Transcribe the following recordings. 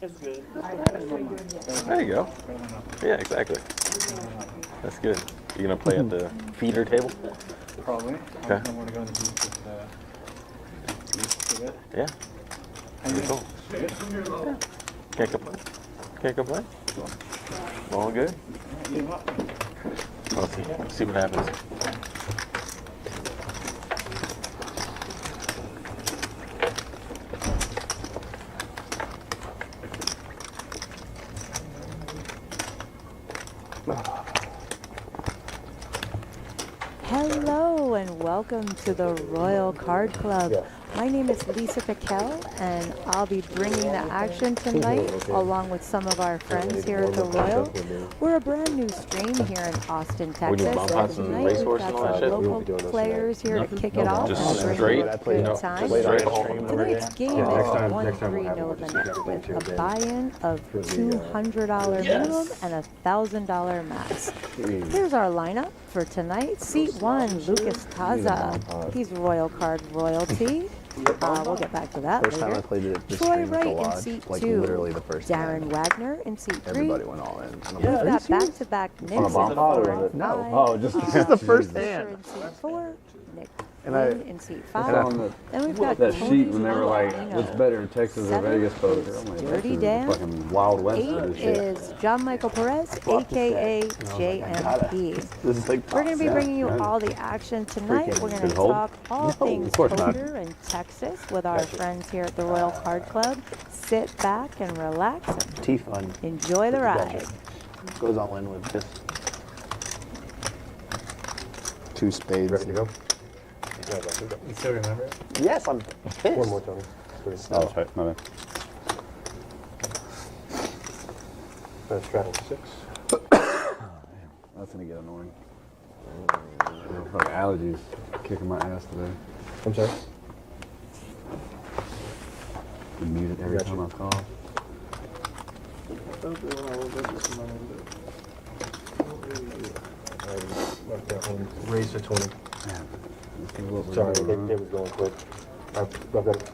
It's good. There you go. Yeah, exactly. That's good. You gonna play at the feeder table? Probably. Okay. I don't want to go in the booth with it. Yeah. Pretty cool. Good. Yeah. Can't complain. Can't complain. All good. Let's see what happens. Hello and welcome to the Royal Card Club. My name is Lisa Piquel and I'll be bringing the action tonight along with some of our friends here at the Royal. We're a brand new stream here in Austin, Texas. doing bump outs and Tonight racehorse we've and got all that some shit? local players here to kick it off Just and bring straight, you a good time. straight home. Tonight's game is 1-3 no limit with a buy-in of $200 minimum and $1,000 max. Here's our lineup for tonight. Seat 1, Lucas Taza. He's Royal Card royalty. We'll get back to that First time I later. played it, this Troy stream Wright a in lot. seat Like 2. literally the first Darren time. Wagner in seat 3. Everybody went all in. And I'm We've like, got back-to-back Nicks in bomb pot or 4 is and it? No. 5. Oh, just the first Fisher hand. in seat 4. Nick And I- Flynn in seat And 5. on Then we've got that Tony sheet when they were like, Valentino. what's better, Texas or 7 Vegas poker? is I'm like, Dirty Texas is the Dan. fucking Wild West of 8 this shit. is John Michael Perez, a.k.a. JMP. This is like We're going to be bringing you yeah. all the action tonight. Freaking We're going good to hold. talk all No, things of course not. poker in Texas with our friends here at the Royal Card Club. Sit back and relax and T-Fun. enjoy the ride. Goes all in with this. 2 spades. Ready to go? You still remember it? Yes, I'm pissed. One more, Tony. Oh, that's right. My bad. Let's try 6. That's gonna get annoying. Fucking allergies kicking my ass today. I'm sorry? I'm muted every Gotcha. time I call. Raise to 20. Man, let's see what we're Sorry, doing, it was going quick. I've got it.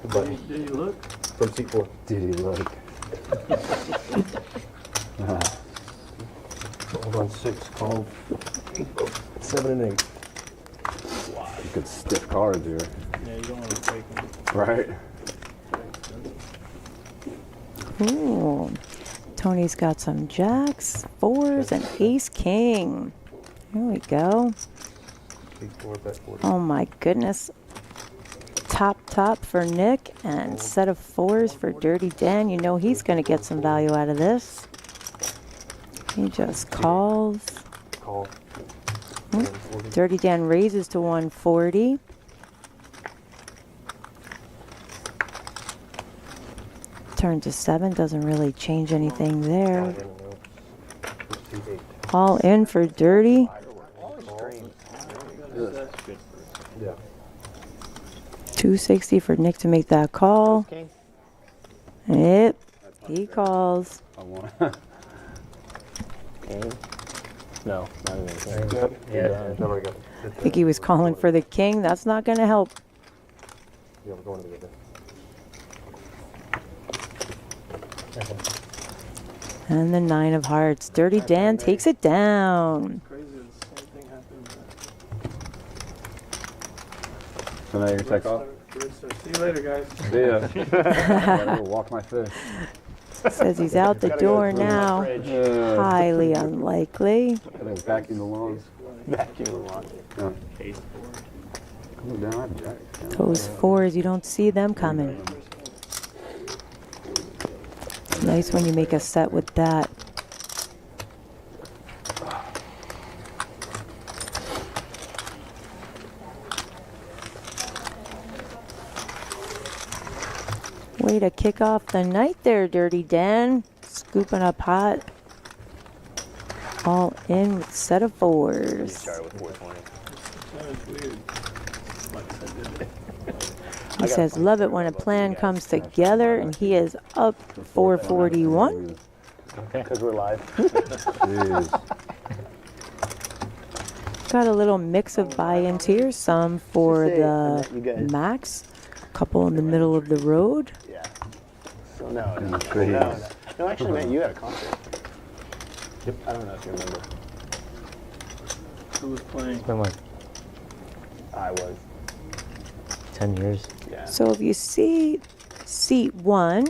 The button. Did you look? From seat 4. Did he look? Hold on, 6, call 7 and 8. You could stiff cards here. Yeah, you don't want to take them. Right? Ooh. Tony's got some jacks, 4s, and ace king. Here we go. Seat 4, bet 40. Oh my goodness. Top for Nick and set of 4s for Dirty Dan. You know he's going to get some value out of this. He just calls. Call. Hmm. 40. Dirty Dan raises to 140. Turn to 7, doesn't really change anything there. Seat 8. All in for Dirty. Yeah. 260 for Nick to make that call. Yep, he calls. I want. No, not even. Yeah. Nobody got it. I think he was calling for the king. That's not going to help. Yeah, we're going together. And the 9 of hearts. Dirty Dan takes it down. Crazy, the same thing happened. So now you're gonna take off? See you later, guys. See ya. Gotta go walk my fish. Says he's out the door now. Highly unlikely. Gotta vacuum the lawns. Vacuum the lawn. Yeah. Ace Come down, I jack. Those 4s, you don't see them coming. Nice when you make a set with that. Way to kick off the night there, Dirty Dan. Scooping up hot. All in with set of 4s. Started with 420. That was weird. He says, love it when a plan comes together, and he is up 441. Because we're live. Jeez. Got a little mix of buy-ins here, some for Say, the Annette, you guys- max, a couple in the middle of the road. Yeah. So No, In no, the trees. no, actually, man, you had a concert. Yep. I don't know if you remember. Who was playing? It's been like I was. 10 years. Yeah. So if you see seat 1,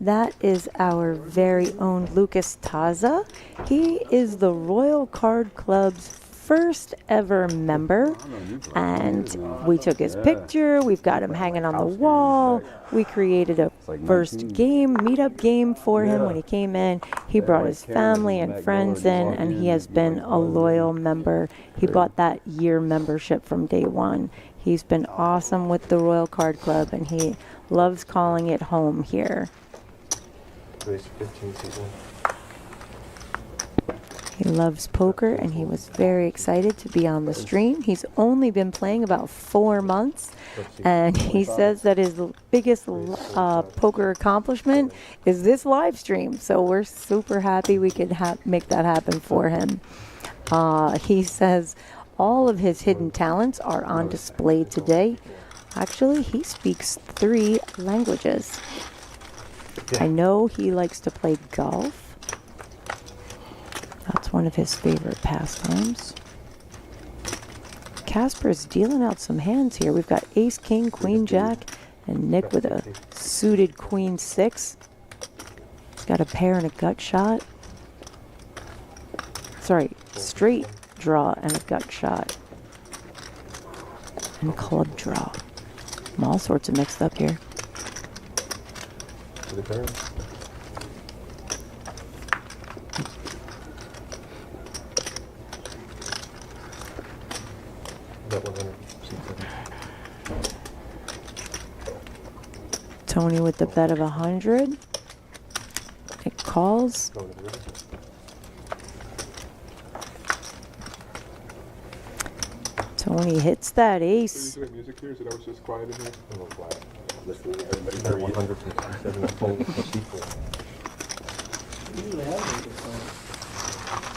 that is our very own Lucas Taza. He is the Royal Card Club's first ever member, and we took his picture. We've got him hanging on the wall. We created a first game, meetup game for him when he came in. He brought his family and friends in, and he has been a loyal member. He bought that year membership from day one. He's been awesome with the Royal Card Club, and he loves calling it home here. Race 15 season. He loves poker, and he was very excited to be on the stream. He's only been playing about 4 months, and he says that his biggest poker accomplishment is this live stream. So we're super happy we could make that happen for him. He says all of his hidden talents are on display today. Actually, he speaks 3 languages. I know he likes to play golf. That's one of his favorite pastimes. Casper's dealing out some hands here. We've got ace, king, queen, jack, and Nick with a suited queen 6. He's got a pair and a gut shot. Sorry, straight draw and a gut shot. And club draw. I'm all sorts of mixed up here. To the turn. Bet 100. Tony with the bet of 100. It calls. Going to the river. Tony hits that Is ace. there music here? Is it always just quiet in here? A little quiet. Listening to everybody. Bet 100 from 7 fold plus equal. You usually have music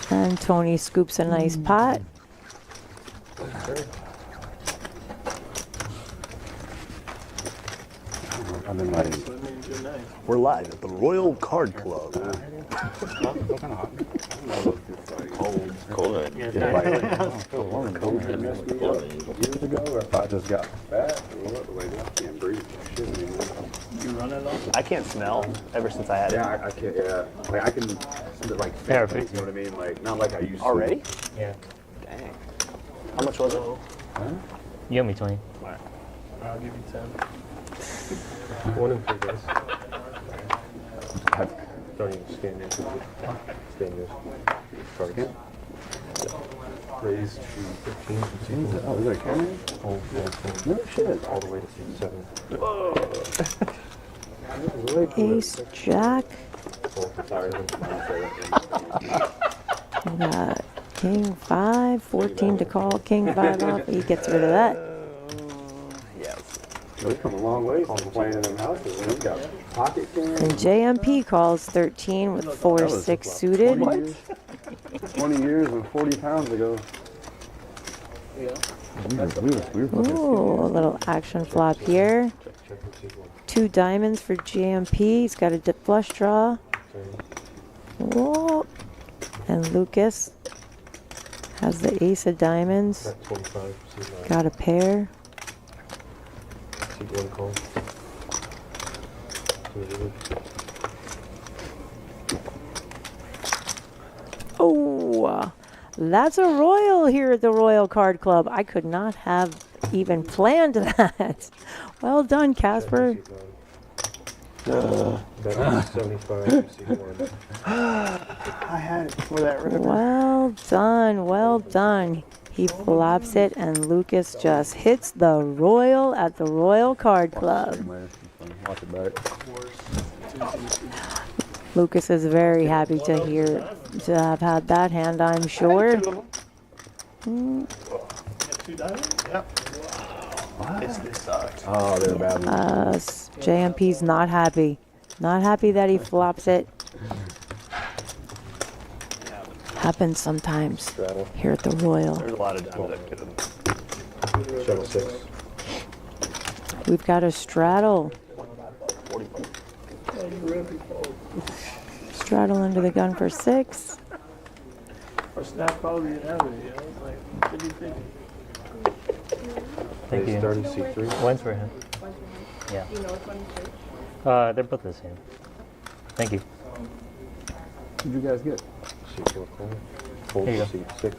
playing. And Tony scoops a nice pot. I've been like, So that means you're nice. We're live at the Royal Card Club. Cold in it. years ago, or if I just got fat, or what, like, I can't breathe. Shit anymore. You run it off? I can't smell ever since I had it. Yeah, I can't, yeah. Like, I can, like, Yeah, you know what I mean? Like, not like I used to. Already? Yeah. Dang. How much was it? You owe me 20. I'll give you 10. 1 and 3 guys. I- Don't even scan this. Scan this. Card again. Raise to 15 from sequel. Oh, is that a camera? Hold, hold, hold. No shit. All the way to seat 7. Ace, jack. Hold for tires and We got king 5, 14 to call, king 5 off. He gets rid of that. We've come a long way from playing in them houses. We got pocket cans. And JMP calls 13 with 4-6 suited. 20 years and 40 pounds ago. Yeah. We were Ooh, a little action flop here. check the sequel. 2 diamonds for JMP. He's got a flush draw. Whoa. And Lucas has the ace of diamonds. Bet 25, seat 9. Got a pair. Seat 1 call. To the river. Oh, that's a royal here at the Royal Card Club. I could not have even planned that. Well done, Casper. Seat 9. Bet 75, seat 1. I had it before that river. Well done, well done. He flops it, and Lucas just hits the royal at the Royal Card Club. Watch it back. Lucas is very happy to have had that hand, I'm sure. Get 2 diamonds? This sucked. Oh, they're bad ones. JMP's not happy. Not happy that he flops it. Happens sometimes Straddle. here at the Royal. There's a lot of diamonds that could have. Shuttle 6. We've got a straddle. you really fold. Straddle into the gun for 6. Or snap probably in have it, you know? It's like 50-50. Thank Raise you. 30, C3. One's for him. Yeah. You know which one to take? They're both the same. Thank you. What'd you guys get? C4 call. Fold Here you C6.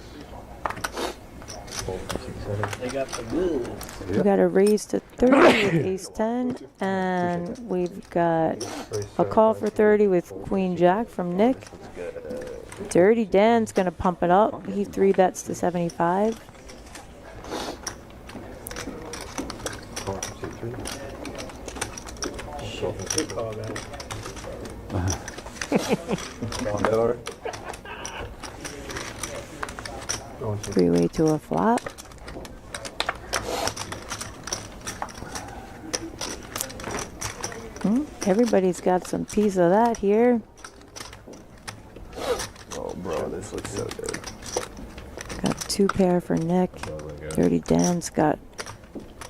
Fold C7. They got the goods. We got a raise to 30 with ace 10, and we've got Raise a call for 30 with queen jack from Nick. Dirty Dan's gonna pump it up. He 3-bets to 75. Call for C3. Good call, guys. Going C3. 3-way to a flop. Everybody's got some piece of that here. Oh, bro, this looks so good. Got 2 pair for Nick. Dirty Dan's got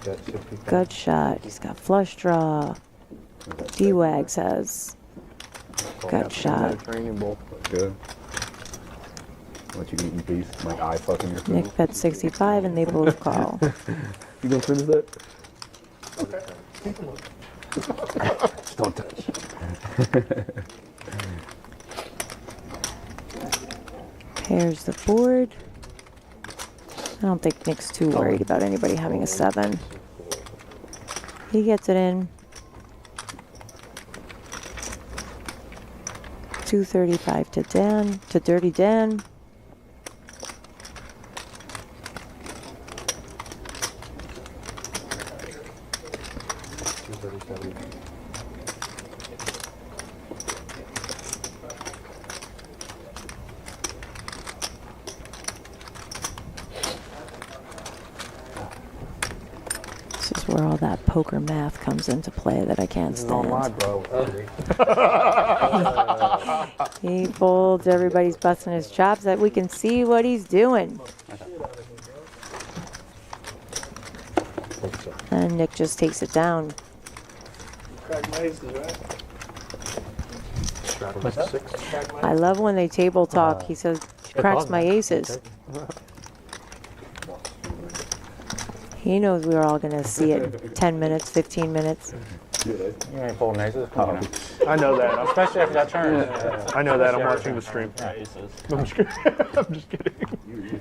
Bet 65. gut shot. He's got flush draw. D-Wags has gut shot. Training bowl. Good. Let you eat in peace. Like eye fucking your food. Nick bet 65 and they both call. You gonna finish that? Just don't touch. Pairs the board. I don't think Nick's too worried about anybody having a 7. He gets it in. 235 to Dan, to Dirty Dan. This is where all that poker math comes into play that I can't stand. bro. He folds, everybody's busting his chops that we can see what he's doing. And Nick just takes it down. Crack my aces, right? Straddle What's that? 6. Crack my I love when they table talk. He says, cracks my aces. He knows we're all going to see it in 10 minutes, 15 minutes. You ain't folding aces? Come on now. I know that. Especially after that turn. I know that. I'm watching the stream. Aces. I'm just kidding. I'm just kidding.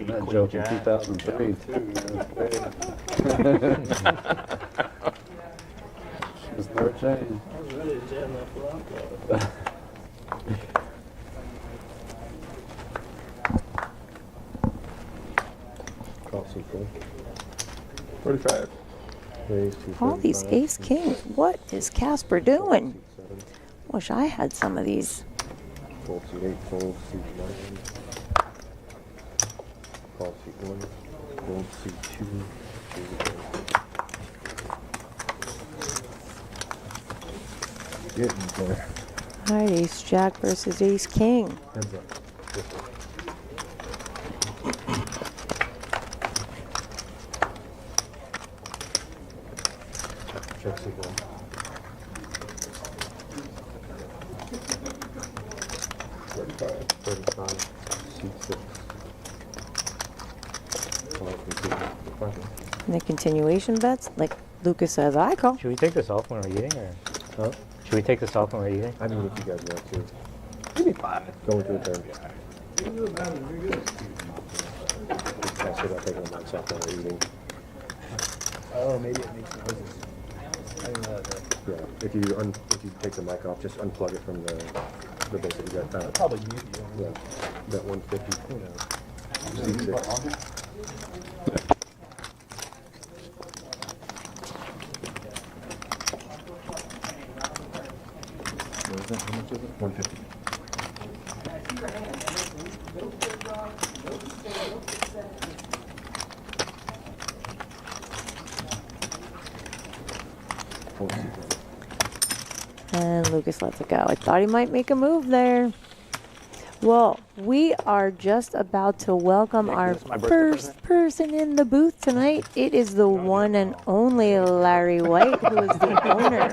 That joke in 2003 too. Just never changed. I was ready to jam that flop. Call C4. 45. Raise All these 235. ace kings. What is Casper doing? C7. Wish I had some of these. Fold C8. Fold C9. Call C1. Fold C2. Getting there. All right, ace jack versus ace king. Heads up. This one. Check C1. $35. C6. And the continuation bets, like Lucas says, I call. Should we take this off when we're eating, or Huh? should we take this off when we're eating? I mean, if you guys want to. Give me 5. Go into a turn. Pass it up, taking a mic off while we're eating. Oh, maybe it makes noises. I didn't know that. Yeah, if you take the mic off, just unplug it from the base that you got. Probably mute you. Yeah, that 150. You know, C6. What is that? How much is it? 150. Fold C1. And Lucas lets it go. I thought he might make a move there. Well, we are just about to welcome our first person in the booth tonight. It is the one and only Larry White, who is the owner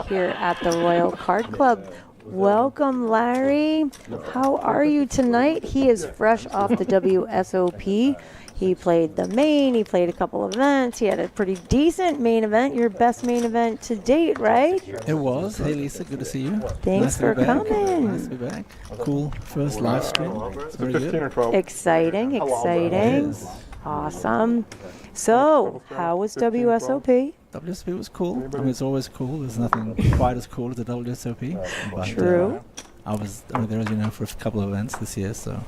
here at the Royal Card Club. Welcome, Larry. How are you tonight? He is fresh off the WSOP. He played the main, he played a couple of events, he had a pretty decent main event, your best main event to date, right? It was. Hey Lisa, good to see you. Thanks Nice to for be back. coming. Nice to be back. Cool first live stream. It's very 15 or good. 12. Exciting, exciting. Yes. Awesome. So, how was WSOP? WSOP was cool. I mean, it's always cool. There's nothing quite as cool as the WSOP. But, True. I was there, as you know, for a couple of events this year, so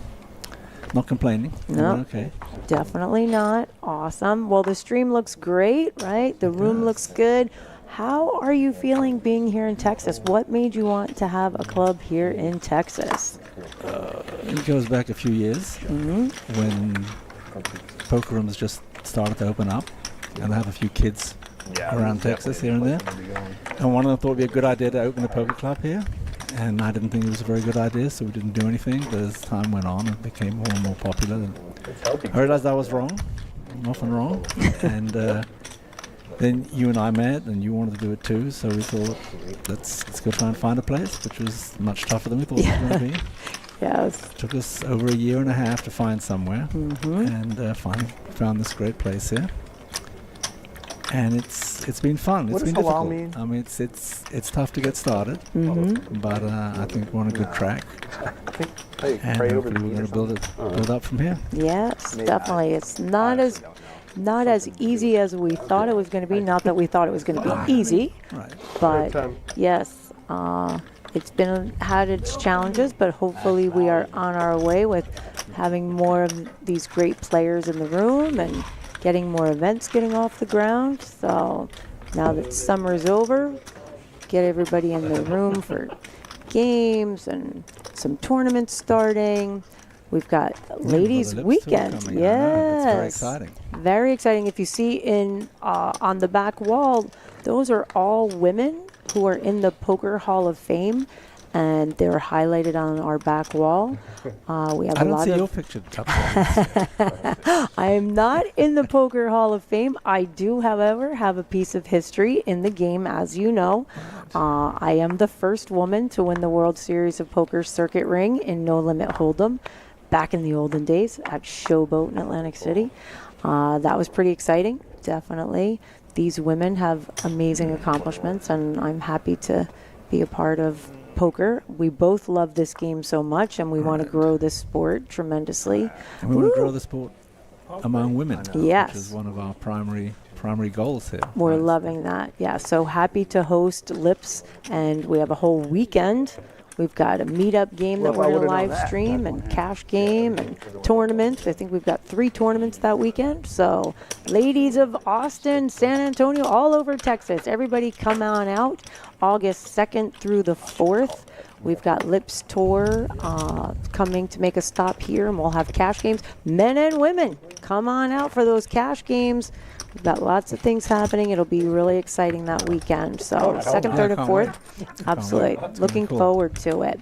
not complaining. No. Okay. Definitely not. Awesome. Well, the stream looks great, right? The room looks good. How are you feeling being here in Texas? What made you want to have a club here in Texas? It goes back a few years when poker rooms just started to open up, and I have a few kids around Texas here and there. And one of them thought it'd be a good idea to open a poker club here. And I didn't think it was a very good idea, so we didn't do anything. But as time went on, it became more and more popular. And I realized I was wrong. I'm often wrong. And then you and I met, and you wanted to do it too. So we thought, let's go try and find a place, which was much tougher than we thought it was going to be. Yes. Took us over a year and a half to find somewhere, and finally found this great place here. And it's been fun. What It's does been halal difficult. mean? I mean, it's tough to get started, but I think we're on a good track. Hey, And pray over hopefully we're the going to build up from here. Yes, definitely. It's not as easy as we thought it was going to be. Not that we thought it was going to be easy, Right. but yes, it's had its challenges, but hopefully we are on our way with having more of these great players in the room and getting more events getting off the ground. So now that summer's over, get everybody in the room for games and some tournaments starting. We've got ladies' Lips weekend. coming. I know. It's very Yes. exciting. Very exciting. If you see on the back wall, those are all women who are in the Poker Hall of Fame, and they're highlighted on our back wall. We have I a don't lot see of your picture up there. I am not in the Poker Hall of Fame. I do, however, have a piece of history in the game, as you know. I am the first woman to win the World Series of Poker Circuit Ring in No Limit Hold'em back in the olden days at Showboat in Atlantic City. That was pretty exciting, definitely. These women have amazing accomplishments, and I'm happy to be a part of poker. We both love this game so much, and we want to grow this sport tremendously. And we want to Woo! grow the sport among women, Yes. which is one of our primary goals here. We're Right. loving that. Yeah, so happy to host Lips, and we have a whole weekend. We've got a meetup game that we're going to live stream, and cash game, and tournaments. I think we've got 3 tournaments that weekend. So ladies of Austin, San Antonio, all over Texas, everybody come on out. August 2nd through the 4th. We've got Lips Tour coming to make a stop here, and we'll have cash games. Men and women, come on out for those cash games. We've got lots of things happening. It'll be really exciting that weekend. So 2nd, 3rd, and 4th. Absolutely. Looking forward to it.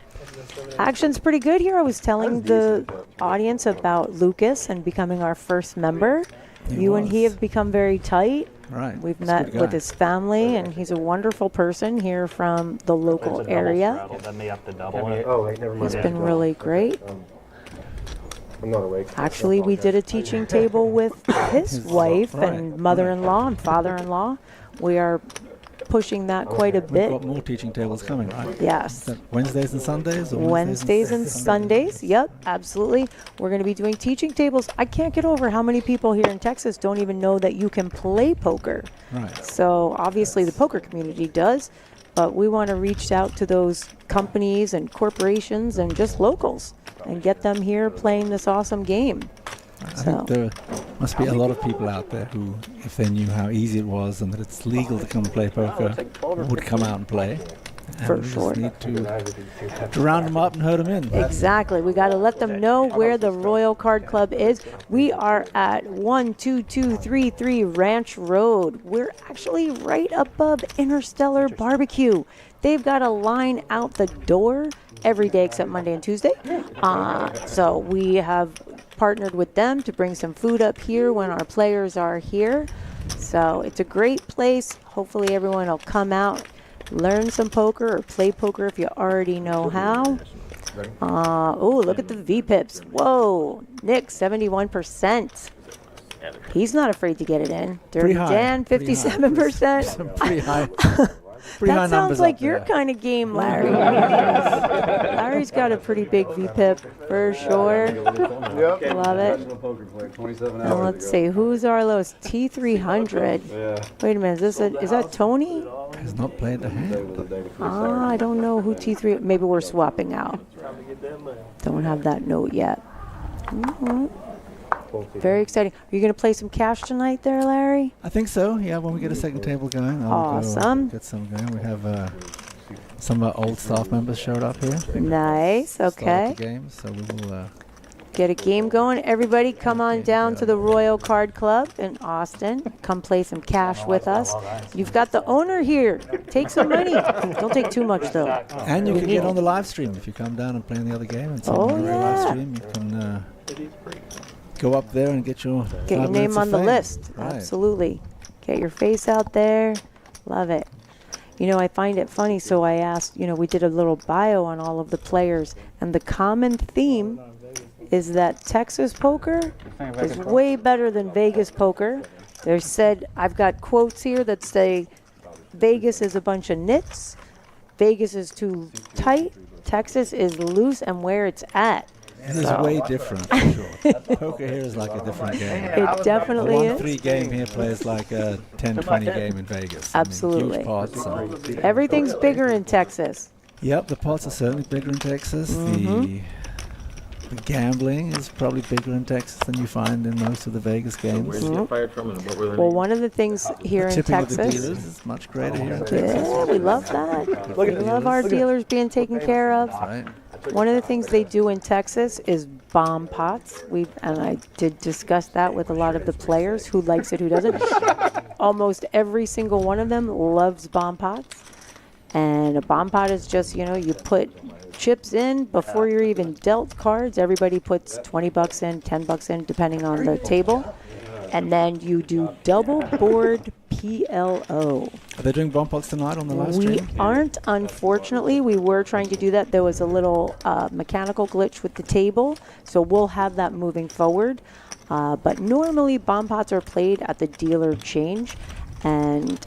Action's pretty good here. I was telling the audience about Lucas and becoming our first member. You and he have become very tight. Right. We've He's a met good with guy. his family, and he's a wonderful person here from the local area. Then they have to double it. Oh, wait, never mind. He's been really great. I'm not awake. Actually, we did a teaching table with his wife and mother-in-law and father-in-law. We are pushing that quite a We've bit. got more teaching tables coming, right? Yes. Is that Wednesdays and Sundays? Or Wednesdays and Sundays. Yep, absolutely. We're going to be doing teaching tables. I can't get over how many people here in Texas don't even know that you can play poker. Right. So obviously the poker community does, but we want to reach out to those companies and corporations and just locals and get them here playing this awesome game. I So think there must be a lot of people out there who, if they knew how easy it was and that it's legal to come and play poker, would come out and play. And For we just sure. need to round them up and herd them in. exactly. We got to let them know where the Royal Card Club is. We are at 12233 Ranch Road. We're actually right above Interstellar Barbecue. They've got a line out the door every day except Monday and Tuesday. So we have partnered with them to bring some food up here when our players are here. So it's a great place. Hopefully everyone will come out, learn some poker or play poker if you already know how. Oh, look at the VPIPs. Whoa, Nick, 71%. He's not afraid to get it in. Dirty high, Dan, pretty high. 57%. Some pretty high. Pretty high That sounds numbers like up your there. kind of game, Larry. Larry's got a pretty big VPIP for sure. Love it. Poker player, 27 Now let's see, who's our lowest? T300. Wait a minute, is that Tony? Has not played the hand. I don't know who T3. Maybe we're swapping out. Don't have that note yet. Mhm. Very exciting. Are you going to play some cash tonight there, Larry? I think so. Yeah, when we get a second table going, I'll Awesome. go get some going. We have some of our old staff members showed up here. Nice. Started Okay. the game, so we will. Get a game going. Everybody come on down to the Royal Card Club in Austin. Come play some cash with us. You've got the owner here. Take some money. Don't take too much, though. And you We can need get on it. the live stream if you come down and play in the other game and see Oh, on the live yeah. stream. You can go up there and get your Get your 5 minutes name of on the fame. list. Right. Absolutely. Get your face out there. Love it. You know, I find it funny, so I asked, we did a little bio on all of the players, and the common theme is that Texas poker is way better than Vegas poker. They said, I've got quotes here that say, Vegas is a bunch of nits, Vegas is too tight, Texas is loose and where it's at. It is way different, for sure. Poker here is like a different game. It definitely A is. 1-3 game here plays like a 10-20 game in Vegas. Absolutely. Huge pots. And Everything's bigger in Texas. yep, the pots are certainly bigger in Texas. The gambling is probably bigger in Texas than you find in most of the Vegas games. Where did you get fired from, and what were the Well, one of the things here in Tipping with the Texas. dealers is much greater here in Texas. Yeah, we love that. We love our dealers being taken care of. Right. One of the things they do in Texas is bomb pots. And I did discuss that with a lot of the players, who likes it, who doesn't. Almost every single one of them loves bomb pots. And a bomb pot is just, you put chips in before you're even dealt cards. Everybody puts 20 bucks in, 10 bucks in, depending on the table. And then you do double board PLO. Are they doing bomb pots tonight on the live We stream? aren't, unfortunately. We were trying to do that. There was a little mechanical glitch with the table, so we'll have that moving forward. But normally, bomb pots are played at the dealer change, and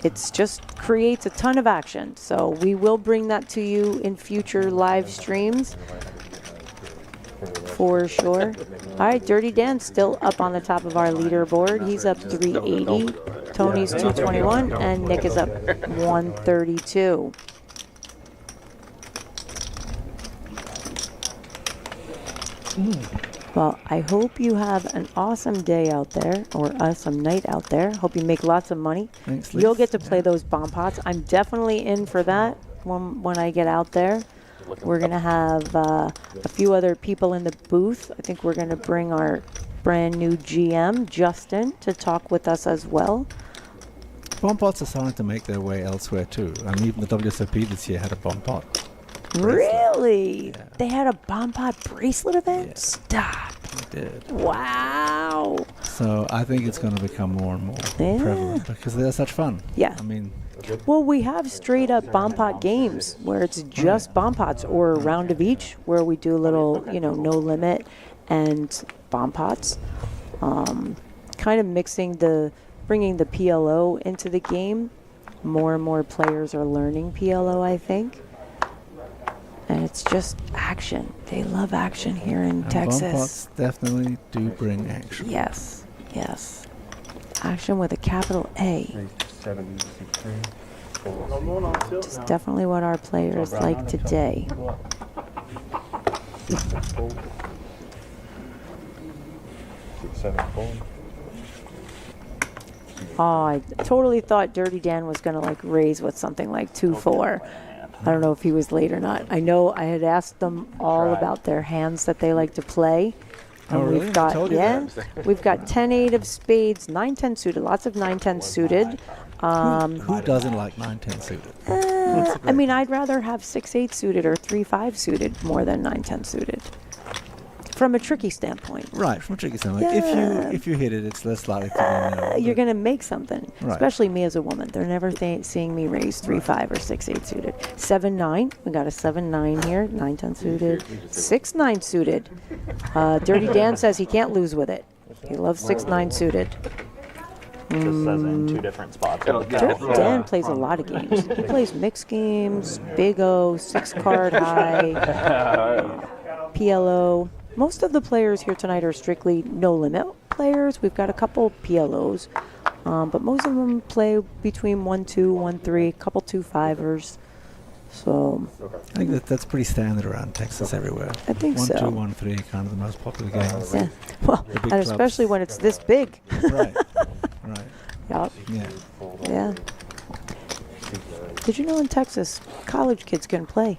it's just creates a ton of action. So we will bring that to you in future live streams. For sure. All right, Dirty Dan's still up on the top of our leaderboard. He's up 380. Tony's 221, and Nick is up 132. Well, I hope you have an awesome day out there, or awesome night out there. Hope you make lots of money. Thanks, You'll Liz. get to play those bomb pots. I'm definitely in for that when I get out there. We're going to have a few other people in the booth. I think we're going to bring our brand new GM, Justin, to talk with us as well. Bomb pots are starting to make their way elsewhere too. I mean, even the WSOP this year had a bomb pot. Really? Yeah. They had a bomb pot bracelet event? Yeah. Stop. They did. Wow. So I think it's going to become more and more Yeah. prevalent because they're such fun. Yeah. I mean, Well, we have straight up bomb pot games where it's just bomb pots, or a round of each where we do a little, no limit and bomb pots. Kind of bringing the PLO into the game. More and more players are learning PLO, I think. And it's just action. They love action here in and Texas. bomb pots definitely do bring action. Yes, yes. Action with a capital A. 73. It's definitely what our players like today. Oh, I totally thought Dirty Dan was going to raise with something like 2-4. I don't know if he was late or not. I know I had asked them all about their hands that they like to play. Oh, And really? we've I got, told you we've got 10-8 of spades, 9-10 suited, lots of 9-10 suited. Who doesn't like 9-10 suited? I mean, I'd rather have 6-8 suited or 3-5 suited more than 9-10 suited. From a tricky standpoint. Right, from a tricky standpoint. Yeah. If you hit it, it's less likely to be You're going to make something, Right. especially me as a woman. They're never seeing me raise 3-5 or 6-8 suited. 7-9, we got a 7-9 here, 9-10 suited, 6-9 suited. Dirty Dan says he can't lose with it. He loves 6-9 suited. Just says in two different spots. Dirty Dan plays a lot of games. He plays mixed games, Big O, 6-card high, PLO. Most of the players here tonight are strictly no-limit players. We've got a couple PLOs, but most of them play between 1-2, 1-3, a couple 2-5ers. So I think that's pretty standard around Texas everywhere. I think 1, so. 2, 1, 3, kind of the most popular games. yeah, well, The big and clubs. especially when it's this big. Right, right. Yup. Yeah. Yeah. Did you know in Texas, college kids can play?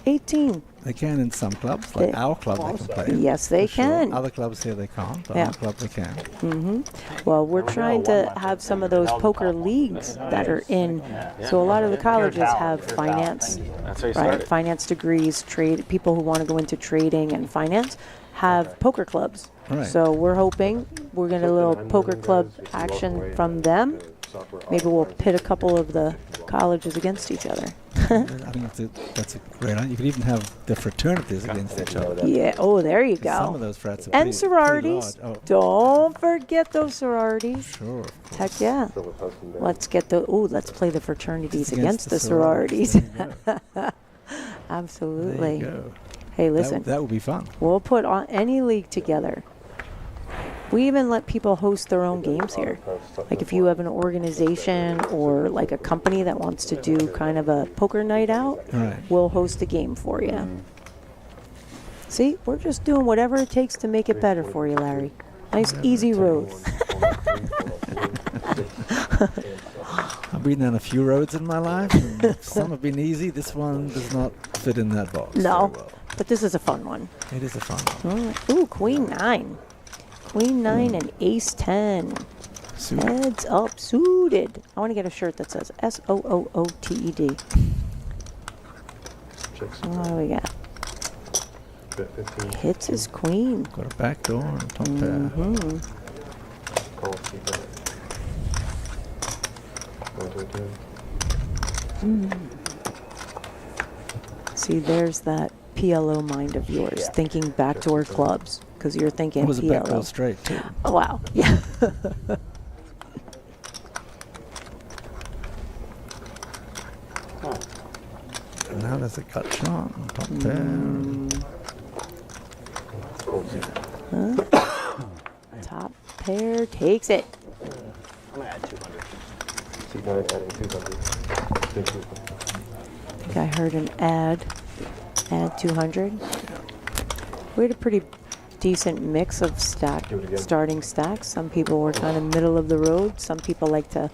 18. They can in some clubs, like They- our club they can play. Yes, they for sure. can. Other clubs here they can't, but Yeah. our club they can. Well, we're trying to have some of those poker leagues that are in. So a lot of the colleges have finance, That's how you right? started. Finance degrees, trade. People who want to go into trading and finance have poker clubs. Right. So we're hoping we're going to get a little poker club action from them. Maybe we'll pit a couple of the colleges against each other. I think that's a great idea. You could even have the fraternities against each other. Yeah. Oh, there you Some of go. those frats are And pretty sororities. large. Oh, Don't forget those sororities. sure. Of course. Heck yeah. Still with husband there. Let's get the. Ooh, let's play the fraternities Against against the the sororities. sororities. There you Absolutely. There you go. Hey, listen. That would be fun. We'll put on any league together. We even let people host their own games here. Like if you have an organization or like a company that wants to do kind of a poker night out, Right. we'll host a game for you. See, we're just doing whatever it takes to make it better for you, Larry. Nice, easy road. I've been down a few roads in my life, and some have been easy. This one does not fit in that box. No, very well. but this is a fun one. It is a fun one. Ooh, Queen 9. Queen 9 and Ace 10. Suit. Heads up, suited. I want to get a shirt that says SOOOTED. What do we got? Bet 15. Hits his queen. Got a back door and top pair. Call see bet. 1 to 10. See, there's that PLO mind of yours, thinking backdoor clubs, because you're thinking It was a back door PLO. straight, too. Oh, wow. Yeah. And now there's a cut shot and top pair. Call see bet. Top pair takes it. I'm gonna add 200. See 9 adding 200. Think 200. I think I heard an add 200. We had a pretty decent mix of Do it again. starting stacks. Some people were kind of middle of the road. Some people like to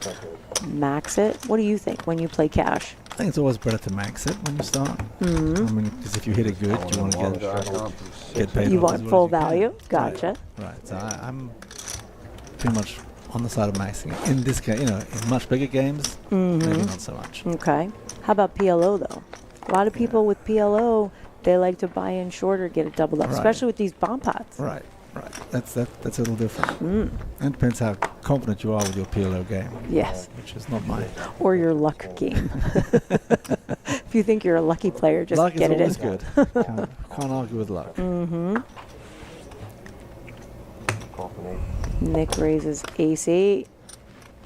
max it. What do you think when you play cash? I think it's always better to max it when you start. I mean, because if you hit it good, you want to get paid You off want as well full as you can. value? Gotcha. Right. So I'm pretty much on the side of maxing it. In this game, in much bigger games, maybe not so much. Okay. How about PLO though? A lot of people with PLO, they like to buy in shorter, get it doubled up, Right. especially with these bomb pots. Right. That's a little different. And it depends how confident you are with your PLO game. Yes. Which is not mine. Or your luck game. If you think you're a lucky player, just Luck get is it always in. good. Can't argue with luck. Call from 8. Nick raises ace 8.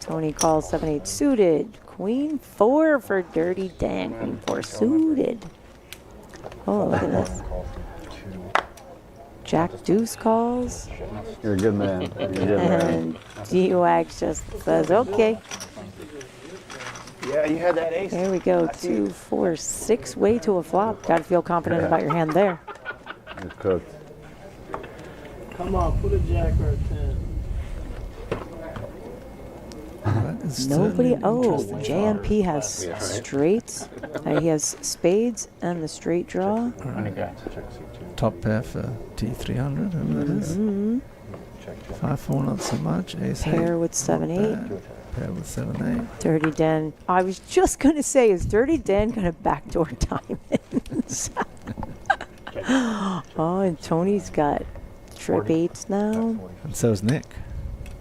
Tony calls 7-8 suited. Queen 4 for Dirty Dan. Queen 4 suited. Oh, look at this. Call from 2. Jack Deuce calls. You're a good man. You're a good man. And D-Wags just says, okay. Yeah, you had that ace. There we go. 2, 4, 6. Way to a flop. Got to feel confident about your hand there. You're cooked. Come on, put a jack or a 10. That is Nobody. certainly an Oh, interesting shot. JMP has straights. He has spades and the straight draw. Check C2. Top pair for T300, whoever that is. 5-4, not so much. Ace Pair with 7-8. Pair with 7-8. Dirty Dan. I was just going to say, is Dirty Dan going to backdoor diamonds? Oh, and Tony's got trip 8s now. And so's Nick,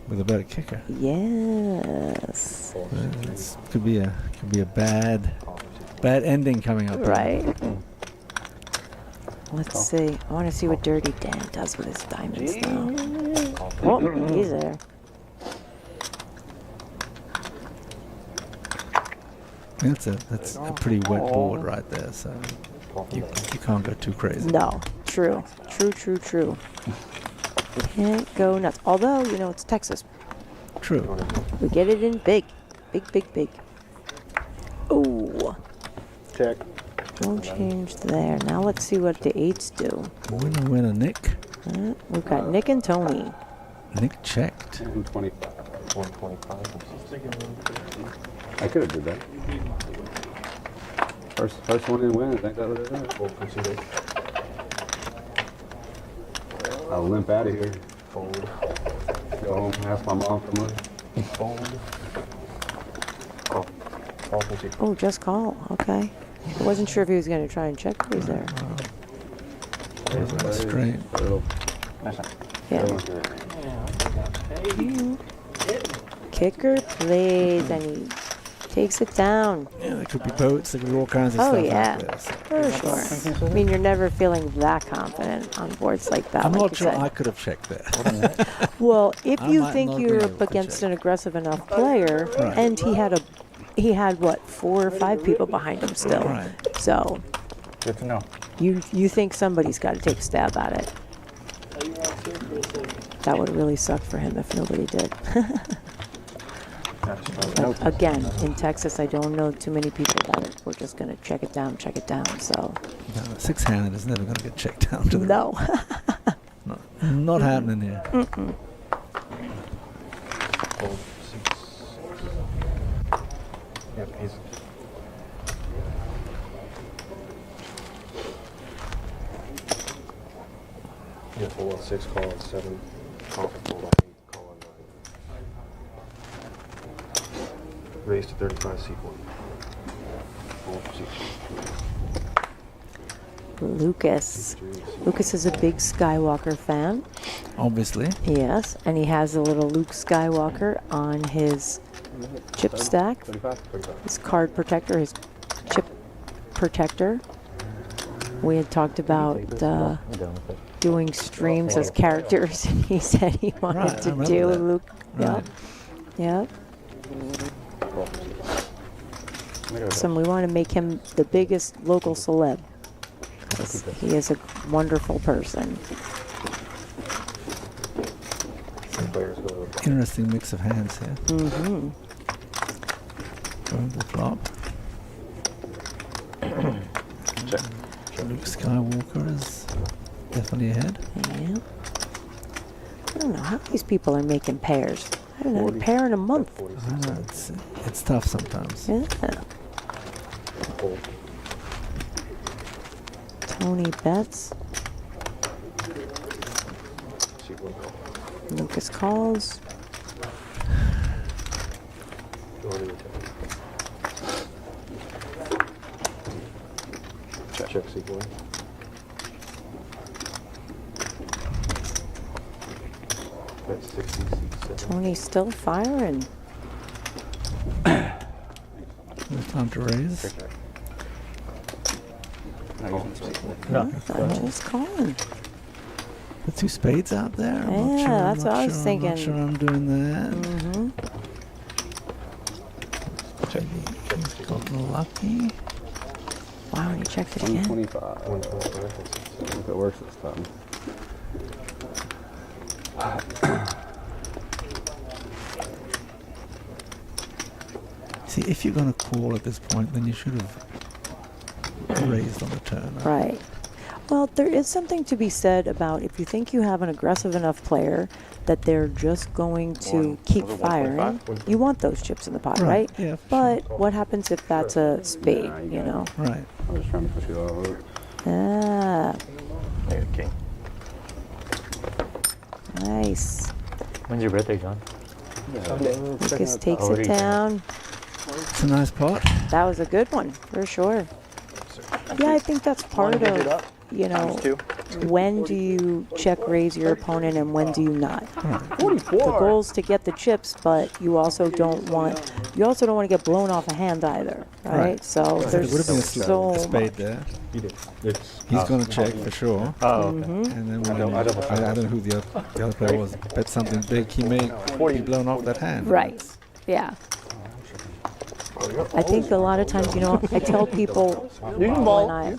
with a better kicker. Yes. This could be a bad ending coming up. Right. Let's see. I want to see what Dirty Dan does with his diamonds now. Oh, he's there. That's a pretty wet board right there, so you can't go too crazy. No. True. True. Can't go nuts. Although, you know, it's Texas. True. We get it in big. Big. Ooh. Check. No change there. Now let's see what the 8s do. Winner, Nick. We've got Nick and Tony. Nick checked. 125. I could have did that. First one in win. I think that was it. I'll limp out of here. Fold. Go home, ask my mom for money. Fold. Call. Call from secret. Oh, just call. Okay. I wasn't sure if he was going to try and check raise there. Straight. Yeah. Kicker plays and he takes it down. Yeah, there could be boats. There could be all kinds of Oh, stuff yeah. out there. So. For sure. I mean, you're never feeling that confident on boards like that. I'm like not you sure said. I could have checked there. Well, if I you might think not you're be up able to against check. an aggressive enough player, Right. and he had what, 4 or 5 people behind him still. Right. So Good to know. you think somebody's got to take a stab at it. That would really suck for him if nobody did. But again, in Texas, I don't know too many people that we're just going to check it down. So No, 6-handed is never going to get checked down to the no. Not happening here. Fold. 6. Yep, he's. Yeah, fold on 6, call on 7, call for fold on 8, call on 9. Raise to 35, seat 1. Fold for seat 2. Lucas. Lucas is a big Skywalker fan. Obviously. Yes, and he has a little Luke Skywalker on his chip stack, 35. his card protector, his chip protector. We had talked about I'm done with it. doing streams as characters, and he said he wanted Right, I to remember do that. Luke. Right. Yep. So we want to make him the biggest local celeb. 'Cause he is a wonderful person. Players go. Interesting mix of hands here. Mm-hmm. Going to the flop. Check. Luke Skywalker is definitely ahead. Yeah. I don't know how these people are making pairs. I don't know, a pair in a month. I know, it's tough sometimes. Yeah. Fold. Tony bets. Seat 1, call. Lucas calls. Go ahead and check. Check seat 1. That's 60, seat 7. Tony's still firing. No time to raise. Check, check. No. I'm just calling. The 2 spades out there. I'm not Yeah, sure, that's what I was I'm thinking. not sure I'm doing that. Mm-hmm. He's got lucky. Wow, and he checked it again. 125. 125. If it works this time. See, if you're going to call at this point, then you should have raised on the turn. Right. Well, there is something to be said about if you think you have an aggressive enough player that they're just going to keep firing, you want those chips in the pot, right? Yeah, for But what happens if that's a spade, you know? Right. I was trying to push you over. Ah, There, king. nice. When's your birthday, John? Lucas takes Oh, what are it you doing? down. It's a nice pot. That was a good one, for sure. Yeah, I think that's part of, you know, when do you check raise your opponent and when do you not? The goal is to get the chips, but you also don't want to get blown off a hand either, right? So It there's would have been so a spade much. there. He did. It's He's going to check for sure. Oh, okay. Mm-hmm. And then when I don't- I don't know who the other player was, bet something big, he may be blown off that hand. Right. Yeah. I think a lot of times, you know, I tell people when I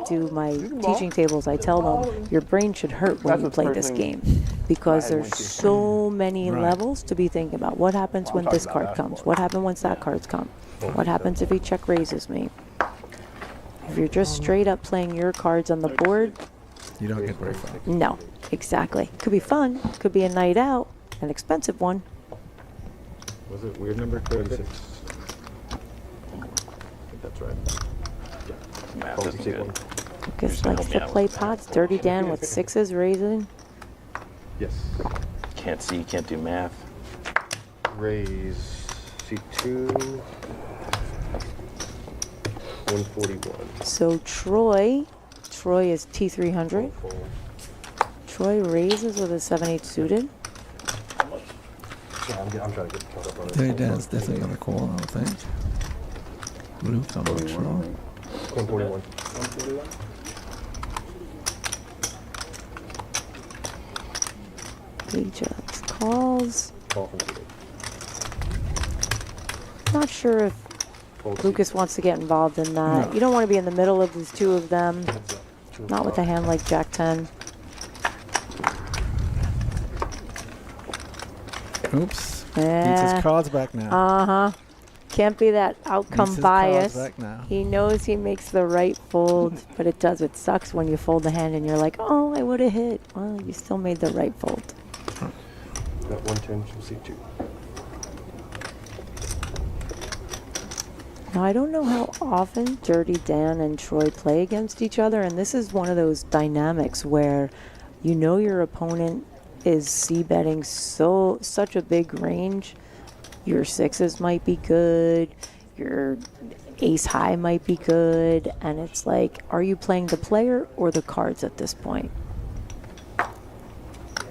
do my teaching tables, I tell them your brain should hurt when you play this game because there's so many levels to be thinking about. What happens when this card comes? What happens once that card's come? What happens if he check raises me? If you're just straight up playing your cards on the board, You don't get very far. no, exactly. Could be fun. Could be a night out, an expensive one. Was it weird number 36? I think that's right. Math Policy isn't seat good. one. Lucas gonna likes help me to out play with this. pots. Dirty Dan with sixes raising. Yes. Can't see, can't do math. Raise C2. 141. So Troy is T300. Fold. Troy raises with a 7-8 suited. Yeah, I'm trying to get caught up on it. Dirty Dan's definitely going to call, I think. Luke, I'm not sure. 141. He just calls. Call from C8. Not sure if Fold Lucas wants to get involved in that. No. You don't want to be in the middle of these two of them. Heads up. Not with a hand like Jack 10. Oops. Needs Yeah. his cards back now. Uh-huh. Can't be that outcome Needs his cards bias. back now. He knows he makes the right fold, but it does. It sucks when you fold the hand and you're like, oh, I would have hit. Well, you still made the right fold. Got 110 from C2. Now, I don't know how often Dirty Dan and Troy play against each other, and this is one of those dynamics where you know your opponent is c-betting such a big range. Your sixes might be good, your ace high might be good, and it's like, are you playing the player or the cards at this point?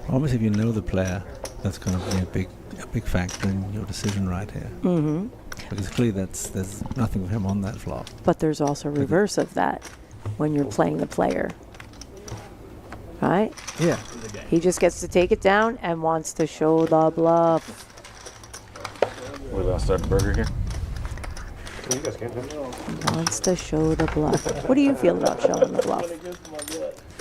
Obviously, if you know the player, that's going to be a big factor in your decision right here. Mm-hmm. Because clearly there's nothing for him on that flop. But there's also reverse of that when you're playing the player. Right? Yeah. He just gets to take it down and wants to show the bluff. What about start the burger here? You guys can't do it. Wants to show the bluff. What do you feel about showing the bluff?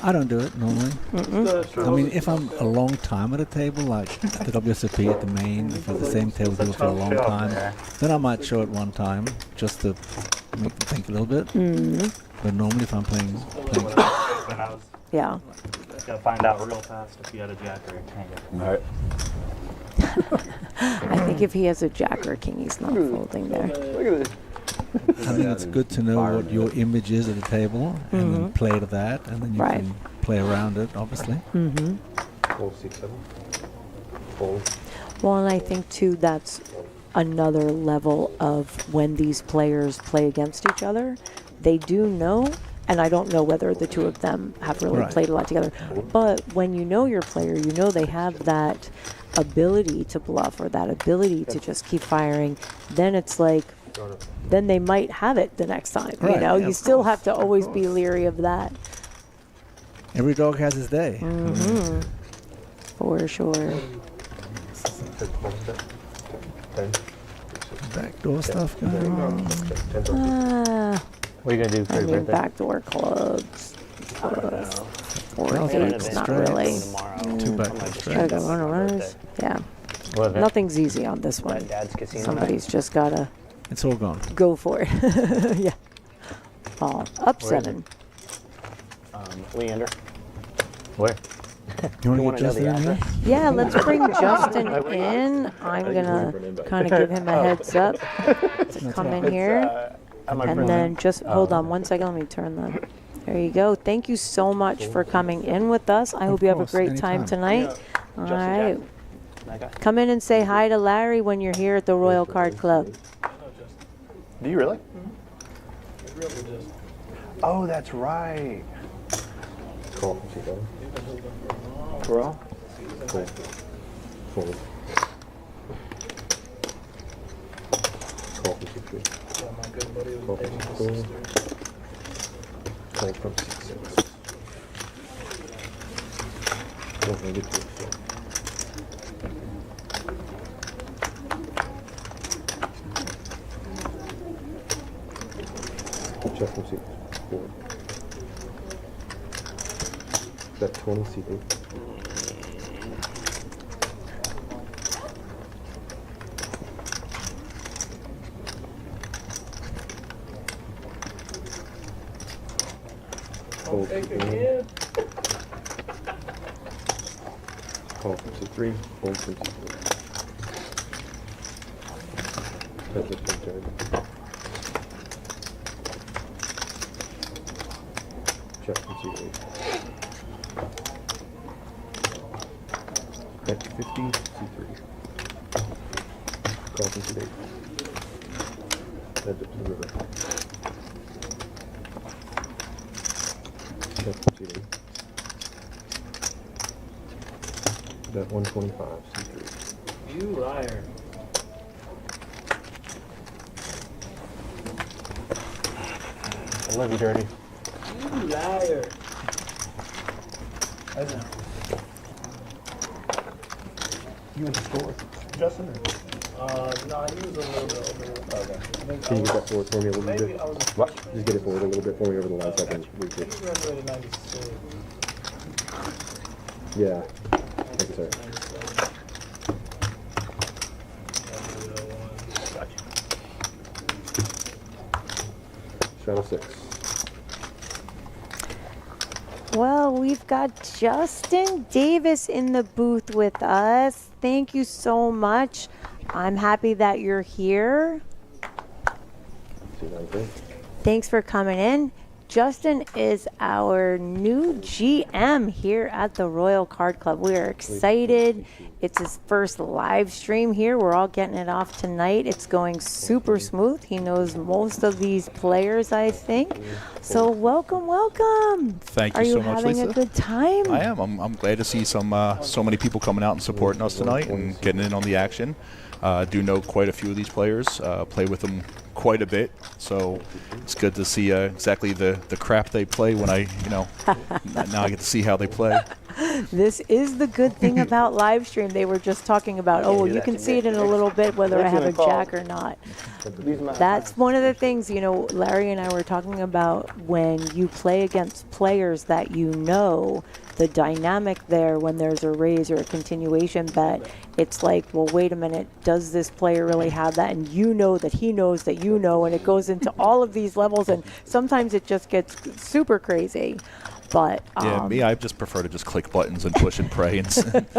I don't do it normally. I mean, if I'm a long time at a table, like at the WSOP at the main, if I'm at the same table for a long time, then I might show it one time just to make them think a little bit. But normally, if I'm playing Yeah. Gotta find out real fast if you had a jack or a king. All right. I think if he has a jack or a king, he's not folding there. Look at this. I think it's good to know what your image is at the table and then play to that, and then you Right. can play around it, obviously. Mm-hmm. Fold C7. Fold. Well, and I think, too, that's another level of when these players play against each other. They do know, and I don't know whether the two of them have really Right. played a lot together, but when you know your player, you know they have that ability to bluff or that ability to just keep firing. Then it's like, then they might have it the next time. You Right, know, yeah, you of still course, have to always be leery of that. Every dog has his day. Mm-hmm. For sure. 10. Backdoor stuff going on. 10. Ah, What are you gonna do for I your mean, birthday? backdoor clubs. Or Well, eights, not straight. really. Tomorrow. Two backdoor Gotta straights. go runner runners. Yeah, What event? nothing's easy on this one. Dad's casino. Somebody's just gotta It's all gone. go for it. Yeah. Oh, up Where is 7. Leander. Where? You want wanna to know get the Justin in here? Yeah, let's bring Justin in. I'm gonna kind of give him a heads up to come in here. And then just hold on one second. Let me turn the. There you go. Thank you so much for coming in with us. I hope you have a course, great time anytime. tonight. All right. Come in and say hi to Larry when you're here at the Royal Card Club. Do you really? Oh, that's right. Call from seat level. Bro? Fold. Fold. Call from seat 3. Call from seat 4. Call from seat 6. Don't want to get to it. Check from seat 4. Bet 20 seat 8. Hold seat 1. Call from seat 3. Hold from seat 4. Bet this one turn. Check from seat 8. Bet 50, seat 3. Call from seat 8. Bet to the river. Check from seat 8. Bet 125, seat 3. You liar. I love you, Dirty. You liar. I know. You in the store, Justin? No, he was a little bit over. Okay. Can you get that forward for me a little Maybe bit? I was. What? Just get it forward a little bit for me over the line so I can reach He it. graduated 96. Yeah. Thank you, sir. Shadow 6. Well, we've got Justin Davis in the booth with us. Thank you so much. I'm happy that you're here. See that thing? Thanks for coming in. Justin is our new GM here at the Royal Card Club. We are excited. It's his first live stream here. We're all getting it off tonight. It's going super smooth. He knows most of these players, I think. So welcome, welcome. Thank you Are you so much, having Lisa. a good time? I am. I'm glad to see so many people coming out and supporting us tonight and getting in on the action. Do know quite a few of these players. Play with them quite a bit, so it's good to see exactly the crap they play when now I get to see how they play. This is the good thing about live stream. They were just talking about, oh, well, you can see it in a little bit whether I have a jack or not. That's one of the things, Larry and I were talking about when you play against players that the dynamic there when there's a raise or a continuation bet, it's like, well, wait a minute, does this player really have that? And you know that he knows that you know, and it goes into all of these levels, and sometimes it just gets super crazy. But me, I just prefer to just click buttons and push and pray and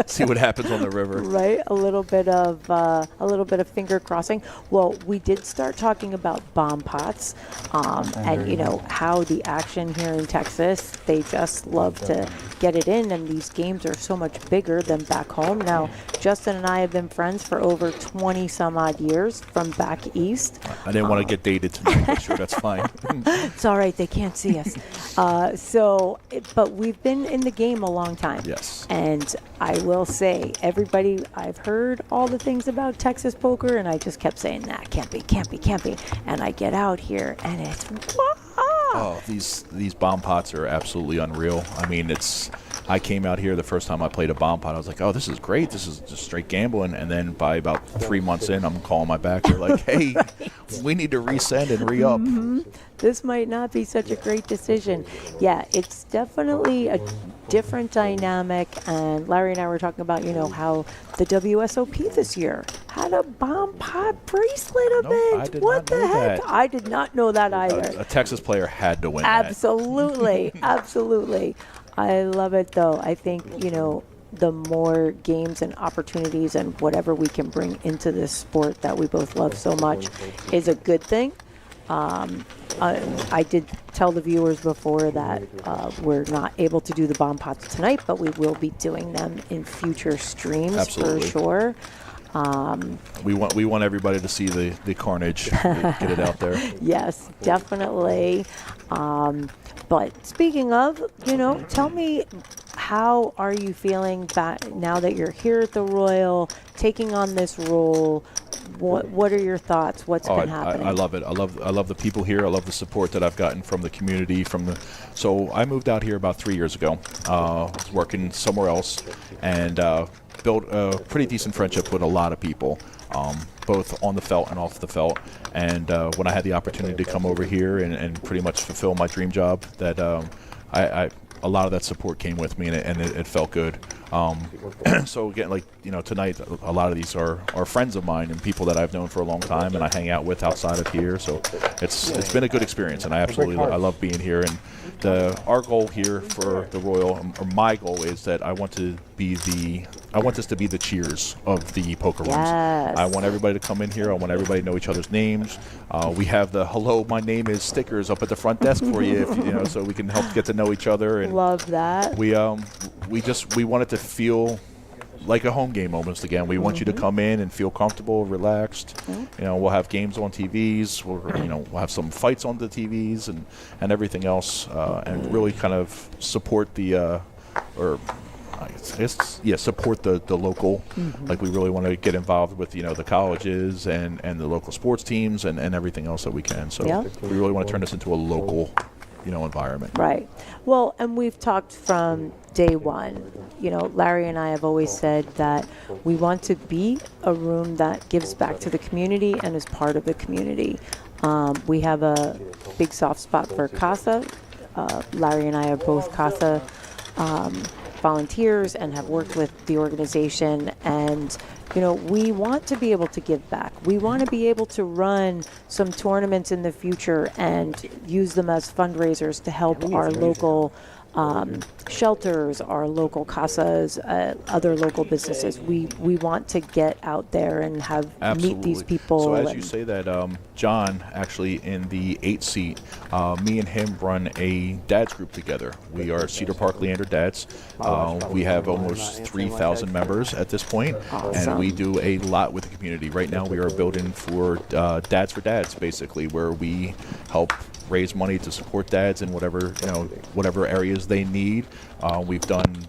see what happens on the river. Right, a little bit of finger crossing. Well, we did start talking about bomb pots, and how the action here in Texas, they just love to get it in, and these games are so much bigger than back home. Now, Justin and I have been friends for over 20 some odd years from back east. I didn't want to get dated tonight, but sure, that's fine. It's all right, they can't see us. But we've been in the game a long time. Yes. And I will say, I've heard all the things about Texas poker, and I just kept saying, nah, can't be. And I get out here, and it's, wow. Oh, these bomb pots are absolutely unreal. I mean, I came out here the first time I played a bomb pot. I was like, oh, this is great. This is just straight gambling. And then by about 3 months in, I'm calling my back. They're like, hey, we need to resend and re-up. Mm-hmm. This might not be such a great decision. Yeah, it's definitely a different dynamic. And Larry and I were talking about, how the WSOP this year had a bomb pot bracelet event. I did what not the know heck? that. I did not know that either. A Texas player had to win Absolutely. Absolutely. I love it, though. I think, the more games and opportunities and whatever we can bring into this sport that we both love so much is a good thing. I did tell the viewers before that we're not able to do the bomb pots tonight, but we will be doing them in future streams. Absolutely. For sure. We want everybody to see the carnage. Get it out there. Yes, definitely. But speaking of, tell me, how are you feeling back now that you're here at the Royal, taking on this role? What are your thoughts? What's been happening? I love it. I love the people here. I love the support that I've gotten from the community. So I moved out here about 3 years ago. Was working somewhere else, and built a pretty decent friendship with a lot of people, both on the felt and off the felt. And when I had the opportunity to come over here and pretty much fulfill my dream job, that a lot of that support came with me, and it felt good. So again, tonight, a lot of these are friends of mine and people that I've known for a long time, and I hang out with outside of here. So it's been a good experience, and I love being here. And our goal here for the Royal, or my goal, is that I want this to be the cheers of the poker rooms. Yes. I want everybody to come in here. I want everybody to know each other's names. We have the "Hello, my name is" stickers up at the front desk for you, so we can help get to know each other. And love that. We want it to feel like a home game almost again. We want you to come in and feel comfortable, relaxed. We'll have games on TVs. We'll have some fights on the TVs and everything else, and really kind of support support the local. Like, we really want to get involved with the colleges and the local sports teams and everything else that we can. So we really want to turn this into a local environment. Right. Well, and we've talked from day one. Larry and I have always said that we want to be a room that gives back to the community and is part of the community. We have a big soft spot for CASA. Larry and I are both CASA volunteers and have worked with the organization, and we want to be able to give back. We want to be able to run some tournaments in the future and use them as fundraisers to help our local shelters, our local casas, other local businesses. We want to get out there and meet these people. So as you say that, John, actually in the 8th seat, me and him run a dads group together. We are Cedar Park Leander Dads. We have almost 3,000 members at this point, and we do a lot with the community. Right now we are building for Dads for Dads, basically, where we help raise money to support dads in whatever areas they need. We've done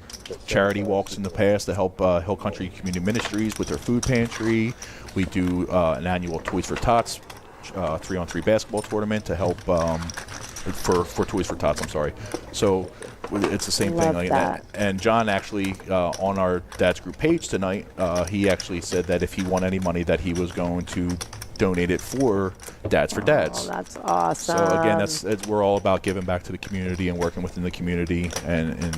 charity walks in the past to help Hill Country Community Ministries with their food pantry. We do an annual Toys for Tots 3-on-3 basketball tournament to help for Toys for Tots. I'm sorry. So it's the same thing like that. And John actually on our Dads Group page tonight, he actually said that if he won any money, that he was going to donate it for Dads for Dads. Oh, that's awesome. So again, we're all about giving back to the community and working within the community and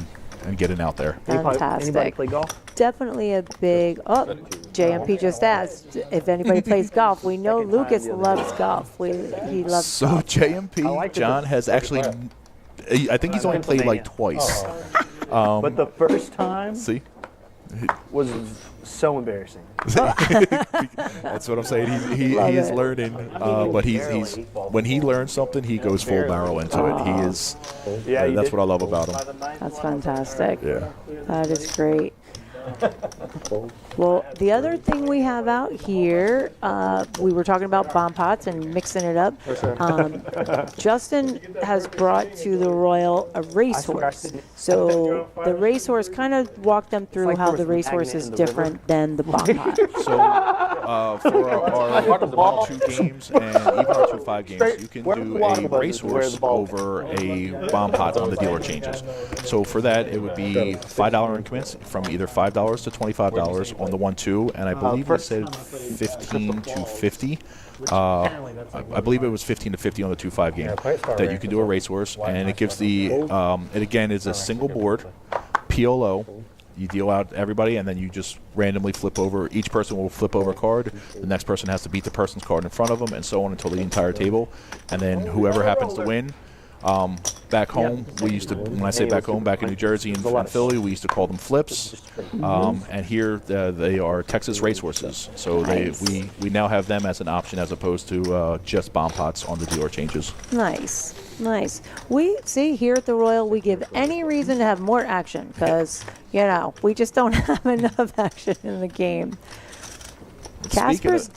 getting out there. Fantastic. Anybody play golf? Definitely a big. JMP just asked if anybody plays golf. We know Lucas loves golf. He loves golf. JMP, John has actually. I think he's only played like twice. But the first time was so embarrassing. That's what I'm saying. He is learning, but he's when he learns something, he goes full barrel into it. He is. That's what I love about him. That's fantastic. Yeah. That is great. Well, the other thing we have out here, we were talking about bomb pots and mixing it up. Justin has brought to the Royal a racehorse. So the racehorse, kind of walk them through how the racehorse is different than the bomb pot. So for our 1-2 games and even our 2-5 games, you can do a racehorse over a bomb pot on the dealer changes. So for that, it would be $5 increments from either $5 to $25 on the 1-2, and I believe it said 15 to 50. I believe it was 15 to 50 on the 2-5 game that you can do a racehorse, and it gives it again is a single board, PLO. You deal out everybody, and then you just randomly flip over. Each person will flip over a card. The next person has to beat the person's card in front of them, and so on until the entire table. And then whoever happens to win Back home, we used to, when I say back home, back in New Jersey and Philly, we used to call them flips. And here they are Texas racehorses. So we now have them as an option as opposed to just bomb pots on the dealer changes. Nice. Nice. We see here at the Royal, we give any reason to have more action because, you know, we just don't have enough action in the game. Casper's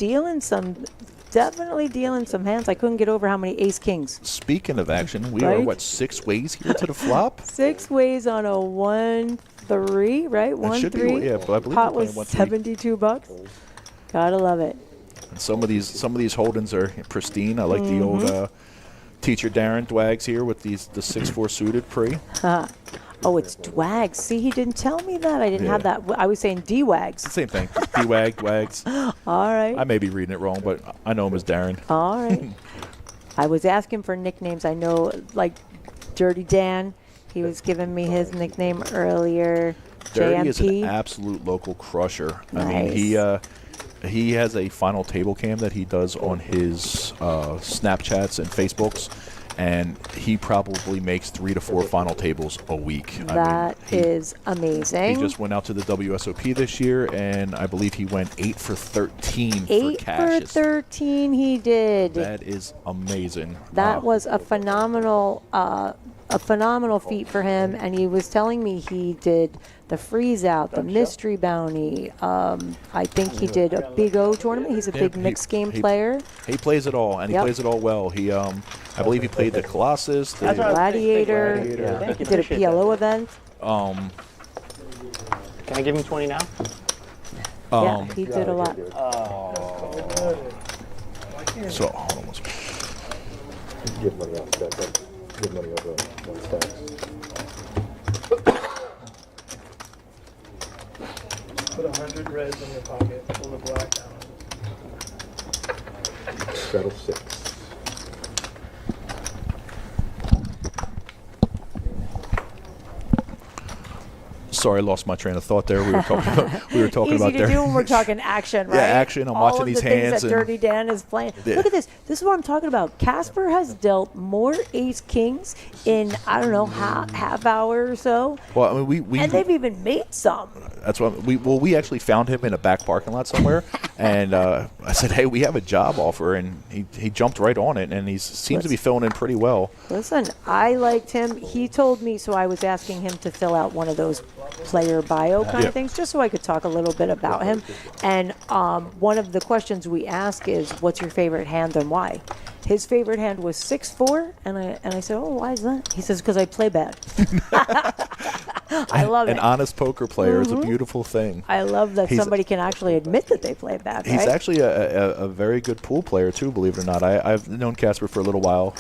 definitely dealing some hands. I couldn't get over how many ace kings. Speaking of action, we are, what, 6 ways here to the flop? 6 ways on a 1-3, right? 1-3. Yeah, but I believe pot we're was playing 1-3. $72. Gotta love it. And some of these holdings are pristine. I like the old Teacher Darren Dwags here with the 6-4 suited pre. Oh, it's Dwags. See, he didn't tell me that. I didn't have that. I was saying D-Wags. Same thing. D-Wag, Dwags. All right. I may be reading it wrong, but I know him as Darren. All right. I was asking for nicknames. I know, like Dirty Dan. He was giving me his nickname earlier. Dirty JMP. is an absolute local crusher. Nice. I mean, he has a final table cam that he does on his Snapchats and Facebooks, and he probably makes 3 to 4 final tables a week. That is amazing. He just went out to the WSOP this year, and I believe he went 8 for 13 8 for cash. for 13 he did. That is amazing. That was a phenomenal feat for him, and he was telling me he did the freeze out, the mystery bounty. I think he did a Big O tournament. He's a big mixed game player. He plays it all, and he plays it all well. He, I believe he played the Colossus, the Gladiator. He did a PLO event. Can I give him 20 now? Yeah, he did a lot. So hold on one second. Give money off stack. Give money over on stacks. Put 100 reds in your pocket. Pull the black down. Straddle 6. Sorry, I lost my train of thought there. We were talking about Easy to do when we're talking action, right? Yeah, action. I'm watching these hands. Things that Dirty Dan is playing. Yeah. Look at this. This is what I'm talking about. Casper has dealt more ace kings in, I don't know, half hour or so. Well, I mean, we and they've even made some. That's what we actually found him in a back parking lot somewhere, and I said, "Hey, we have a job offer," and he jumped right on it, and he seems to be filling in pretty well. Listen, I liked him. He told me, so I was asking him to fill out one of those player bio kind of things, just so I could talk a little bit about him. And one of the questions we ask is, "What's your favorite hand and why?" His favorite hand was 6-4, and I said, "Oh, why is that?" He says, "Because I play bad." I love it. An honest poker player is a beautiful thing. I love that somebody can actually admit that they play bad. He's actually a very good pool player too, believe it or not. I've known Casper for a little while.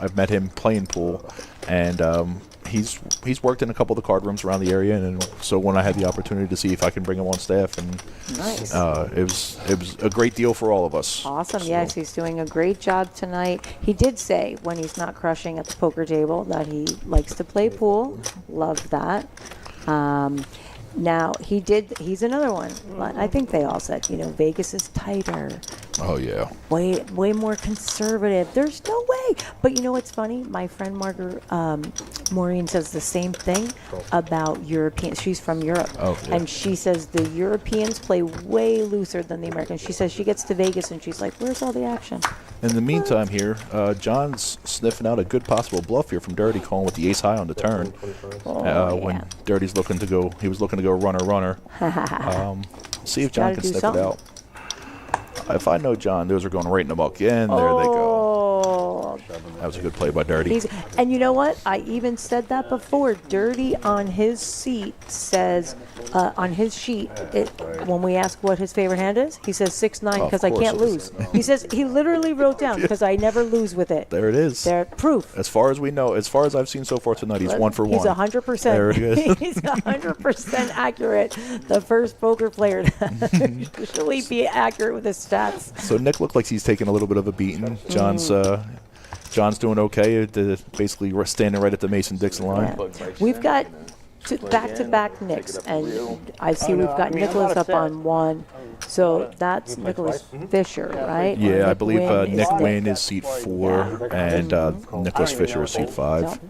I've met him playing pool, and he's worked in a couple of the card rooms around the area, and so when I had the opportunity to see if I can bring him on staff, and nice. It was a great deal for all of us. Awesome. So. Yes, he's doing a great job tonight. He did say when he's not crushing at the poker table that he likes to play pool. Love that. Now, he's another one. I think they all said, Vegas is tighter. Oh, yeah. Way more conservative. There's no way. But you know what's funny? My friend Maureen says the same thing about Europeans. She's from Europe. Oh, yeah. And she says the Europeans play way looser than the Americans. She says she gets to Vegas and she's like, where's all the action? In the meantime here, John's sniffing out a good possible bluff here from Dirty, calling with the ace high on the turn. When Dirty's looking to go, he was looking to go runner. See if John can sniff it out. If I know John, those are going right in the buck. And there they go. That was a good play by Dirty. And you know what? I even said that before. Dirty on his seat says, on his sheet, when we ask what his favorite hand is, he says 6-9 because I can't lose. He says he literally wrote down because I never lose with it. There it is. There, proof. As far as we know, as far as I've seen so far tonight, he's 1 for 1. He's 100%. There it is. He's 100% accurate. The first poker player to usually be accurate with his stats. So Nick looked like he's taking a little bit of a beating. John's doing okay. Basically, we're standing right at the Mason-Dixon line. Yeah. We've got back-to-back Nicks, and I see we've got Nicholas up on one. So that's Nicholas Fisher, right? Or Yeah, I Nick believe Wynn is Nick Nick. Wynn is seat 4, and Nicholas Fisher is seat 5.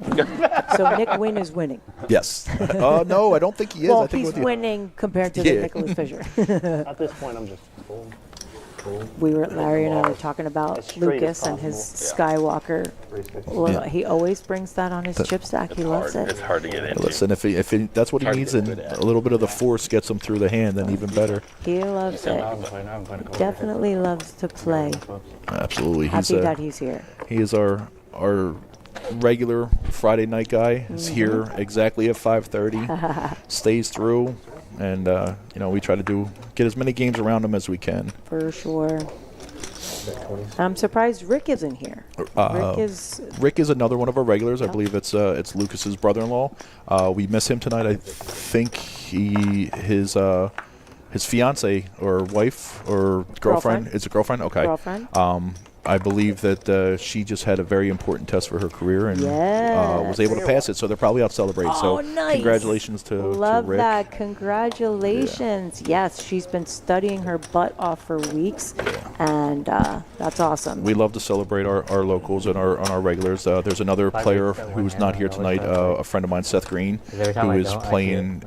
So Nick Wynn is winning. Yes. No, I don't think he is. Well, I think he's with the- winning compared to the Yeah. Nicholas Fisher. At this point, I'm just full. Larry and I were talking about straight Lucas as and his possible. Skywalker. Well, Yeah. he always brings that on his chip stack. He loves it. It's hard to get into. Listen, if that's what he Hard to needs, get and good at. a little bit of the force gets him through the hand, then even better. He loves it. Definitely loves to play. Absolutely. Happy that he's here. He is our regular Friday night guy. He's here exactly at 5:30. Stays through, and we try to get as many games around him as we can. For sure. I'm surprised Rick isn't here. Rick is another one of our regulars. I believe it's Lucas's brother-in-law. We miss him tonight. I think his fiance or wife or girlfriend. It's a girlfriend. Okay. Girlfriend. I believe that she just had a very important test for her career and was able to pass it. So they're probably out celebrating. Oh, so nice. Congratulations to Love Rick. that. Congratulations. Yes, she's been studying her butt off for weeks, and that's awesome. We love to celebrate our locals and our regulars. There's another player who's not here tonight, a friend of mine, Seth Green, who is playing,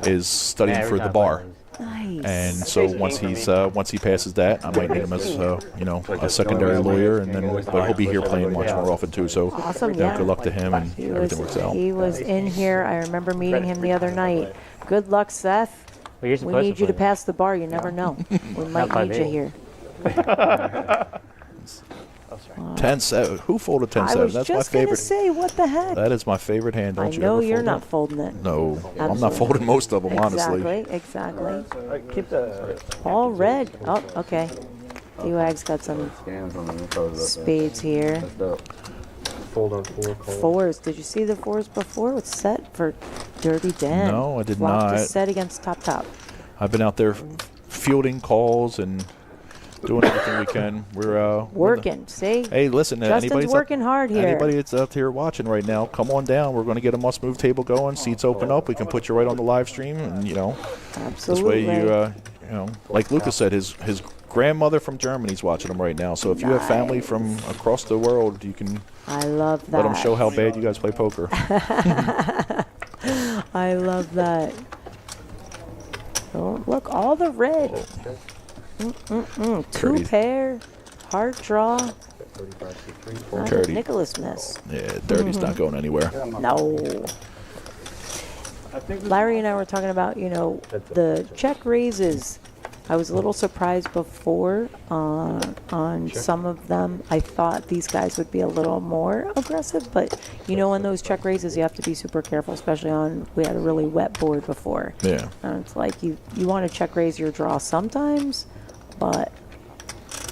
is studying for the bar. Nice. And so once he passes that, I might need him as a secondary lawyer, and then but he'll be here playing much more often too. So Awesome, yeah. good luck to him, and everything works out. He was in here. I remember meeting him the other night. Good luck, Seth. Well, you're We supposed need to you to play. pass the bar. You never know. We might Not need you 5'8". here. 10-7. Who folded 10-7? I was That's my just going to favorite. say, what the heck? That is my favorite hand. Don't I you know ever you're fold not that? folding it. No, I'm not Absolutely. folding most of them, honestly. Exactly. Keep the. All red. Oh, okay. D-Wag's got some spades here. Fold on 4. Call. Fours. Did you see the fours before? It's set for Dirty Den. No, I did Flop not. is set against top. I've been out there fielding calls and doing everything we can. We're Working. See? Hey, listen, Justin's working hard here. Anybody that's out here watching right now, come on down. We're going to get a must-move table going. Seats open up. We can put you right on the live stream, and Absolutely. this way like Lucas said, his grandmother from Germany's watching him right now. So if you have family from across the world, you can I love that. let them show how bad you guys play poker. I love that. Oh, look, all the red. Two Dirty. pair, heart draw. Not a Dirty. Nicholas miss. Yeah, Dirty's not going anywhere. No. Larry and I were talking about, the check raises. I was a little surprised before on some of them. I thought these guys would be a little more aggressive, but on those check raises, you have to be super careful, especially we had a really wet board before. Yeah. And it's like you want to check raise your draw sometimes, but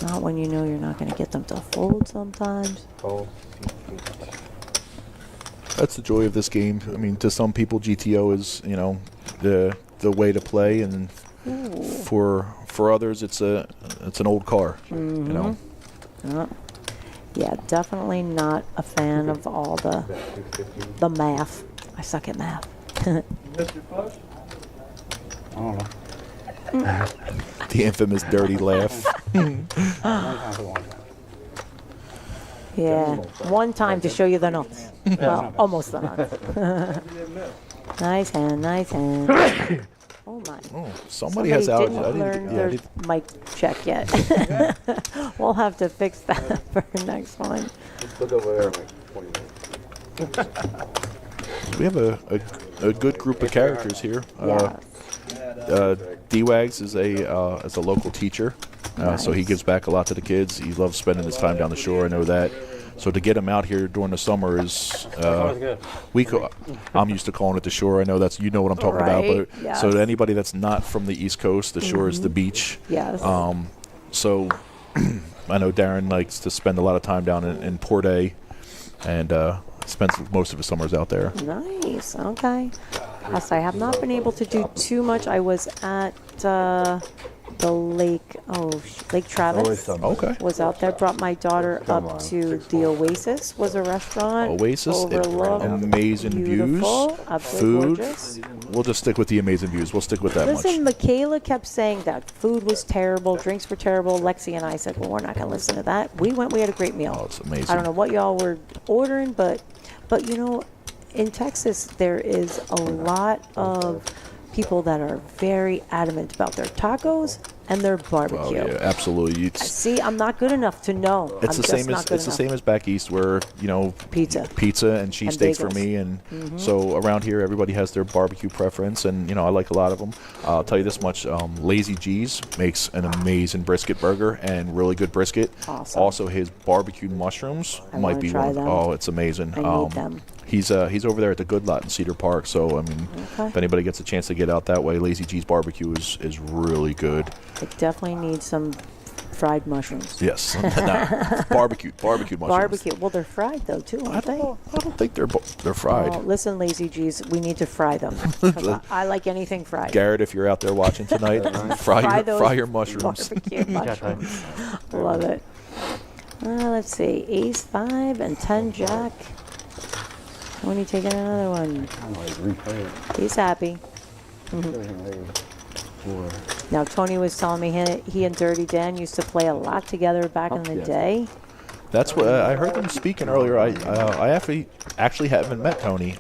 not when you know you're not going to get them to fold sometimes. That's the joy of this game. I mean, to some people, GTO is the way to play, and for others, it's an old car. Yeah, definitely not a fan of all the math. I suck at math. The infamous dirty laugh. Yeah, one time to show you the nuts. Well, almost the nuts. Nice hand. Oh my. Oh, somebody has out. Didn't learn their mic check yet. We'll have to fix that for next one. Look over there in like 20 minutes. We have a good group of characters here. D-Wags is a local teacher, so he gives back a lot to the kids. He loves spending his time down the shore. I know that. So to get him out here during the summer is I'm used to calling it the shore. I know what I'm talking about. But yes. So to anybody that's not from the East Coast, the shore is the beach. Yes. So I know Darren likes to spend a lot of time down in Port A, and spends most of his summers out there. Nice. Okay. Yes, I have not been able to do too much. I was at the Lake Travis. Okay. Was out there, brought my daughter up to the Oasis, was a restaurant. Oasis, overlooked. amazing Beautiful, views, absolutely food. gorgeous. We'll just stick with the amazing views. We'll stick with that Listen, much. Michaela kept saying that food was terrible, drinks were terrible. Lexi and I said, well, we're not going to listen to that. We went, we had a great meal. Oh, it's amazing. I don't know what y'all were ordering, but you know, in Texas, there is a lot of people that are very adamant about their tacos and their barbecue. Oh, yeah, absolutely. See, I'm not good enough to know. It's the same as the same as back east, where pizza and cheesesteaks for me, and so around here everybody has their barbecue preference, and I like a lot of them. I'll tell you this much: Lazy G's makes an amazing brisket burger and really good brisket. Awesome. Also, his barbecued mushrooms might be try one. them. Oh, it's amazing. I need them. He's over there at the Good Lot in Cedar Park. So I mean, if anybody gets a chance to get out that way, Lazy G's barbecue is really good. I definitely need some fried mushrooms. Yes, barbecued mushrooms. Barbecue. Well, they're fried though too, aren't they? I don't think they're fried. Oh, listen, Lazy G's, we need to fry them. 'Cause I like anything fried. Garrett, if you're out there watching tonight, fry your mushrooms. Barbecue mushrooms. Love it. Let's see, Ace 5 and 10 Jack. Tony taking another one. He's happy. Now, Tony was telling me he and Dirty Dan used to play a lot together back in the day. That's what I heard them speaking earlier. I actually haven't met Tony.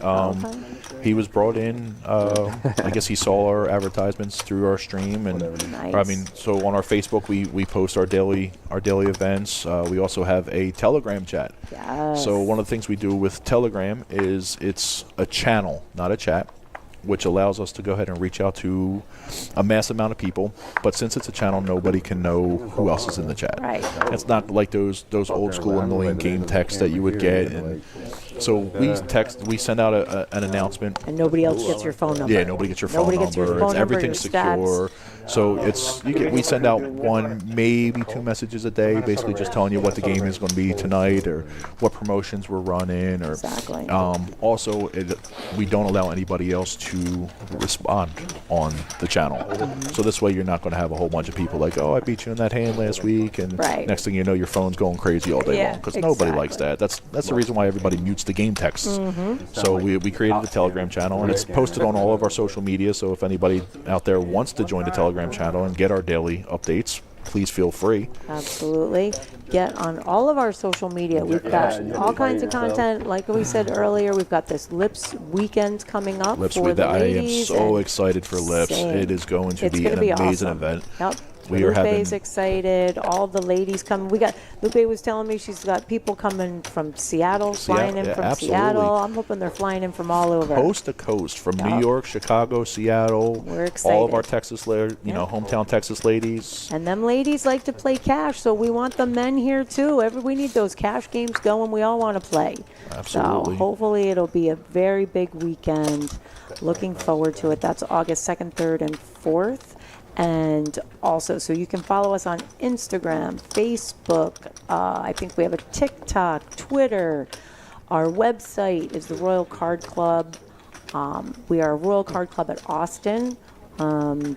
He was brought in. I guess he saw our advertisements through our stream, and Nice. I mean, so on our Facebook we post our daily events. We also have a Telegram chat. Yes. So one of the things we do with Telegram is it's a channel, not a chat, which allows us to go ahead and reach out to a mass amount of people. But since it's a channel, nobody can know who else is in the chat. Right. It's not like those old school annoying game texts that you would get. And so we send out an announcement. And nobody else gets your phone number. Yeah, nobody gets your phone number. Everything's secure. So we send out one, maybe 2 messages a day, basically just telling you what the game is going to be tonight, or what promotions we're running, or Exactly. Also we don't allow anybody else to respond on the channel. So this way you're not going to have a whole bunch of people like, oh, I beat you in that hand last week, and Right. next thing you know your phone's going crazy all day Yeah, long, because nobody likes that. That's the reason why everybody mutes the game texts. So we created a Telegram channel, and it's posted on all of our social media. So if anybody out there wants to join the Telegram channel and get our daily updates, please feel free. Absolutely. Get on all of our social media. We've got all kinds of content. Like we said earlier, we've got this Lips weekend coming up Lips for with the I am ladies. so and excited for Lips. same. It is going to It's be gonna an be amazing awesome. event. Yep. We are having Lupe's excited. All the ladies coming. Lupe was telling me she's got people coming from Seattle, flying in yeah, from absolutely. Seattle. I'm hoping they're flying in from all over. coast to coast, from New Yep. York, Chicago, Seattle. We're All of our excited. Texas, hometown Texas ladies. And them ladies like to play cash, so we want the men here too. We need those cash games going. We all want to play. Absolutely. So hopefully it'll be a very big weekend. Looking forward to it. That's August 2nd, 3rd, and 4th. And also, so you can follow us on Instagram, Facebook. I think we have a TikTok, Twitter. Our website is the Royal Card Club. We are a Royal Card Club at Austin.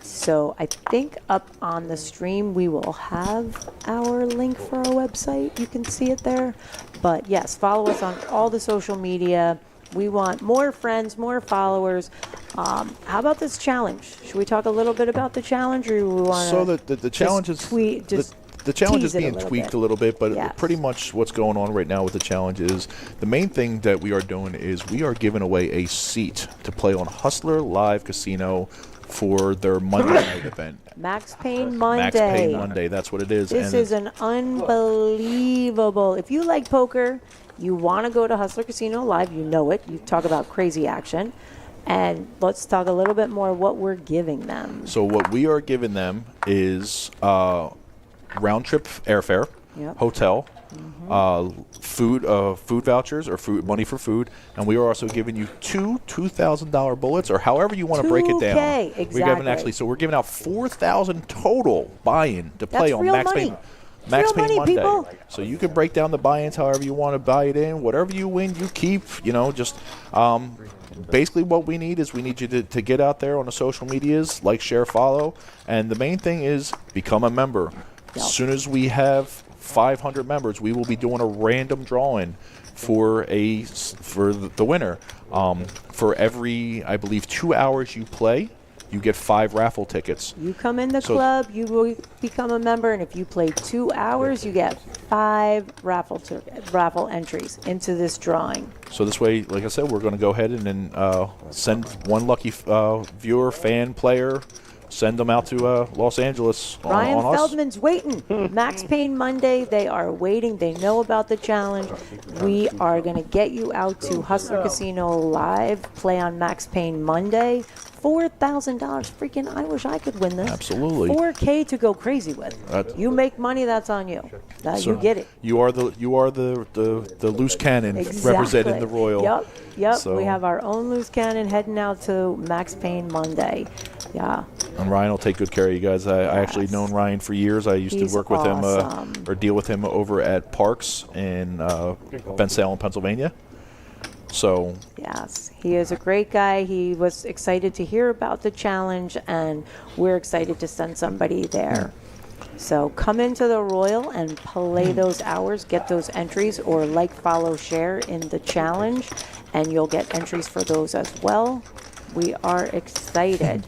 So I think up on the stream we will have our link for our website. You can see it there. But yes, follow us on all the social media. We want more friends, more followers. How about this challenge? Should we talk a little bit about the challenge, or do we want So the challenge is the challenge is tease it a being little tweaked bit? a little bit, but Yes. pretty much what's going on right now with the challenge is the main thing that we are doing is we are giving away a seat to play on Hustler Live Casino for their Monday night event. Max Payne Monday. Max Payne Monday, that's what it is. This and is an unbelievable. If you like poker, you want to go to Hustler Casino Live, you know it. You talk about crazy action. And let's talk a little bit more what we're giving them. So what we are giving them is round trip airfare, Yep. hotel, food vouchers or money for food, and we are also giving you two $2,000 bullets, or however you want to break it down. $2K, We're giving exactly. we're giving out 4,000 total buy-in to play That's on real Max money. Payne. Max real Payne money, Monday. people. So you can break down the buy-ins however you want to buy it in. Whatever you win, you keep. Just basically what we need is we need you to get out there on the social medias, like, share, follow. And the main thing is become a member. Yep. As soon as we have 500 members, we will be doing a random drawing for the winner. For every, I believe, 2 hours you play, you get 5 raffle tickets. You come in the club, you will become a member, and if you play 2 hours, you get 5 raffle entries into this drawing. So this way, like I said, we're going to go ahead and then send one lucky viewer, fan, player, send them out to Los Angeles Ryan on us. Feldman's waiting. Max Payne Monday, they are waiting. They know about the challenge. We are going to get you out to Hustler Casino Live, play on Max Payne Monday. $4,000. Freaking, I wish I could win this. Absolutely. $4K to go crazy with. You make money, that's on you. You get it. You are the loose cannon representing the Royal. Yep. So. We have our own loose cannon heading out to Max Payne Monday. Yeah. And Ryan will take good care of you guys. I actually known Ryan for years. I used to work with him or deal with him over at Parks in Bensalem, Pennsylvania. So yes, he is a great guy. He was excited to hear about the challenge, and we're excited to send somebody there. So come into the Royal and play those hours, get those entries, or like, follow, share in the challenge, and you'll get entries for those as well. We are excited.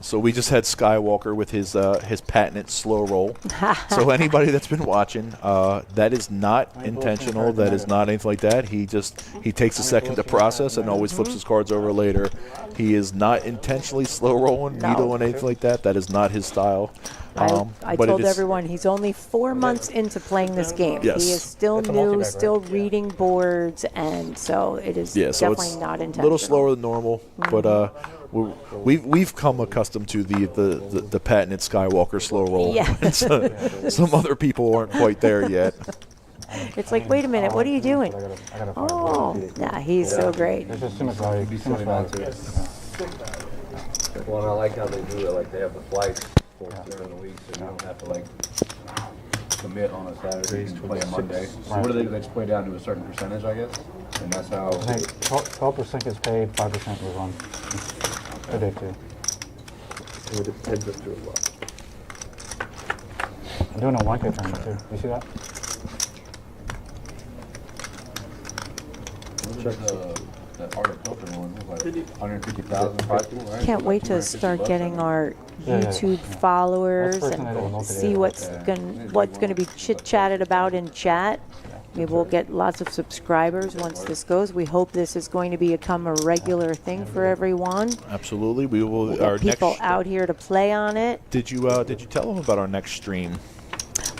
So we just had Skywalker with his patented slow roll. So anybody that's been watching, that is not intentional. That is not anything like that. He takes a second to process and always flips his cards over later. He is not intentionally slow rolling, needling, anything like that. That is not his style. I told everyone he's only 4 months into playing this game. Yes. He is still new, still reading boards, and so it is definitely not intentional. A little slower than normal, but we've come accustomed to the patented Skywalker slow roll. Yeah. Some other people aren't quite there yet. It's like, wait a minute, what are you doing? He's so great. There's just too much value. Well, I like how they do it. Like they have the flights during the week, so you don't have to commit on a Saturday and play a Monday. So what do they do? They just play down to a certain percentage, I guess, and that's how. 12% gets paid, 5% was on. I did too. It depends up to what. I'm doing a 1K tournament too. You see that? That Art of Poker one was like 150,000 prize pool, right? Can't wait to start getting our YouTube followers and see what's going to be chit-chatted about in chat. Maybe we'll get lots of subscribers once this goes. We hope this is going to become a regular thing for everyone. Absolutely, we will. We'll get people out here to play on it. Did you tell them about our next stream?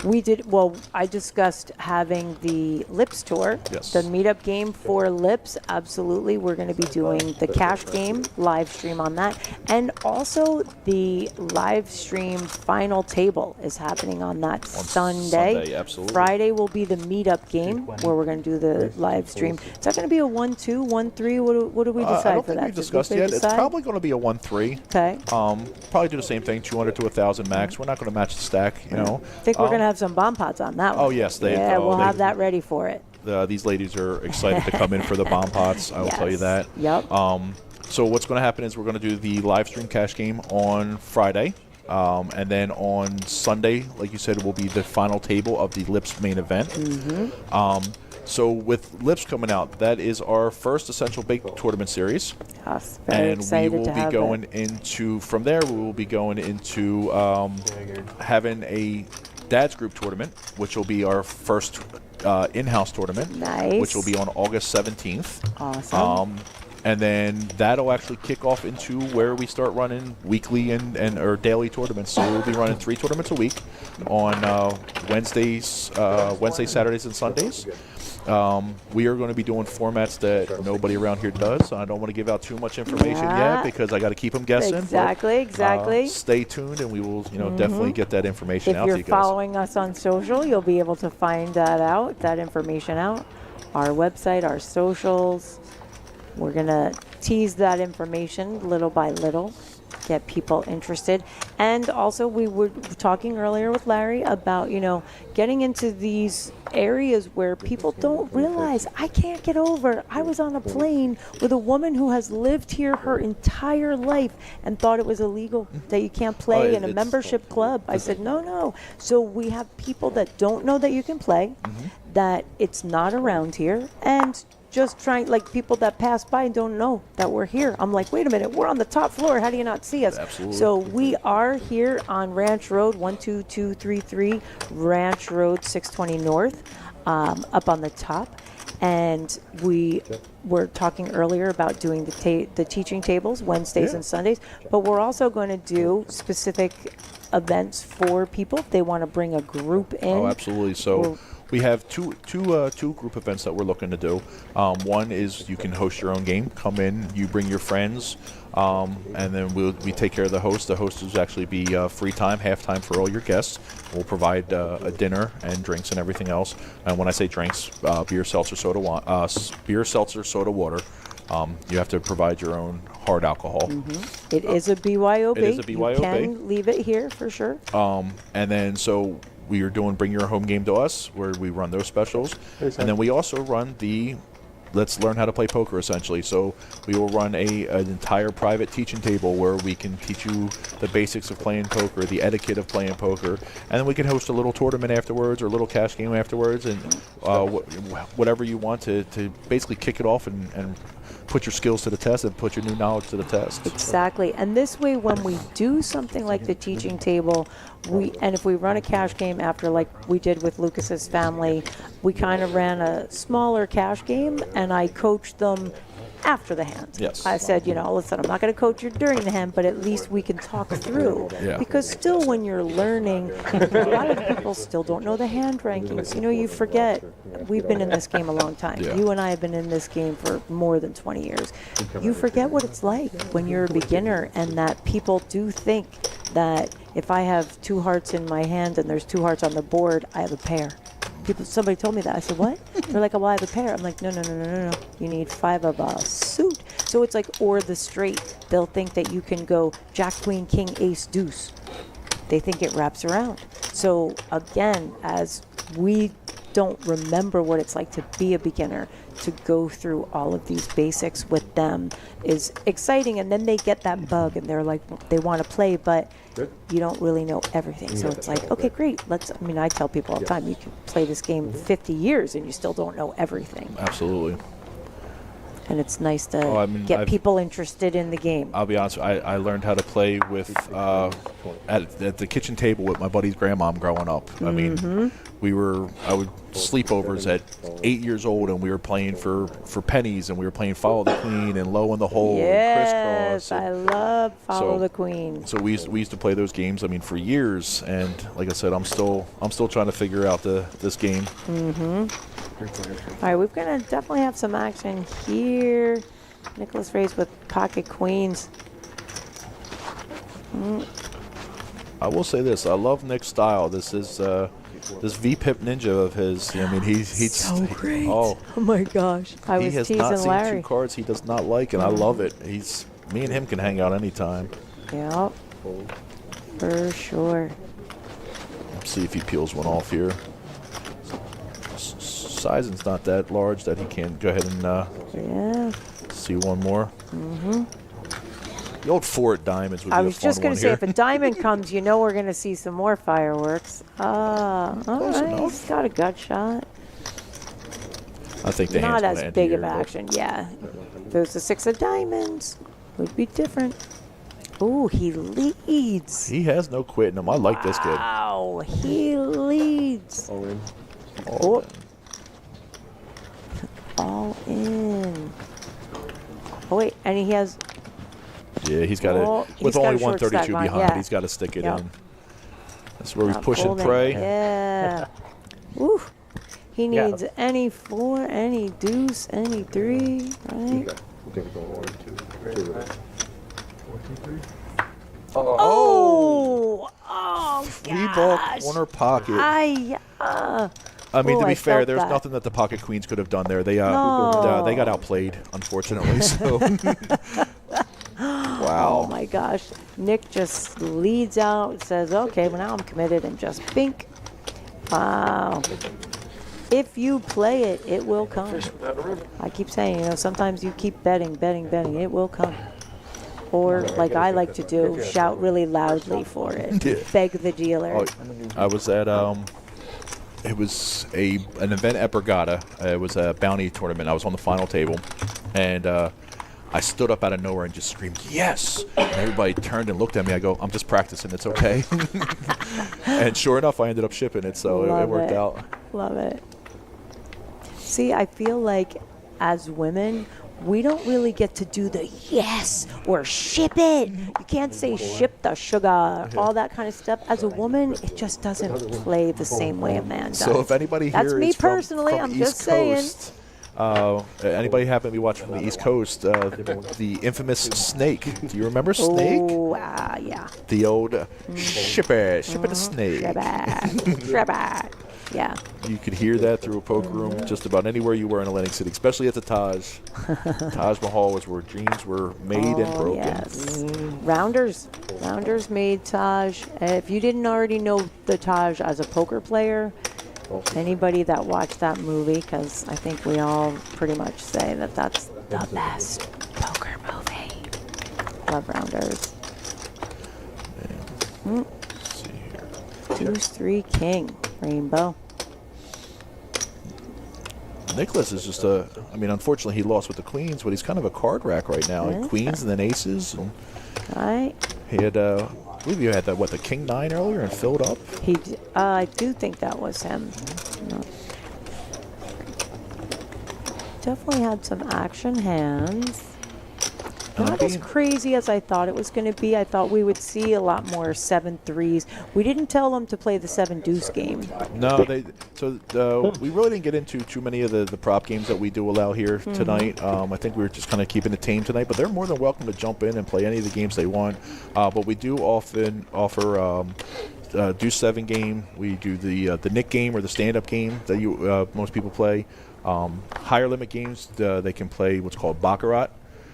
We did. Well, I discussed having the Lips tour, the meetup game for Lips. Absolutely, we're going to be doing the cash game live stream on that, and also the live stream final table is happening on that Sunday. Absolutely. Friday will be the meetup game where we're going to do the live stream. Is that going to be a 1-2, 1-3? What do we decide I don't for think that? we've discussed yet. It's probably going to be a 1-3. Okay. Probably do the same thing, 200 to 1,000 max. We're not going to match the stack, I think we're going to have some bomb pots on that one. Oh yes, we'll have that ready for it. These ladies are excited to come in for the bomb pots. I will tell you that. Yep. So what's going to happen is we're going to do the live stream cash game on Friday, and then on Sunday, like you said, will be the final table of the Lips main event. So with Lips coming out, that is our first Essential Bake tournament series. Yes, very excited we will to be have going it. into, from there, we will be going into having a Dad's Group tournament, which will be our first in-house tournament. Nice. Which will be on August 17th. Awesome. And then that'll actually kick off into where we start running weekly or daily tournaments. So we'll be running 3 tournaments a week on Wednesdays, Saturdays, and Sundays. We are going to be doing formats that nobody around here does. I don't want to give out too much information yet because I got to keep them guessing. Exactly. Stay tuned, and we will, definitely get that information out to you guys. If you're following us on social, you'll be able to find that information out. Our website, our socials. We're going to tease that information little by little. get people interested. And also, we were talking earlier with Larry about, getting into these areas where people don't realize, I can't get over. I was on a plane with a woman who has lived here her entire life and thought it was illegal, that you can't play in a membership club. I said, no. So we have people that don't know that you can play, that it's not around here, and just trying, like people that pass by and don't know that we're here. I'm like, wait a minute, we're on the top floor. How do you not see us? Absolutely. So we are here on Ranch Road, 12233, Ranch Road 620 North, up on the top. And we were talking earlier about doing the teaching tables Wednesdays and Sundays, but we're also going to do specific events for people if they want to bring a group in. Oh, absolutely. So we have two group events that we're looking to do. One is you can host your own game. Come in, you bring your friends, and then we take care of the host. The host will actually be free time, halftime for all your guests. We'll provide a dinner and drinks and everything else. And when I say drinks, beer, seltzer, soda, water. You have to provide your own hard alcohol. It is a BYOB. It is a BYOB. You can leave it here for sure. And then so we are doing Bring Your Home Game to Us, where we run those specials. And then we also run the Let's Learn How to Play Poker, essentially. So we will run an entire private teaching table where we can teach you the basics of playing poker, the etiquette of playing poker, and then we can host a little tournament afterwards or a little cash game afterwards, and whatever you want to basically kick it off and put your skills to the test and put your new knowledge to the test. Exactly. And this way, when we do something like the teaching table, and if we run a cash game after, like we did with Lucas's family, we kind of ran a smaller cash game, and I coached them after the hand. Yes. I said, listen, I'm not going to coach you during the hand, but at least we can talk through. Yeah. Because still, when you're learning, a lot of people still don't know the hand rankings. You forget. We've been in this game a long time. Yeah. You and I have been in this game for more than 20 years. You forget what it's like when you're a beginner, and that people do think that if I have 2 hearts in my hand and there's 2 hearts on the board, I have a pair. Somebody told me that. I said, what? They're like, well, I have a pair. I'm like, no. You need 5 of a suit. So it's like, or the straight. They'll think that you can go Jack, Queen, King, Ace, Deuce. They think it wraps around. So again, as we don't remember what it's like to be a beginner, to go through all of these basics with them is exciting. And then they get that bug and they're like, they want to play, but you don't really know everything. So it's like, okay, great. I tell people all the time, you can play this game 50 years and you still don't know everything. Absolutely. And it's nice to get people interested in the game. I'll be honest, I learned how to play with at the kitchen table with my buddy's grandmom growing up. I mean, I would sleepovers at 8 years old, and we were playing for pennies, and we were playing Follow the Queen and Low in the Hole and Crisscross. I love Follow the Queen. So we used to play those games, for years, and like I said, I'm still trying to figure out this game. All right, we're going to definitely have some action here. Nicholas Reyes with pocket queens. I will say this: I love Nick's style. This is this V-Pip Ninja of his. He's so great. Oh my gosh! He has not seen 2 cards he does not like, and I love it. Me and him can hang out anytime. Yep, for sure. Let's see if he peels one off here. Sizing's not that large that he can't go ahead and see one more. The old 4 at diamonds would be a fun one. I was just going to say, if a diamond comes, we're going to see some more fireworks. All right, he's got a gut shot. I think the not hand's as end big here. of action. Yeah, if it was a 6 of diamonds, would be different. Ooh, he leads. He has no quit in him. I like this kid. Wow, he leads. All in. All in. Oh wait, and he has. Yeah, he's got it with only 132 behind. Yeah. He's got to stick it Yep. in. That's where he's pushing prey. Yeah. Woo. He needs any 4, any deuce, any 3, right? Oh! Free ball corner pocket. I mean, to be fair, there's nothing that the pocket queens could have done there. They got outplayed, unfortunately. So Wow. Oh my gosh. Nick just leads out, says, okay, well now I'm committed, and just bink. Wow. If you play it, it will come. I keep saying, you know, sometimes you keep betting, it will come. Or, like I like to do, shout really loudly for it. Yeah. Beg the dealer. Oh, I was at it was an event at Borgata. It was a bounty tournament. I was on the final table, and I stood up out of nowhere and just screamed, "Yes!" And everybody turned and looked at me. I go, "I'm just practicing. It's okay." And sure enough, I ended up shipping it, so it worked out. Love it. See, I feel like as women, we don't really get to do the yes or ship it. You can't say ship the sugar, all that kind of stuff. As a woman, it just doesn't play the same way a man does. So if anybody here That's me is personally, from I'm East just saying. Coast, anybody happen to be watching from the East Coast, the infamous Snake. Do you remember Snake? Oh, yeah. The old ship it a snake. Ship it. Ship it. Yeah. You could hear that through a poker room just about anywhere you were in Atlantic City, especially at the Taj. Taj Mahal was where dreams were made and broken. Yes. Rounders made Taj. If you didn't already know the Taj as a poker player, anybody that watched that movie, because I think we all pretty much say that that's the best poker movie. Love Rounders. Let's see here. Deuce 3 King. Rainbow. Nicholas is just unfortunately he lost with the queens, but he's kind of a card rack right now. Like queens and then aces. And Right. he had, I believe you had the king 9 earlier and filled up. I do think that was him. No. Definitely had some action hands. Not as crazy as I thought it was going to be. I thought we would see a lot more 7-3s. We didn't tell them to play the 7-deuce game. No, we really didn't get into too many of the prop games that we do allow here tonight. I think we were just kind of keeping it tame tonight, but they're more than welcome to jump in and play any of the games they want. But we do often offer Deuce 7 game. We do the Nick game or the stand-up game that most people play. Higher limit games, they can play what's called Baccarat.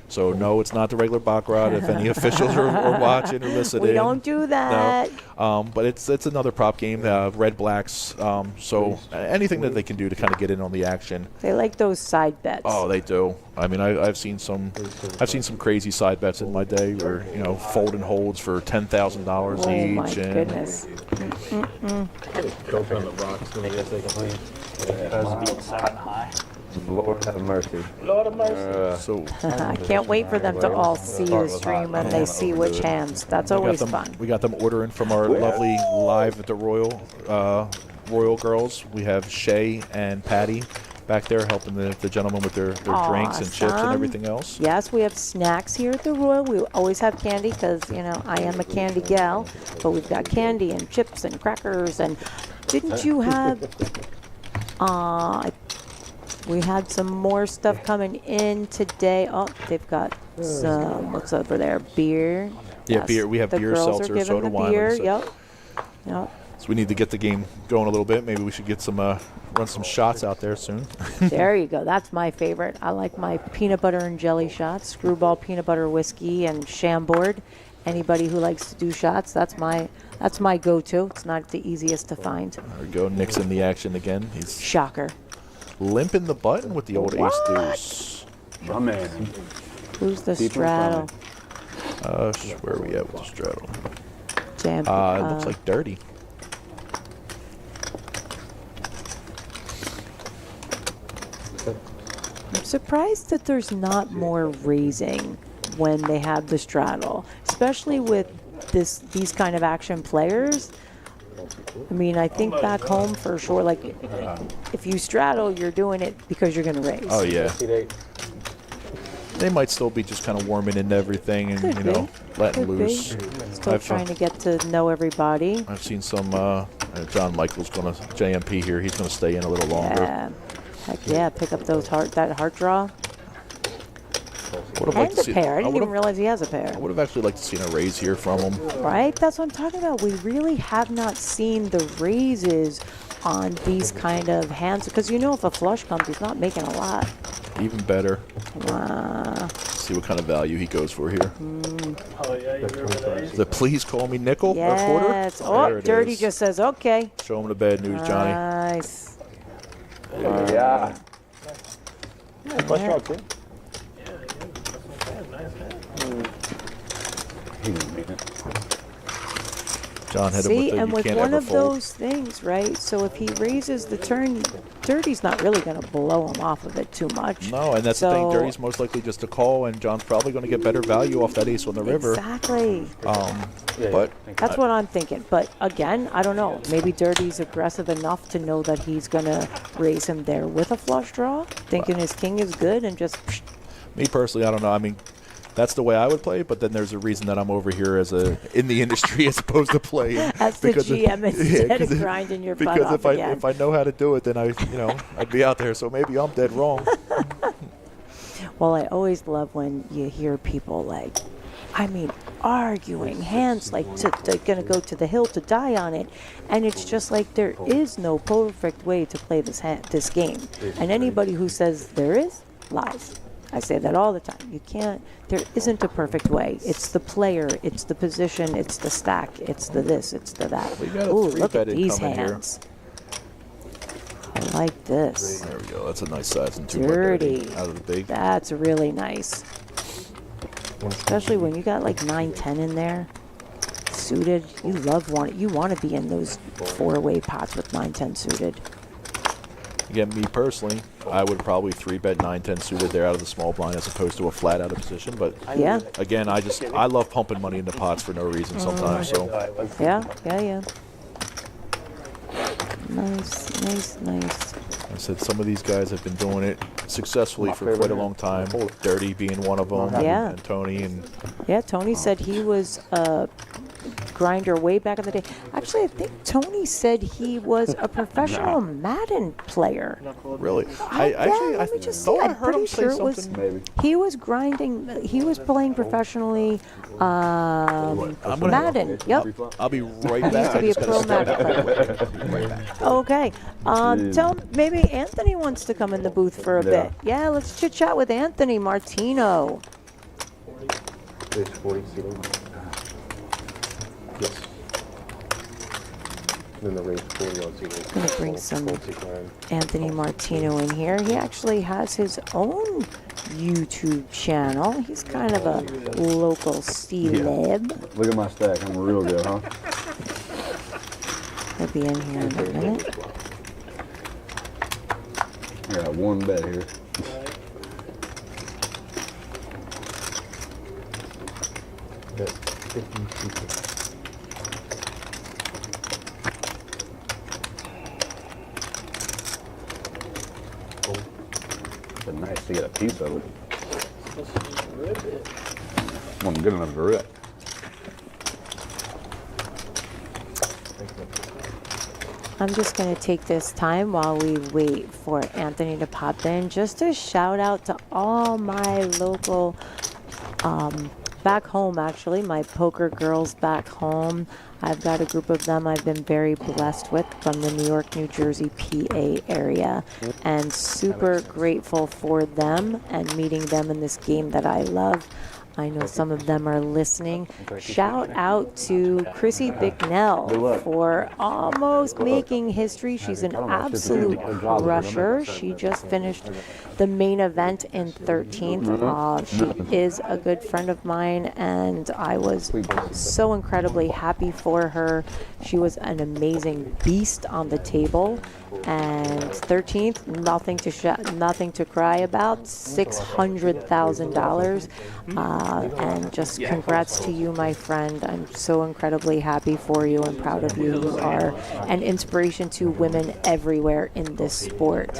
So no, it's not the regular Baccarat. If any officials are watching or listening, We don't do that. No. But it's another prop game. Red blacks. So anything that they can do to kind of get in on the action. They like those side bets. Oh, they do. I mean, I've seen some crazy side bets in my day, where fold and holds for $10,000 each. Oh my goodness. Go from the rocks. Maybe that's like a plane. Being 7 high. Lord have mercy. Lord of mercy. So I can't wait for them to all see the stream when they see which hands. That's always fun. We got them ordering from our lovely Live at the Royal girls. We have Shay and Patty back there helping the gentlemen with their drinks and chips and everything else. Yes, we have snacks here at the Royal. We always have candy because, I am a candy gal. But we've got candy and chips and crackers. And didn't you have... we had some more stuff coming in today. Oh, they've got some, what's over there? Beer. Yeah, Yes, beer. We have the beer, girls seltzer, are giving soda, the wine. beer. like I said. Yep. So we need to get the game going a little bit. Maybe we should get some run some shots out there soon. There you go. That's my favorite. I like my peanut butter and jelly shots, Screwball peanut butter whiskey and Chambord. Anybody who likes to do shots, that's my go-to. It's not the easiest to find. There we go. Nick's in the action again. He's Shocker. limping the button with the old ace deuce. My man. Who's the Deep in straddle? Where are we at with the straddle? Jam. It looks like dirty. I'm surprised that there's not more raising when they have the straddle, especially with these kind of action players. I mean, I think back home for sure, like if you straddle, you're doing it because you're going to raise. Oh yeah. They might still be just kind of warming into everything and Could be. letting Could be. loose. Still trying to get to know everybody. I've seen some. John Michael's going to JMP here. He's going to stay in a little longer. Yeah. Heck yeah, pick up that heart draw. Would have And liked to a see. pair. I I didn't would even realize he has a pair. have actually liked to see a raise here from him. Right? That's what I'm talking about. We really have not seen the raises on these kind of hands because if a flush comes, he's not making a lot. Even better. see what kind of value he goes for here. Oh, yeah, you remember that? The please call me nickel or quarter? Yes. There Oh, it Dirty is. just says, okay. Show him the bad news, Johnny. Nice. Yeah. Flush draw too. He didn't mean it. John hit him See, with the and you with can't one ever of fold. those things, right? So if he raises the turn, Dirty's not really going to blow him off of it too much. No, and that's the thing. So- Dirty's most likely just a call, and John's probably going to get better value off that ace on the river. Exactly. But That's what I'm thinking. But again, I don't know. Maybe Dirty's aggressive enough to know that he's going to raise him there with a flush draw, thinking his king is good and just. me personally, I don't know. I mean, that's the way I would play, but then there's a reason that I'm over here as in the industry as opposed to playing. As the GM instead of grinding your butt because off again. if I know how to do it, then I'd be out there. So maybe I'm dead wrong. Well, I always love when you hear people arguing hands like they're going to go to the hill to die on it. And it's just like there is no perfect way to play this game. And anybody who says there is, lies. I say that all the time. You can't, there isn't a perfect way. It's the player, it's the position, it's the stack, it's the this, it's the that. We got a Ooh, three look at bet these incoming here. hands. I like this. There we go. That's a nice size and 2 Dirty. out of the big. That's really nice. Especially when you got like 9-10 in there. Suited. You want to be in those 4-way pots with 9-10 suited. Again, me personally, I would probably 3-bet 9-10 suited there out of the small blind as opposed to a flat out of position. But Yeah. again, I love pumping money into pots for no reason sometimes. So Yeah. Nice. I said some of these guys have been doing it successfully for quite a long time. Dirty being one of them, Yeah. and Tony, and Yeah, Tony said he was a grinder way back in the day. Actually, I think Tony said he was a professional Madden player. really, Let me just see. thought I I'm heard him pretty say sure it was. something. Maybe. He was grinding. He was playing professionally. I'm gonna- Madden. Yep. I'll be right He used back. to I be a just pro gotta step Madden out. player. Okay. Tell maybe Anthony wants to come in the booth for a bit. Yeah, let's chit chat with Anthony Martino. Raise 40 seating. Yes. Then the raise 40 on seating. Gonna bring some Full seat line. Anthony Martino in here. He actually has his own YouTube channel. He's kind of a local celeb. Look at my stack. I'm real good, huh? He'll be in here in a minute. I got one bet here. Bet 52. But nice to get a piece of it. Wasn't good enough to rip. I'm just going to take this time while we wait for Anthony to pop in just to shout out to all my local, back home actually, my poker girls back home. I've got a group of them I've been very blessed with from the New York, New Jersey, PA area, and super grateful for them and meeting them in this game that I love. I know some of them are listening. Shout out to Chrissy Bicknell for almost making history. She's an absolute crusher. She just finished the main event in 13th. She is a good friend of mine, and I was so incredibly happy for her. She was an amazing beast on the table. And 13th, nothing to cry about, $600,000. And just congrats to you, my friend. I'm so incredibly happy for you and proud of you. You are an inspiration to women everywhere in this sport.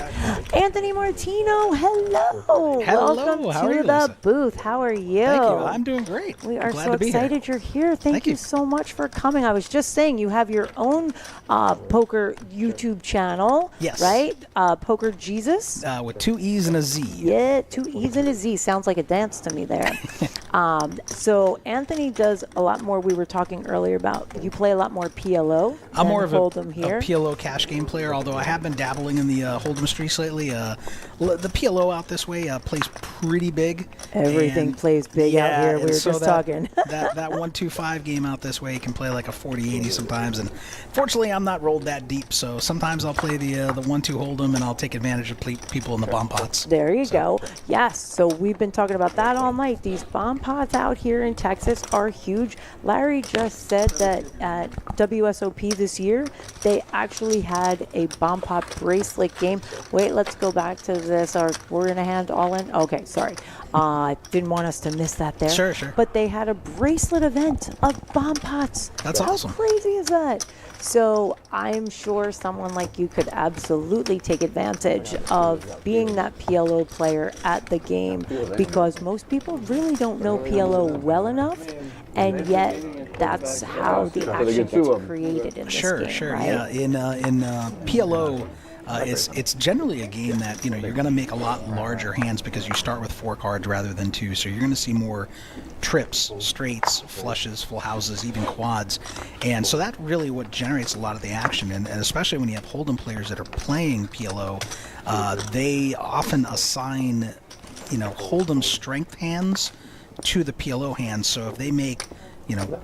Anthony Martino, hello. Welcome how are to you, the Lisa? booth. How are you? Thank you. I'm doing great. We I'm are glad so to be here. excited you're here. Thank you so much for coming. I was just saying you have your own poker YouTube channel. Yes. Right? Poker Jesus. With 2 E's and a Z. Yeah, 2 E's and a Z. Sounds like a dance to me there. So Anthony does a lot more. We were talking earlier about you play a lot more PLO. I'm more of a Hold'em here. PLO cash game player, although I have been dabbling in the Hold'em streets lately. The PLO out this way plays pretty big. Everything plays big out here. We were just talking. that 1-2-5 game out this way can play like a 40-80 sometimes, and fortunately I'm not rolled that deep, so sometimes I'll play the 1-2 Hold'em and I'll take advantage of people in the bomb pots. There you go. Yes, so we've been talking about that all night. These bomb pots out here in Texas are huge. Larry just said that at WSOP this year, they actually had a bomb pot bracelet game. Wait, let's go back to this. We're in a hand all in. Okay, sorry. Didn't want us to miss that there. Sure. But they had a bracelet event of bomb pots. That's awesome. How crazy is that? So I'm sure someone like you could absolutely take advantage of being that PLO player at the game, because most people really don't know PLO well enough, and yet that's how the action gets created in this game. Sure. Right? Yeah, in PLO. It's generally a game that you're going to make a lot larger hands because you start with 4 cards rather than 2, so you're going to see more trips, straights, flushes, full houses, even quads, and so that really what generates a lot of the action, and especially when you have Hold'em players that are playing PLO, they often assign Hold'em strength hands to the PLO hands, so if they make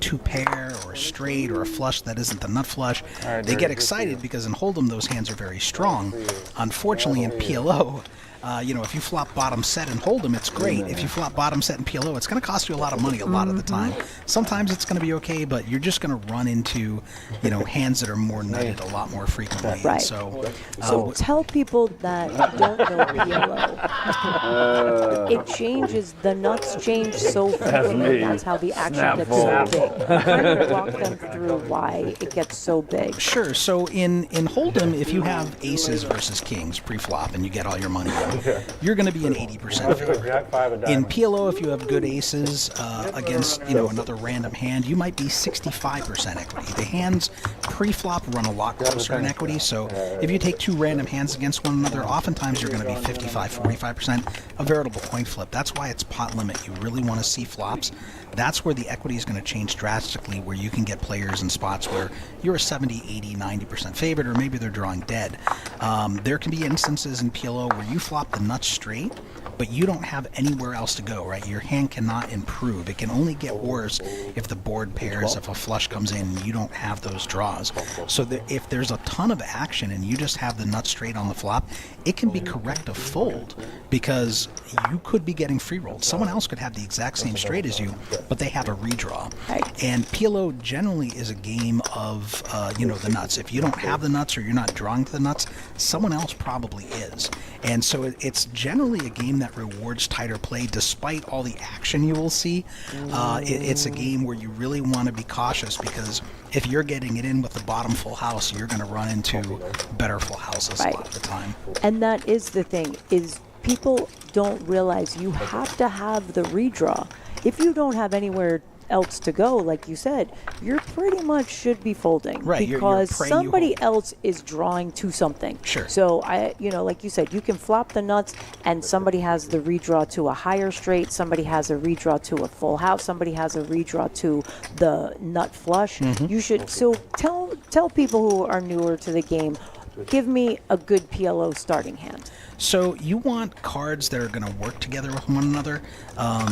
2 pair or a straight or a flush that isn't the nut flush, they get excited because in Hold'em those hands are very strong. Unfortunately in PLO, if you flop bottom set in Hold'em, it's great. If you flop bottom set in PLO, it's going to cost you a lot of money a lot of the time. Sometimes it's going to be okay, but you're just going to run into, hands that are more nutted a lot more frequently. Right. So tell people that don't know PLO. It changes. The nuts change so frequently. That's how the action gets so big. Kind of walk them through why it gets so big. Sure. So in Hold'em, if you have aces versus kings pre-flop and you get all your money in, you're going to be an 80% favorite. In PLO, if you have good aces against another random hand, you might be 65% equity. The hands pre-flop run a lot closer in equity, so if you take 2 random hands against one another, oftentimes you're going to be 55-45%, a veritable coin flip. That's why it's pot limit. You really want to see flops. That's where the equity is going to change drastically, where you can get players in spots where you're a 70, 80, 90% favorite, or maybe they're drawing dead. There can be instances in PLO where you flop the nuts straight, but you don't have anywhere else to go, right? Your hand cannot improve. It can only get worse if the board pairs, if a flush comes in, and you don't have those draws. So if there's a ton of action and you just have the nuts straight on the flop, it can be correct to fold because you could be getting free rolled. Someone else could have the exact same straight as you, but they have a redraw. And PLO generally is a game of, the nuts. If you don't have the nuts or you're not drawing to the nuts, someone else probably is. And so it's generally a game that rewards tighter play despite all the action you will see. It's a game where you really want to be cautious because if you're getting it in with the bottom full house, you're going to run into better full houses a lot of the time. And that is the thing, is people don't realize you have to have the redraw. If you don't have anywhere else to go, like you said, you're pretty much should be folding, right? Because somebody else is drawing to something. Sure. So like you said, you can flop the nuts, and somebody has the redraw to a higher straight. Somebody has a redraw to a full house. Somebody has a redraw to the nut flush. You should tell people who are newer to the game. Give me a good PLO starting hand. So you want cards that are going to work together with one another.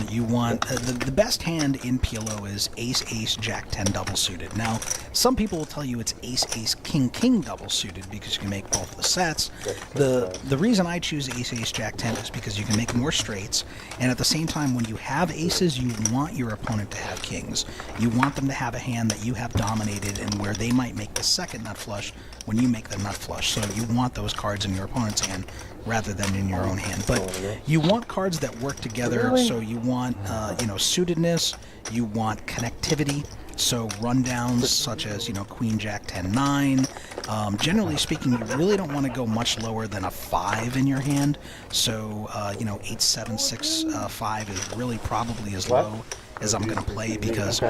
You want the best hand in PLO is Ace Ace Jack 10 double suited. Now some people will tell you it's Ace Ace King King double suited because you can make both the sets. The reason I choose Ace Ace Jack 10 is because you can make more straights, and at the same time when you have aces, you want your opponent to have kings. You want them to have a hand that you have dominated and where they might make the second nut flush when you make the nut flush. So you want those cards in your opponent's hand rather than in your own hand. But you want cards that work together, so you want suitedness, you want connectivity, so rundowns such as Queen Jack 10-9. Generally speaking, you really don't want to go much lower than a 5 in your hand, so 8-7-6-5 is really probably as low as I'm going to play, because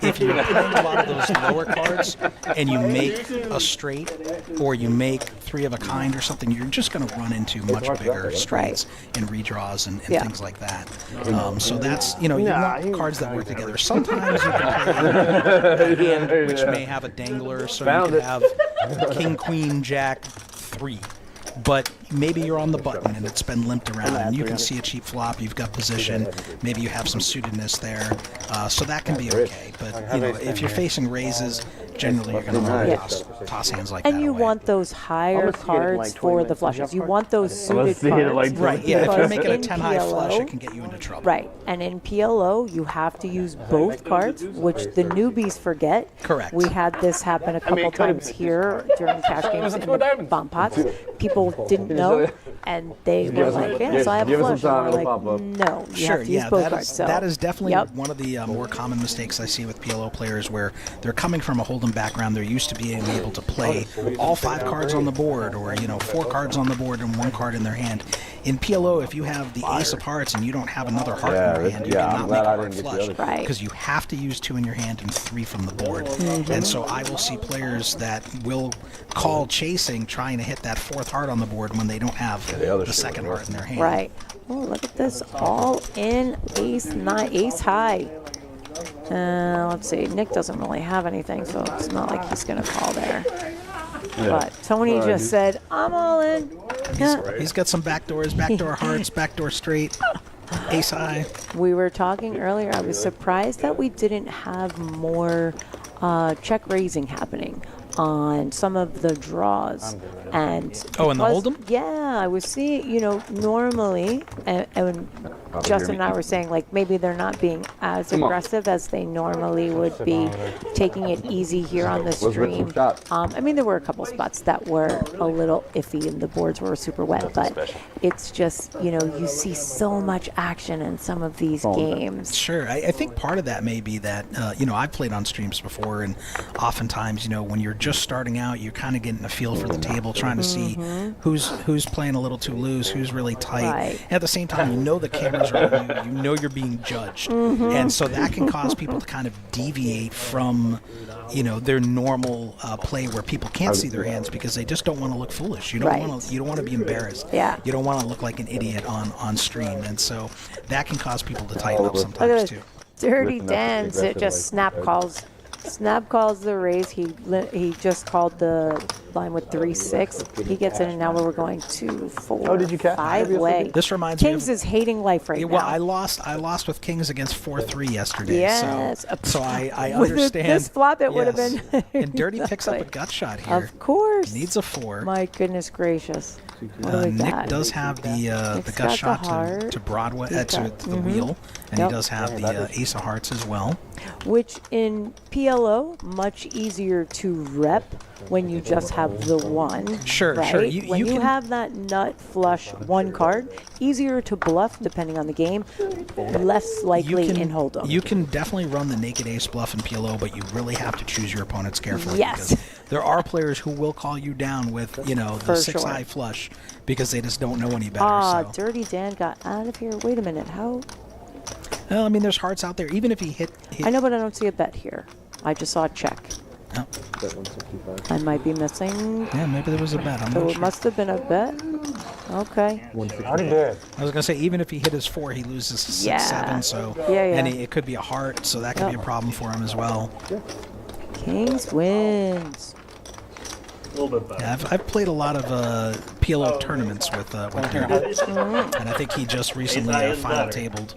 if you're playing a lot of those lower cards and you make a straight or you make three of a kind or something, you're just going to run into much bigger straights and redraws and things like that. So that's, you want cards that work together. Sometimes you can play a hand which may have a dangler, so you can have king, queen, jack, 3. But maybe you're on the button and it's been limped around and you can see a cheap flop, you've got position, maybe you have some suitedness there, so that can be okay. But if you're facing raises, generally you're going to want to toss hands like that. And you want those higher cards for the flushes. You want those suited cards. Right, yeah, if you're making a in 10 high PLO, flush, it can get you into trouble. Right, and in PLO, you have to use both cards, which the newbies forget. Correct. We had this happen a couple times here during cash games in the bomb pots. People didn't know, and they were like, "Yeah, so I have a flush." And we're like, "No, you have to use both cards." So that is definitely one of the more common mistakes I see with PLO players, where they're coming from a hold'em background. They're used to being able to play all 5 cards on the board, or 4 cards on the board and 1 card in their hand. In PLO, if you have the ace of hearts and you don't have another heart in your hand, you cannot make a hard flush, because you have to use 2 in your hand and 3 from the board. And so I will see players that will call chasing, trying to hit that 4th heart on the board when they don't have the second heart in their hand. Right. Oh, look at this. All in ace high. Let's see. Nick doesn't really have anything, so it's not like he's going to call there. But Tony just said, I'm all in. He's got some backdoors, backdoor hearts, backdoor straight, ace high. We were talking earlier. I was surprised that we didn't have more check raising happening on some of the draws. And in the hold'em? Yeah, I was seeing, normally, and Justin and I were saying, like, maybe they're not being as aggressive as they normally would be, taking it easy here on the stream. I mean, there were a couple spots that were a little iffy and the boards were super wet, but it's just, you see so much action in some of these games. Sure. I think part of that may be that, I've played on streams before, and oftentimes, when you're just starting out, you're kind of getting a feel for the table, trying to see who's playing a little too loose, who's really tight. Right. And at the same time, the cameras are on you, you're being judged. And so that can cause people to kind of deviate from, their normal play, where people can't see their hands because they just don't want to look foolish. You don't want to be embarrassed. Yeah. You don't want to look like an idiot on stream. And so that can cause people to tighten up sometimes too. Dirty Dan just snap calls the raise. He just called the line with 3-6. He gets in, and now we're going to 4-5 way. This reminds Kings me of, is hating life right now. Well, I lost with Kings against 4-3 yesterday. Yes. So I With understand. this flop, it would have been. And Dirty picks up a gut shot here. Of course. Needs a 4. My goodness gracious. Nick does have the gut shot to Broadway, to the wheel, and he does have the ace of hearts as well. Which in PLO, much easier to rep when you just have the 1. Sure. When you have that nut flush 1 card, easier to bluff depending on the game, less likely in hold'em. You can definitely run the naked ace bluff in PLO, but you really have to choose your opponents carefully. Yes. Because there are players who will call you down with, the 6 high flush because they just don't know any better. Dirty Dan got out of here. Wait a minute. How? Well, I mean, there's hearts out there. Even if he hit... I know, but I don't see a bet here. I just saw a check. Oh. I might be missing. Yeah, maybe there was a bet. I'm So not it sure. must have been a bet. Okay. I was going to say, even if he hit his 4, he loses 6-7. So, and it could be a heart, so that could be a problem for him as well. Kings wins. A little bit better. Yeah, I've played a lot of PLO tournaments with Dirty, and I think he just recently final tabled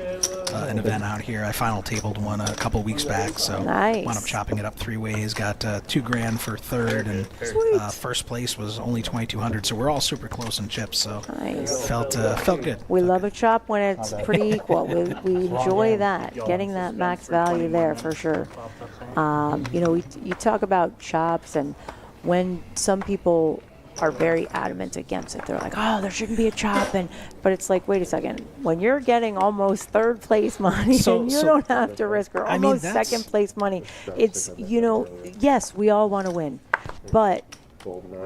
an event out here. I final tabled one a couple weeks back, so wound up chopping it up 3 ways. Got $2,000 for 3rd, and first place was only 2,200. So we're all super close in chips. So felt good. We love a chop when it's pretty equal. We enjoy that, getting that max value there for sure. You talk about chops, and when some people are very adamant against it, they're like, oh, there shouldn't be a chop, but it's like, wait a second, when you're getting almost 3rd place money and you don't have to risk, or almost 2nd place money, it's, yes, we all want to win, but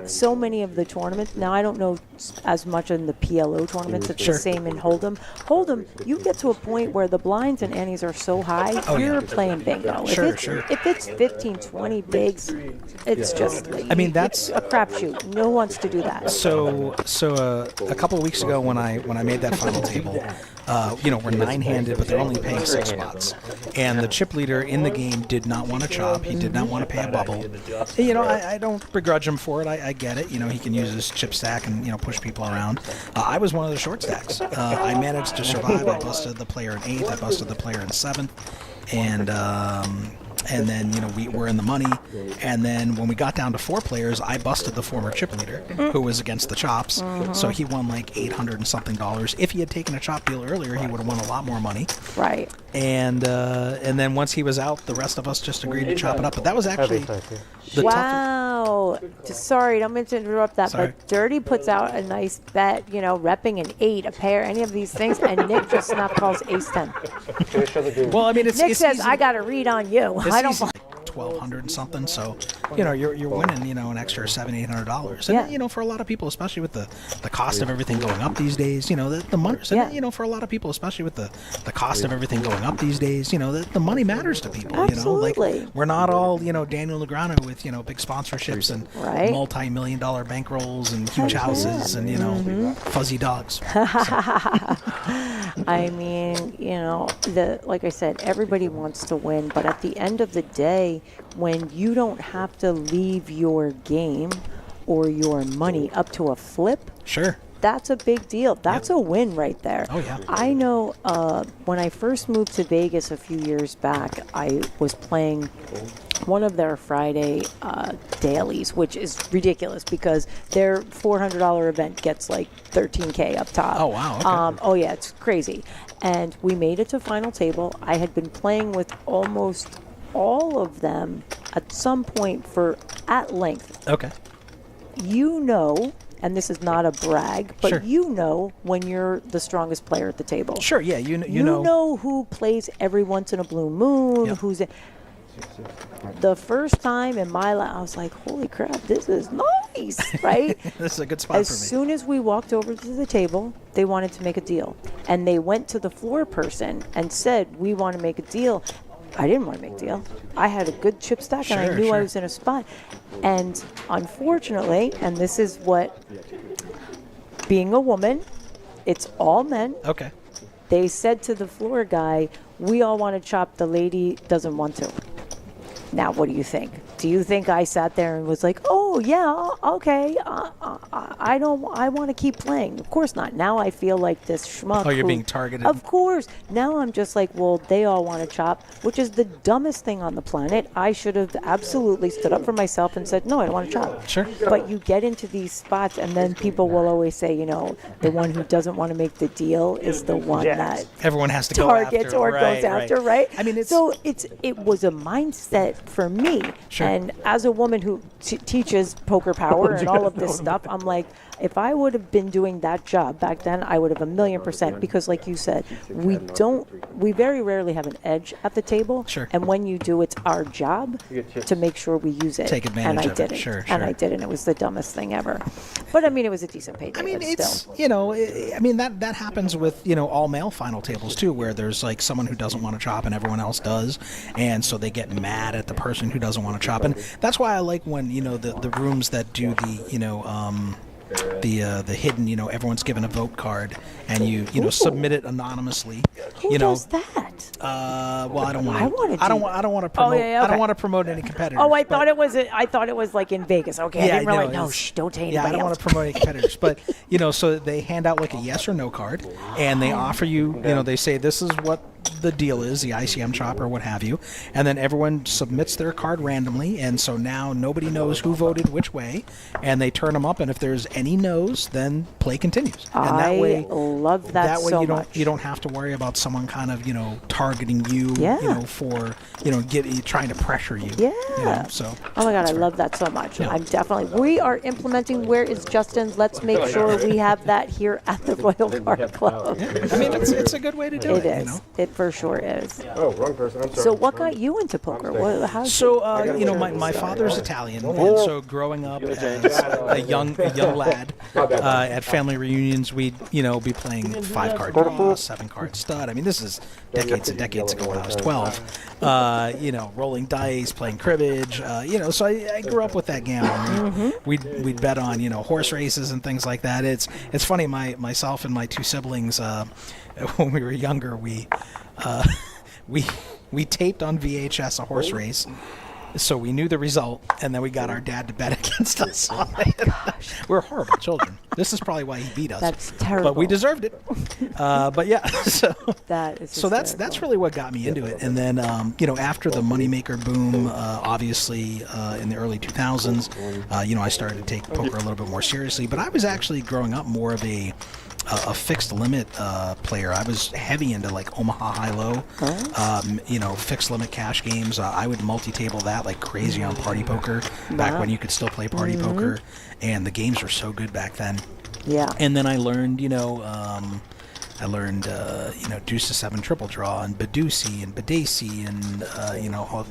so many of the tournaments. Now I don't know as much in the PLO tournaments. It's the same in Hold'em. Hold'em, you get to a point where the blinds and antes are so high, you're playing bingo. If it's 15, 20 bigs, it's just. That's a crapshoot. No one wants to do that. So a couple of weeks ago when I made that final table, we're 9-handed, but they're only paying 6 spots, and the chip leader in the game did not want to chop. He did not want to pay a bubble. I don't begrudge him for it. I get it. He can use his chip stack and push people around. I was one of the short stacks. I managed to survive. I busted the player in 8th. I busted the player in 7th, and then we were in the money. And then when we got down to 4 players, I busted the former chip leader who was against the chops. So he won like $800 and something. If he had taken a chop deal earlier, he would have won a lot more money. Right. And then once he was out, the rest of us just agreed to chop it up. But that was actually the wow. Sorry, don't mean to interrupt that, but Dirty puts out a nice bet, repping an 8, a pair, any of these things, and Nick just snap calls ace-10. Well, Nick says, I got a read on you. I don't. $1,200 and something, so you're winning an extra $700-800, and for a lot of people, especially with the cost of everything going up these days, the money, for a lot of people, especially with the cost of everything going up these days, the money matters to people. Absolutely. We're not all Daniel Negreanu with big sponsorships and multi-million-dollar bankrolls and huge houses and fuzzy dogs. I mean, like I said, everybody wants to win, but at the end of the day, when you don't have to leave your game or your money up to a flip, that's a big deal. That's a win right there. Oh, yeah. I know when I first moved to Vegas a few years back, I was playing one of their Friday dailies, which is ridiculous because their $400 event gets like $13K up top. Oh, wow. Okay. Oh, yeah, it's crazy. And we made it to final table. I had been playing with almost all of them at some point at length. Okay. And this is not a brag, but when you're the strongest player at the table. Sure, yeah, you know who plays every once in a blue moon, who's the first time in my life I was like, holy crap, this is nice, right? This is a good spot for me. As soon as we walked over to the table, they wanted to make a deal. And they went to the floor person and said, we want to make a deal. I didn't want to make a deal. I had a good chip stack, and I knew I was in a spot. And unfortunately, and this is what, being a woman, it's all men. Okay. They said to the floor guy, we all want to chop, the lady doesn't want to. Now, what do you think? Do you think I sat there and was like, oh, yeah, okay, I want to keep playing? Of course not. Now I feel like this schmuck. Oh, you're being targeted. Of course. Now I'm just like, well, they all want to chop, which is the dumbest thing on the planet. I should have absolutely stood up for myself and said, no, I don't want to chop. Sure. But you get into these spots, and then people will always say, the one who doesn't want to make the deal is the one that everyone has to targets go after. Or goes after, right? I mean, it was a mindset for me. Sure. And as a woman who teaches poker power and all of this stuff, I'm like, if I would have been doing that job back then, I would have 1,000,000%, because like you said, we very rarely have an edge at the table. Sure. And when you do, it's our job to make sure we use it. Take advantage and I of didn't. it. Sure. And I didn't. It was the dumbest thing ever. But I mean, it was a decent payday. I mean, it's still. That happens with, all male final tables too, where there's like someone who doesn't want to chop and everyone else does. And so they get mad at the person who doesn't want to chop. And that's why I like when, the rooms that do the hidden, everyone's given a vote card, and you submit it anonymously. Who does that? Well, I don't want to. I don't want to promote. Okay. I don't want to promote any competitors. Oh, I thought it was like in Vegas. Okay, I didn't realize. No, don't tell anybody. Yeah, I don't want to promote any competitors, but so they hand out like a yes or no card, and they offer you. They say this is what the deal is, the ICM chopper, what have you, and then everyone submits their card randomly, and so now nobody knows who voted which way, and they turn them up, and if there's any no's, then play continues. And that way, love that so much. You don't have to worry about someone kind of targeting you, Yeah. you know, for trying to pressure you. Yeah. You know, so. Oh my God, that's I fair. love that so much. Yeah. I'm definitely. We are implementing. Where is Justin? Let's make sure we have that here at the Royal Card Club. I mean, it's a good way to do it. It is. You know? It for sure is. Oh, wrong person. I'm sorry. So, what got you into poker? How So, my father's Italian, and so growing up as a young lad, at family reunions, we'd, be playing 5-card draw, 7-card stud. I mean, this is decades and decades ago when I was 12. Rolling dice, playing cribbage, so I grew up with that game. I mean, we'd bet on, horse races and things like that. It's funny, myself and my 2 siblings, when we were younger, we taped on VHS a horse race, so we knew the result, and then we got our dad to bet against us on it. We're horrible children. This is probably why he beat us. That's terrible. But we deserved it. But yeah, so that is that's really what got me into it. And then after the moneymaker boom, obviously in the early 2000s, I started to take poker a little bit more seriously. But I was actually growing up more of a fixed limit player. I was heavy into like Omaha High-Low, fixed limit cash games. I would multi-table that like crazy on Party Poker back when you could still play Party Poker, and the games were so good back then. Yeah. And then I learned, Deuce to 7 triple draw and Badusi and Badesi and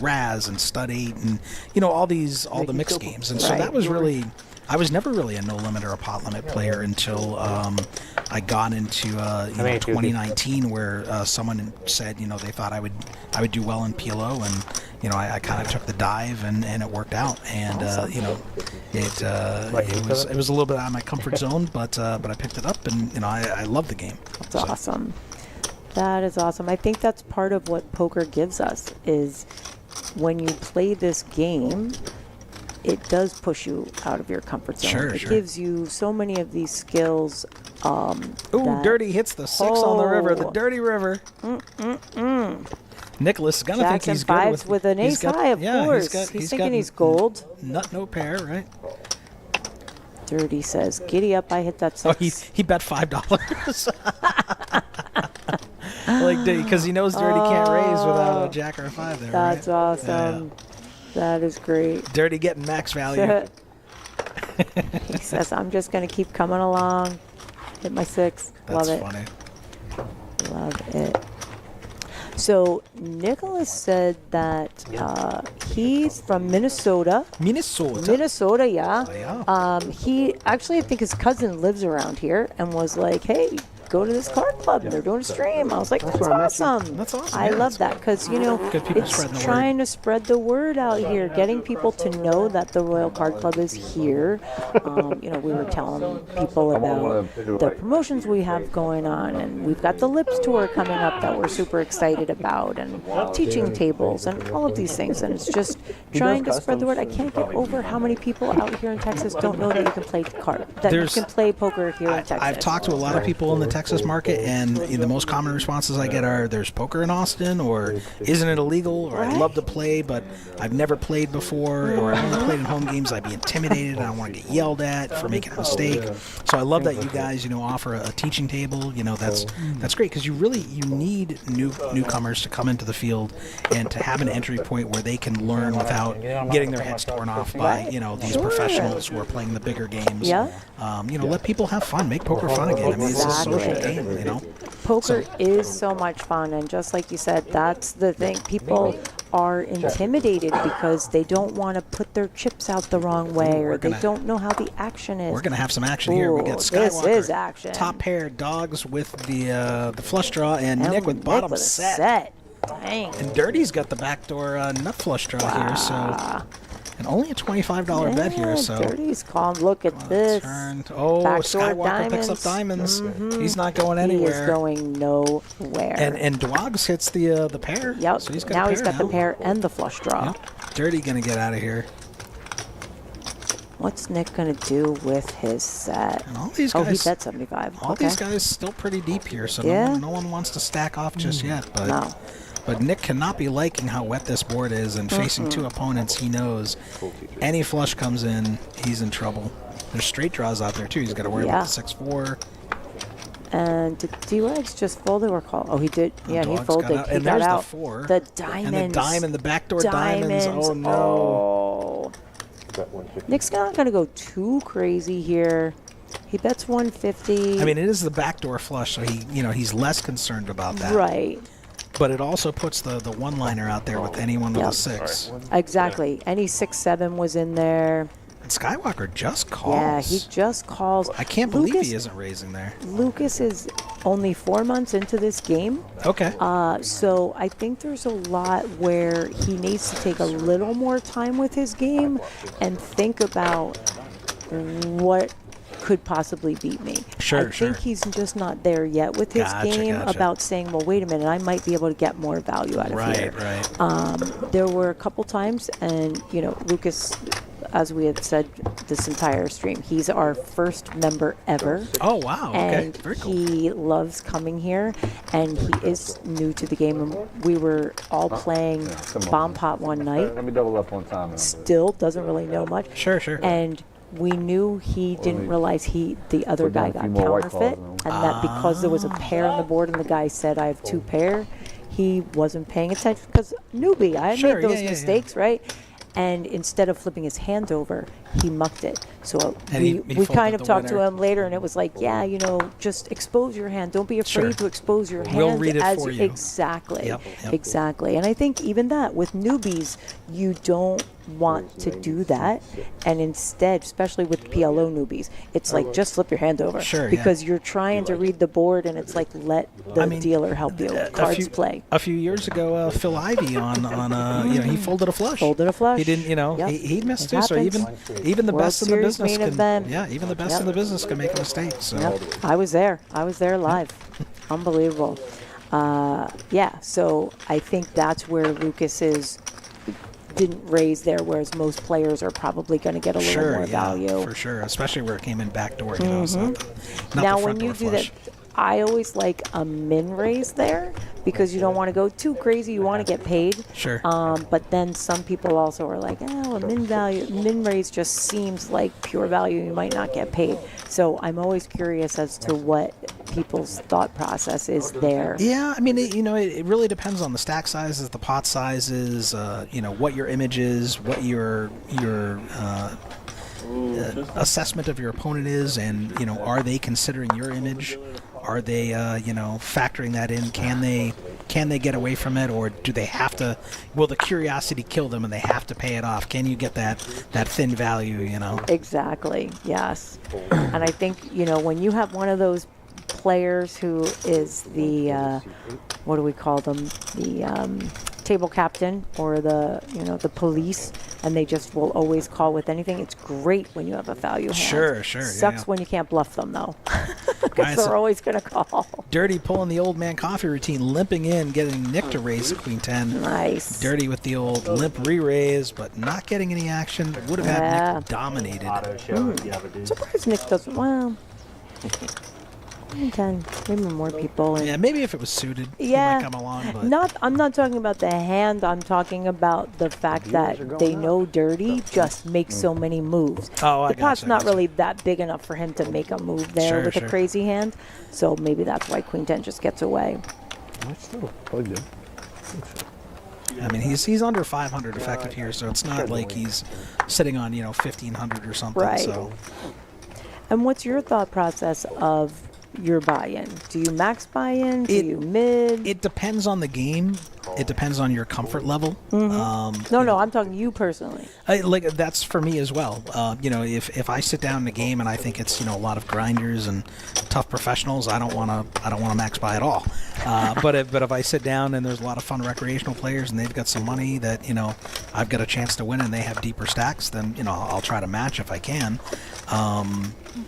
Raz and Stud 8 and all the mixed games. And so that was really. I was never really a no limit or a pot limit player until I got into 2019, where someone said they thought I would do well in PLO, and I kind of took the dive and it worked out, and it was a little bit out of my comfort zone, but I picked it up, and I love the game. That's awesome. That is awesome. I think that's part of what poker gives us is when you play this game. It does push you out of your comfort zone. Sure, it gives you so many of these skills. Dirty hits the 6 on the river, the dirty river. Nicholas is gonna Jackson think he's good fives with an ace high, of course. He's thinking he's gold. Nut, no pair, right? Dirty says, "Giddy up! I hit that 6." Oh, he bet $5. Because he knows Dirty can't raise without a jack or a 5 there. That's right? awesome. Yeah. That is great. Dirty getting max value. He says, "I'm just going to keep coming along. Hit my 6. That's Love it. funny. Love it." So Nicholas said that he's from Minnesota. Minnesota, yeah. Oh, yeah. He actually, I think his cousin lives around here and was like, "Hey, go to this card club. They're doing a stream." I was like, that's awesome. That's awesome. I love that because, it's trying to spread the word out here, getting people to know that the Royal Card Club is here. We were telling people about the promotions we have going on, and we've got the Lips Tour coming up that we're super excited about, and teaching tables, and all of these things. And it's just trying to spread the word. I can't get over how many people out here in Texas don't know that you can play you can play poker here in Texas. I've talked to a lot of people in the Texas market, and the most common responses I get are, "There's poker in Austin," or "Isn't it illegal?" or "I'd love to play, but I've never played before," or "I've only played in home games. I'd be intimidated. I don't want to get yelled at for making a mistake." So I love that you guys, offer a teaching table. That's great, because you need newcomers to come into the field and to have an entry point where they can learn without getting their heads torn off by these professionals who are playing the bigger games. Yeah. Let people have fun, make poker fun again. I mean, it's a social game, Poker is so much fun, and just like you said, that's the thing. People are intimidated because they don't want to put their chips out the wrong way, or they don't know how the action is. We're gonna have some action here. We got Skywalker, this is action. Top pair, Dogs with the flush draw, and Nick with bottom with set. Dang. And Dirty's got the backdoor nut flush draw here, so. And only a $25 bet here, so. Dirty's calm. Look at this. Skywalker picks up diamonds. He's not going anywhere. He is going nowhere. And Dwogs hits the pair. Yep. So he's got now he's got the pair and the flush draw. Yep. Dirty gonna get out of here. What's Nick gonna do with his set? And all these guys. Oh, he bet 75. All these guys still pretty deep here, so no one wants to stack off just yet. But no. But Nick cannot be liking how wet this board is, and facing 2 opponents, he knows any flush comes in, he's in trouble. There's straight draws out there too. He's got to worry about the 6-4. And did D-Wags just fold it or call? Oh, he did. Yeah, he Dogs folded. got out. He And got there's the out. 4. The diamonds. And the diamond, the backdoor diamonds. Oh, no. Oh. Nick's not going to go too crazy here. He bets 150. I mean, it is the backdoor flush, so he's less concerned about that. Right. But it also puts the one-liner out there with anyone with Yep. a 6. Exactly. Any 6-7 was in there. And Skywalker just calls. Yeah, he just calls. I can't believe he isn't raising there. Lucas is only 4 months into this game. Okay. So I think there's a lot where he needs to take a little more time with his game and think about what could possibly beat me. Sure, I think he's just not there yet with his Gotcha, game gotcha. about saying, well, wait a minute, I might be able to get more value out of here. Right. There were a couple times, and, Lucas, as we had said this entire stream, he's our first member ever. Oh, wow. Okay. And Very cool. he loves coming here, and he is new to the game. And we were all playing Bomb Pot one night. Let me double up one time. Still doesn't really know much. Sure. And we knew he didn't realize the other guy got more White counterfeit, Claws, and that because there was a pair on the board and the guy said, I have 2 pair, he wasn't paying attention because newbie. I Sure, made those yeah. mistakes, right? And instead of flipping his hand over, he mucked it. So And we he kind folded of the talked to winner. him later, and it was like, yeah, just expose your hand. Don't be afraid Sure. to expose your hand. We'll read it as for you. Exactly. Yep. Exactly. And I think even that, with newbies, you don't want to do that. And instead, especially with PLO newbies, it's like, just flip your hand over. Sure, yeah. Because you're trying to read the board, and it's like, let the dealer help you. Cards play. A few years ago, Phil Ivey on he folded a flush. Folded a flush. He didn't, Yep. he missed It too. So happens. even the World best in the Series business main can, event. even the best Yep. in the business can make a mistake. So Yep. I was there live. Unbelievable. So I think that's where Lucas didn't raise there, whereas most players are probably going to get a little more value. for sure, especially where it came in backdoor. It's not Now, the front when you door do flush. that, I always like a min raise there because you don't want to go too crazy. You want to get paid. Sure. But then some people also are like, a min raise just seems like pure value. You might not get paid. So I'm always curious as to what people's thought process is there. Yeah, I mean, it really depends on the stack sizes, the pot sizes, what your image is, what your assessment of your opponent is, and are they considering your image? Are they factoring that in? Can they get away from it, or do they have to? Will the curiosity kill them and they have to pay it off? Can you get that thin value? Exactly. Yes. And I think when you have one of those players who is the what do we call them, the table captain or the police, and they just will always call with anything. It's great when you have a value hand. Sure. Sucks when you can't bluff them though, because Guys, they're always going to call. Dirty pulling the old man coffee routine, limping in, getting Nick to raise Queen 10. Nice. Dirty with the old limp re-raise, but not getting any action. Would have had Nick dominated. Surprised Nick doesn't. Well, 10, maybe more people. Yeah, maybe if it was suited, he might come along. But I'm not talking about the hand. I'm talking about the fact that they know Dirty just makes so many moves. Oh, the pot's not really that big enough for him to make a move there with a crazy hand. So maybe that's why Queen 10 just gets away. That's still probably good. I mean, he's under 500 effective here, so it's not like he's sitting on 1,500 or something. Right. So. And what's your thought process of your buy-in? Do you max buy-in? Do you mid? It depends on the game. It depends on your comfort level. No, I'm talking you personally. That's for me as well. If I sit down in a game and I think it's a lot of grinders and tough professionals, I don't want to max buy at all. But if I sit down and there's a lot of fun recreational players and they've got some money that I've got a chance to win and they have deeper stacks, then I'll try to match if I can.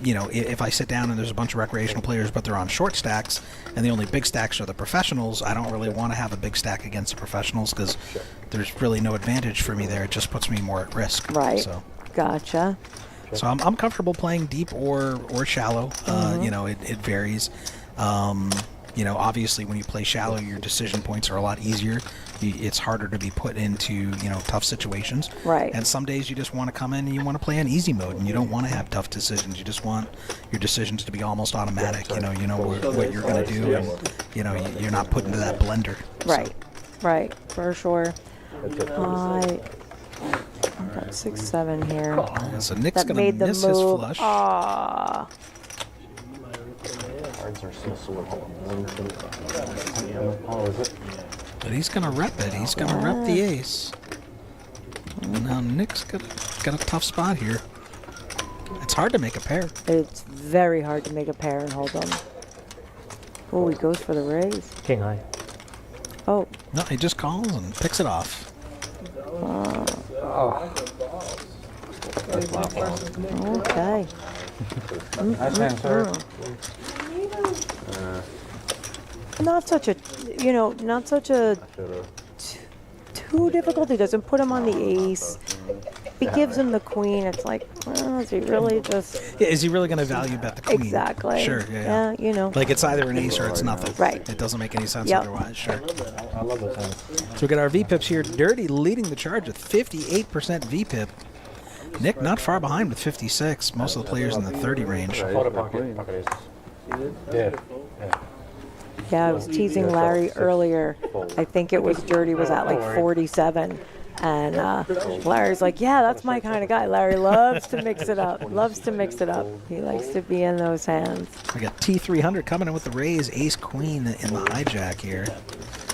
If I sit down and there's a bunch of recreational players but they're on short stacks and the only big stacks are the professionals, I don't really want to have a big stack against the professionals because there's really no advantage for me there. It just puts me more at risk. Right. So. Gotcha. So I'm comfortable playing deep or shallow. It varies. obviously when you play shallow, your decision points are a lot easier. It's harder to be put into, tough situations. Right. And some days you just want to come in and you want to play on easy mode, and you don't want to have tough decisions. You just want your decisions to be almost automatic. You know what you're going to do, and you're not put into that blender. Right. Right. For sure. I got 6-7 here. So Nick's That going to made the miss his move. flush. Ah. Cards are so sort of. But he's going to rep it. He's going to rep the ace. And now Nick's got a tough spot here. It's hard to make a pair. It's very hard to make a pair and hold them. Oh, he goes for the raise. King high. Oh. No, he just calls and picks it off. Okay. Nice hand, sir. Not such a, not such a too difficult. He doesn't put him on the ace. He gives him the queen. It's like, well, is he really just... Yeah, is he really going to value bet the queen? Exactly. Sure, yeah. Like it's either an ace or it's nothing. Right. It doesn't make any sense Yep. otherwise, sure. I love those hands. So we got our VPIPs here. Dirty leading the charge with 58% VPIP. Nick not far behind with 56. Most of the players in the 30 range. Pocket aces. Yeah. Yeah, I was teasing Larry earlier. I think it was Dirty was at like 47. And Larry's like, yeah, that's my kind of guy. Larry loves to mix it up. Loves to mix it up. He likes to be in those hands. We got T300 coming in with the raise. Ace Queen in the hijack here.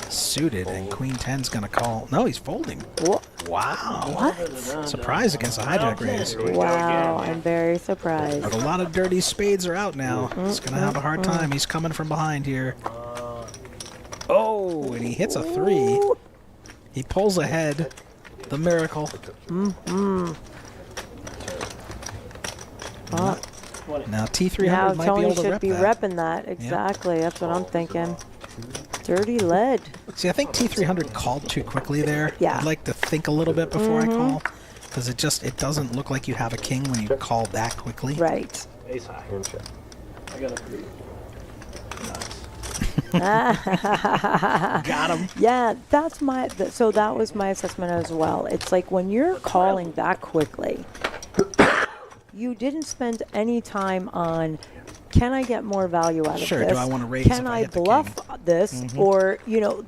Suited, and Queen 10's going to call. No, he's folding. What? Wow. What? Surprise against a hijack raise. Wow, I'm very surprised. But a lot of Dirty spades are out now. He's going to have a hard time. He's coming from behind here. Oh, and he hits a 3. He pulls ahead. The miracle. Now T300 Now might Tony be able to should rep be that. repping that. Exactly. That's what I'm thinking. Dirty lead. See, I think T300 called too quickly there. Yeah. I'd like to think a little bit before I call, because it doesn't look like you have a king when you call that quickly. Right. Ace high. Hand check. I got a 3. Got him. Yeah, that's so that was my assessment as well. It's like when you're calling that quickly, you didn't spend any time on, can I get more value out of Sure, this? do I want to raise Can if I I hit the bluff king? this? Or,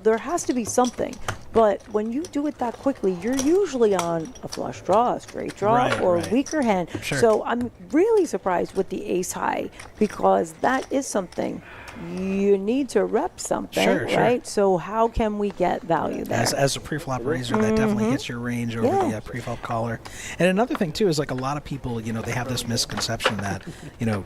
there has to be something. But when you do it that quickly, you're usually on a flush draw, a straight draw, Right, or right. a weaker hand. Sure. So I'm really surprised with the ace high, because that is something you need to rep something, Sure, sure. right? So how can we get value there? As a pre-flop raiser, that definitely hits your range over the pre-flop caller. And another thing too is like a lot of people, they have this misconception that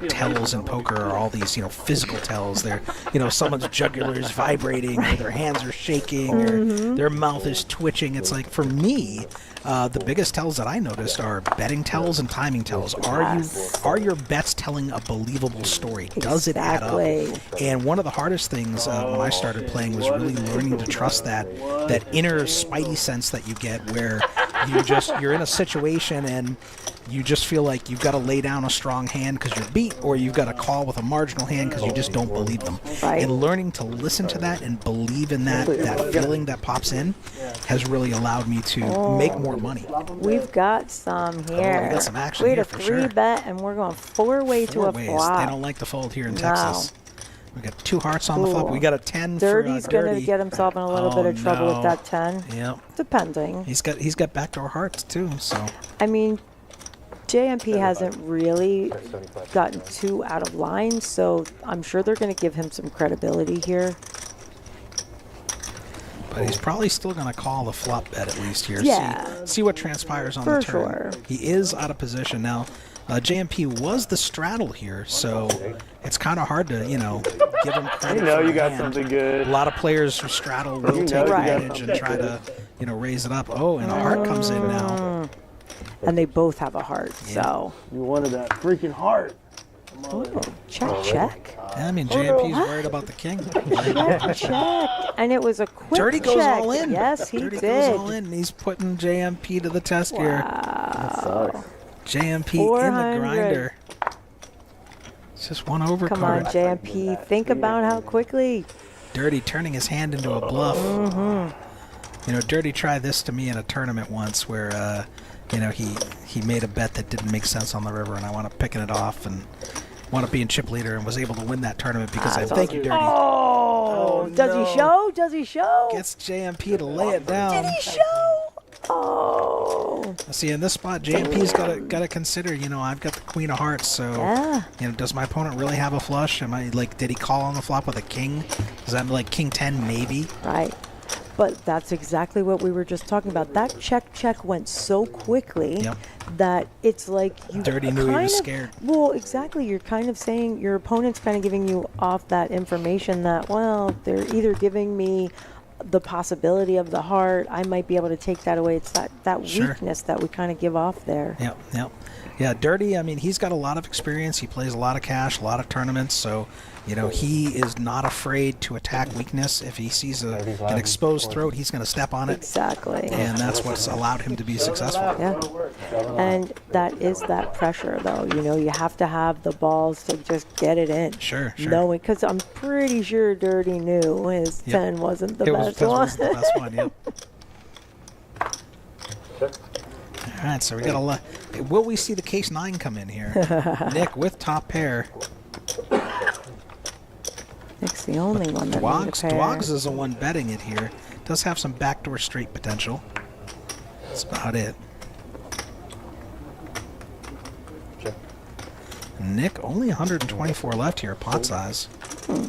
tells in poker are all these physical tells. They're someone's jugular is vibrating, or their hands are shaking, or their mouth is twitching. It's like, for me, the biggest tells that I noticed are betting tells and timing tells. Are your bets telling a believable story? Does it add up? And one of the hardest things when I started playing was really learning to trust that inner spidey sense that you get, where you're in a situation and you just feel like you've got to lay down a strong hand because you're beat, or you've got to call with a marginal hand because you just don't believe them. Right. And learning to listen to that and believe in that feeling that pops in has really allowed me to make more money. We've got some here. we got some action We had here a for 3-bet, and we're going 4-way to a Four ways. flop. They don't like to fold here in No. Texas. We got 2 hearts on the flop. We got a 10 Dirty's for going Dirty. to get himself in a little bit of trouble with that 10. Yep. Depending. He's got backdoor hearts too. So I mean, JMP hasn't really gotten too out of line, so I'm sure they're going to give him some credibility here. but he's probably still going to call the flop bet at least here. Yeah. See what transpires on For the turn. sure. He is out of position now. JMP was the straddle here, so it's kind of hard to, give him credit. You know for you a got hand. something good. A lot of players who straddle will take advantage and try to, raise it up. Oh, and a heart comes in now. And they both have a heart, so. You wanted that freaking heart. Ooh, check. Yeah, I mean, JMP's worried about the king. Check. And it was a quick Dirty goes check. all in. Yes, he Dirty did. goes all in, and he's putting JMP to the test here. Wow. JMP in the grinder. Just one overcard. Come on, JMP. Think about how quickly. Dirty turning his hand into a bluff. Mm-hmm. You know, Dirty tried this to me in a tournament once where, you know, he made a bet that didn't make sense on the river, and I wound up picking it off and wound up being chip leader and was able to win that tournament because I thank you, Dirty. Oh, does he show? Does he show? Gets JMP to lay it down. Did he show? Oh. See, in this spot, JMP's got to consider. You know, I've got the Queen of Hearts, so you know, does my opponent really have a flush? Am I like, did he call on the flop with a king? Is that like King 10 maybe? Right. But that's exactly what we were just talking about. That check went so quickly that it's like you Dirty knew he was scared. Well, exactly. You're kind of saying your opponent's kind of giving you off that information that, well, they're either giving me the possibility of the heart, I might be able to take that away. It's that weakness that we kind of give off there. Yeah, Dirty, I mean, he's got a lot of experience. He plays a lot of cash, a lot of tournaments, so, you know, he is not afraid to attack weakness. If he sees an exposed throat, he's going to step on it. Exactly. And that's what's allowed him to be successful. Yeah. And that is that pressure, though. You know, you have to have the balls to just get it in. Sure. Knowing, because I'm pretty sure Dirty knew his 10 wasn't the best one. Wasn't the best one, yep. All right, so we got a lot. Will we see the case 9 come in here? Nick with top pair. Nick's the only one that needs a pair. Dwogs is the one betting it here. Does have some backdoor straight potential. That's about it. Nick, only 124 left here, pot size. Oh.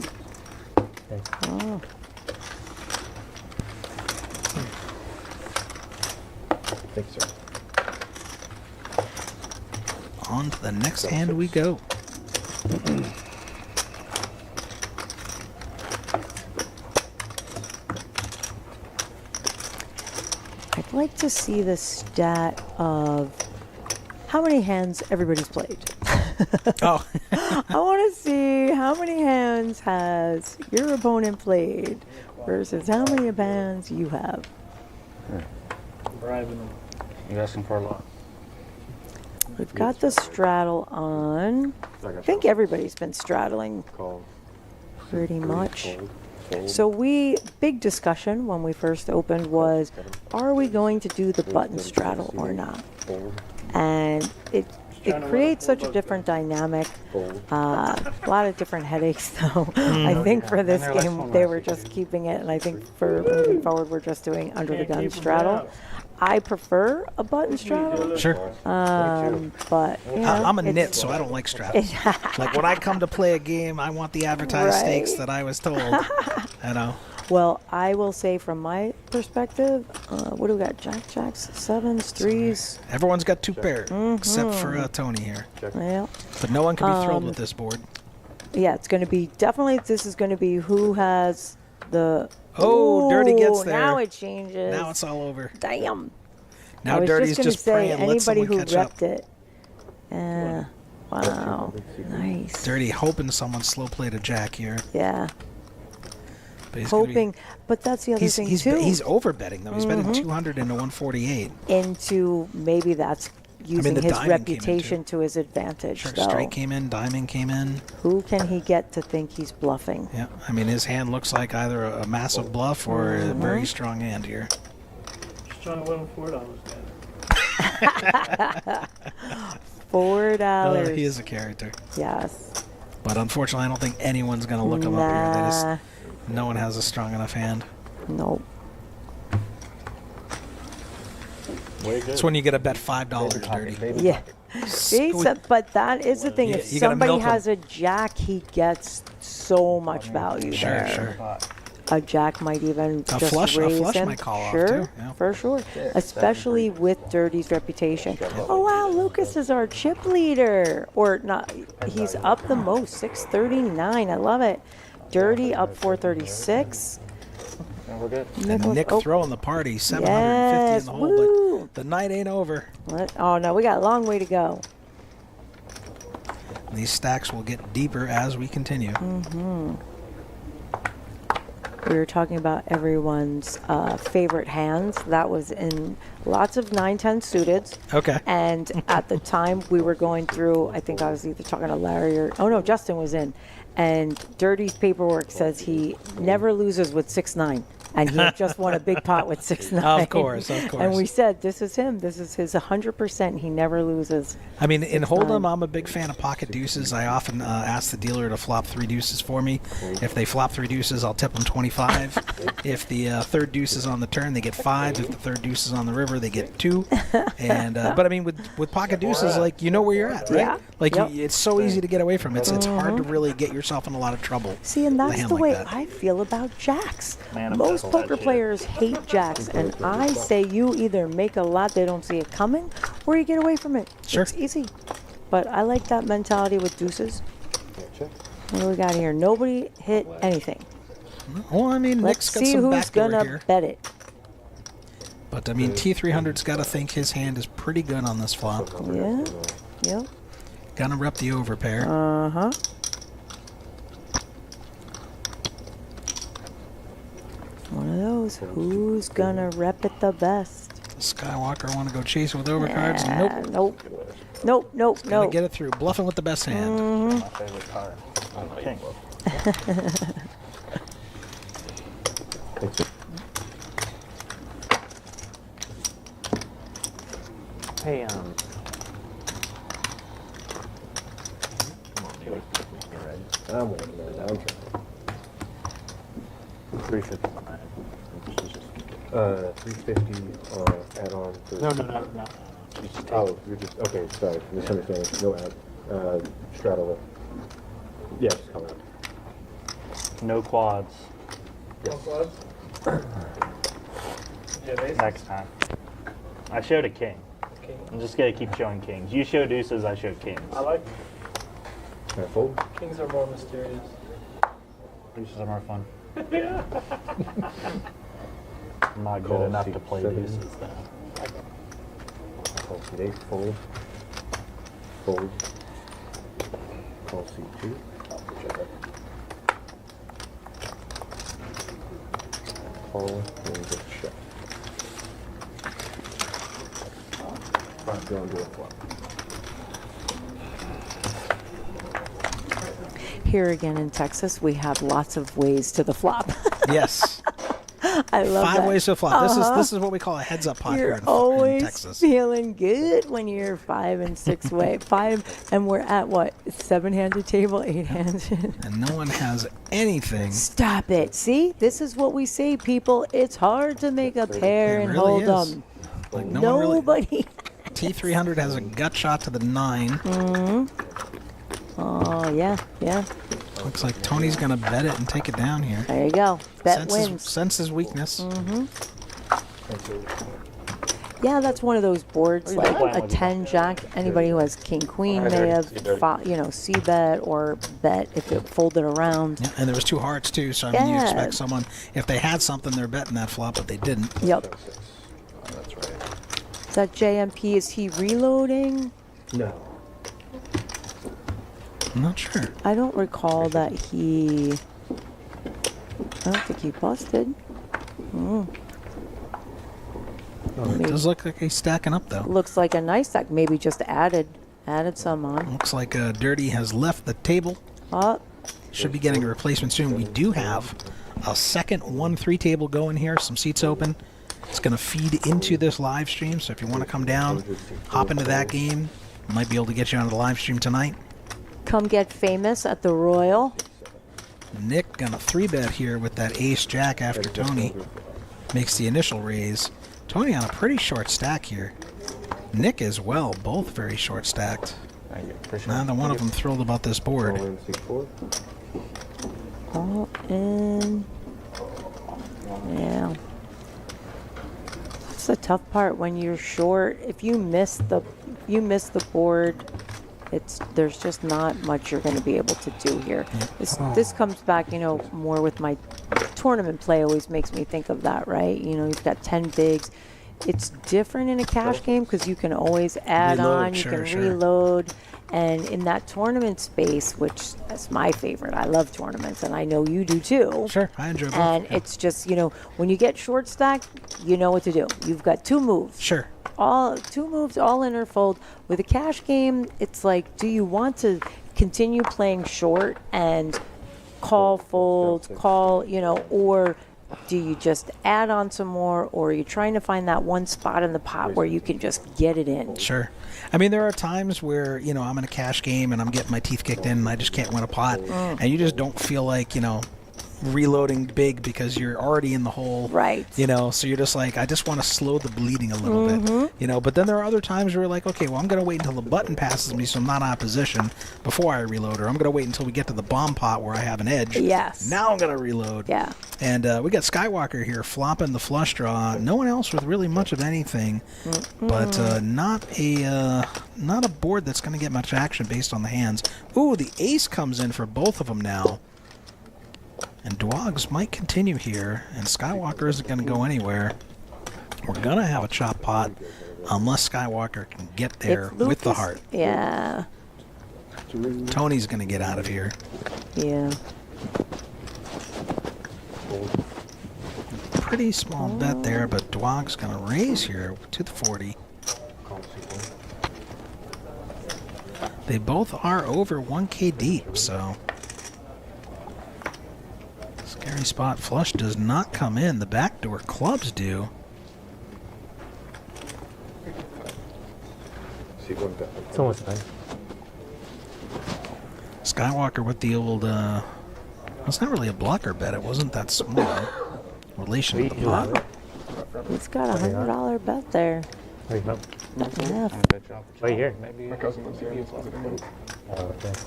Thank you, sir. On to the next hand we go. I'd like to see the stat of how many hands everybody's played. Oh. I want to see how many hands has your opponent played versus how many hands you have. Bribing them. You're asking for a lot. We've got the straddle on. I think everybody's been straddling pretty much. So big discussion when we first opened was, are we going to do the button straddle or not? And it creates such a different dynamic. A lot of different headaches, though. I think for this game, they were just keeping it, and I think for moving forward, we're just doing under the gun straddle. I prefer a button straddle. Sure. But you know, I'm a nit, so I don't like straddles. Like when I come to play a game, I want the advertised stakes that I was told. You know. Well, I will say from my perspective, what do we got? Jacks, 7s, 3s. Everyone's got 2 pair, except for Tony here. Yeah. But no one can be thrilled with this board. Yeah, it's going to be this is going to be who has the. Oh, Dirty gets there. Now it changes. Now it's all over. Damn. Now Dirty's just praying. Let someone catch up. Anybody who repped it. Wow. Nice. Dirty hoping someone slow played a jack here. Yeah. But Hoping, but that's the other thing too. He's over betting though. He's betting 200 into 148. Into maybe that's using his reputation to his advantage. Sure, straight came in, diamond came in. Who can he get to think he's bluffing? Yeah, I mean his hand looks like either a massive bluff or a very strong hand here. Just trying to win $4, $4. He is a character. Yes. But unfortunately, I don't think anyone's going to look him up here. No one has a strong enough hand. Nope. It's when you get a bet $5 Dirty. Yeah. See, but that is the thing. If somebody has a jack, he gets so much value there. Sure. A jack might even a just flush, raise a flush him. might call off too. Yeah. For sure. Especially with Dirty's reputation. Oh wow, Lucas is our chip leader, or not? He's up the most, 639. I love it. Dirty up 436. And we're good. And Nick throwing the party, 750 in the hole, but the night ain't over. Oh no, we got a long way to go. These stacks will get deeper as we continue. we were talking about everyone's favorite hands. That was in lots of 9-10 suited. Okay. And at the time we were going through, I think I was either talking to Larry or, oh no, Justin was in. And Dirty's paperwork says he never loses with 6-9. And he had just won a big pot with 6-9. Of course. And we said, this is him. This is his 100%. He never loses. I mean, in Hold'em, I'm a big fan of pocket deuces. I often ask the dealer to flop 3 deuces for me. If they flop 3 deuces, I'll tip them 25. If the third deuce is on the turn, they get 5. If the third deuce is on the river, they get 2. And but I mean, with pocket deuces, like, you know where you're at, right? Yeah. Like, Yep. it's so easy to get away from. It's hard to really get yourself in a lot of trouble. See, and with a that's hand the like way that. I feel about jacks. Man, I'm Most baffled poker that shit. players hate jacks, and I say you either make a lot, they don't see it coming, or you get away from it. Sure. It's easy. But I like that mentality with deuces. What do we got here? Nobody hit anything. Well, I mean, Let's Nick's got see some who's backdoor gonna here. bet it. But I mean, T300's got to think his hand is pretty good on this flop. Yeah. Yep. Gonna rep the over pair. Uh-huh. One of those. Who's gonna rep it the best? Skywalker want to go chase with overcards? Nope. Nope. Gonna get it through. Bluffing with the best hand. My favorite card. King. Hey, I'm waiting for the downturn. 359. 350 add-on. No. Oh, you're just, okay, sorry, misunderstanding. No add. Straddle it. Yeah, just come out. No quads. Yeah, Next time. I showed a king. I'm just gonna keep showing kings. You show deuces, I show kings. I like Can I fold? kings are more mysterious. Deuces are more fun. I'm not good enough to play deuces though. Call C8, fold. Fold. Call C2. Check it. Call and just check. Go and do a flop. Here again in Texas, we have lots of ways to the flop. Yes. I love 5 that. ways to flop. This is what we call a heads-up pot here You're in always Texas. feeling good when you're 5 and 6 way. 5, and we're at what? 7-handed table, 8-handed. And no one has anything. Stop it. See? This is what we say, people. It's hard to make a pair It and really hold is. them. Like no one really. Nobody. T300 has a gut shot to the 9. Oh, yeah. Looks like Tony's gonna bet it and take it down here. There you go. Bet wins. Senses weakness. Yeah, that's one of those boards, What are you like a playing with? 10 jack. Anybody who has king queen may have, c-bet or bet if it folded around. Yeah, and there was 2 hearts too, so I mean, you Yeah. expect someone, if they had something, they're betting that flop, but they didn't. Yep. That's right. Is that JMP? Is he reloading? No. I'm not sure. I don't recall that he. I don't think he busted. It does look like he's stacking up though. Looks like a nice stack. Maybe just added some on. Looks like Dirty has left the table. Oh, Should be getting a replacement soon. We do have a second 1-3 table going here. Some seats open. It's going to feed into this live stream. So if you want to come down, hop into that game. Might be able to get you onto the live stream tonight. come get famous at the Royal. Nick gonna 3-bet here with that ace jack after Tony makes the initial raise. Tony on a pretty short stack here. Nick as well, both very short stacked. Neither one of them thrilled about this board. All in. Yeah. That's the tough part when you're short. If you miss the board, there's just not much you're going to be able to do here. This comes back, more with my tournament play. Always makes me think of that, right? You've got 10 bigs. it's different in a cash game because you can always add Reload, on, you sure, can sure. reload. And in that tournament space, which is my favorite, I love tournaments, and I know you do too. Sure, I enjoy both. And yeah. it's just, when you get short stack, you know what to do. You've got 2 moves. Sure. All 2 moves, all in or fold. With a cash game, it's like, do you want to continue playing short and call, fold, call, or do you just add on some more, or are you trying to find that one spot in the pot where you can just get it in? Sure. I mean, there are times where, I'm in a cash game and I'm getting my teeth kicked in and I just can't win a pot. And you just don't feel like, reloading big because you're already in the hole. Right. So you're just like, I just want to slow the bleeding a little bit. But then there are other times where you're like, okay, well, I'm going to wait until the button passes me so I'm not out of position before I reload, or I'm going to wait until we get to the bomb pot where I have an edge. Yes. Now I'm going to reload. Yeah. And we got Skywalker here flopping the flush draw. No one else with really much of anything, but not a board that's going to get much action based on the hands. Ooh, the ace comes in for both of them now. And Dwogs might continue here, and Skywalker isn't going to go anywhere. We're going to have a chop pot unless Skywalker can get there with the heart. Yeah. Tony's going to get out of here. Yeah. Pretty small bet there, but Dwog's going to raise here to the 40. They both are over 1K deep, so... Scary spot flush does not come in. The backdoor clubs do. It's almost done. Skywalker with the old, it's not really a blocker bet. It wasn't that small. Relation to the pot. He's got a $100 bet there. Wait, no. Enough. Right here. My cousin lives here.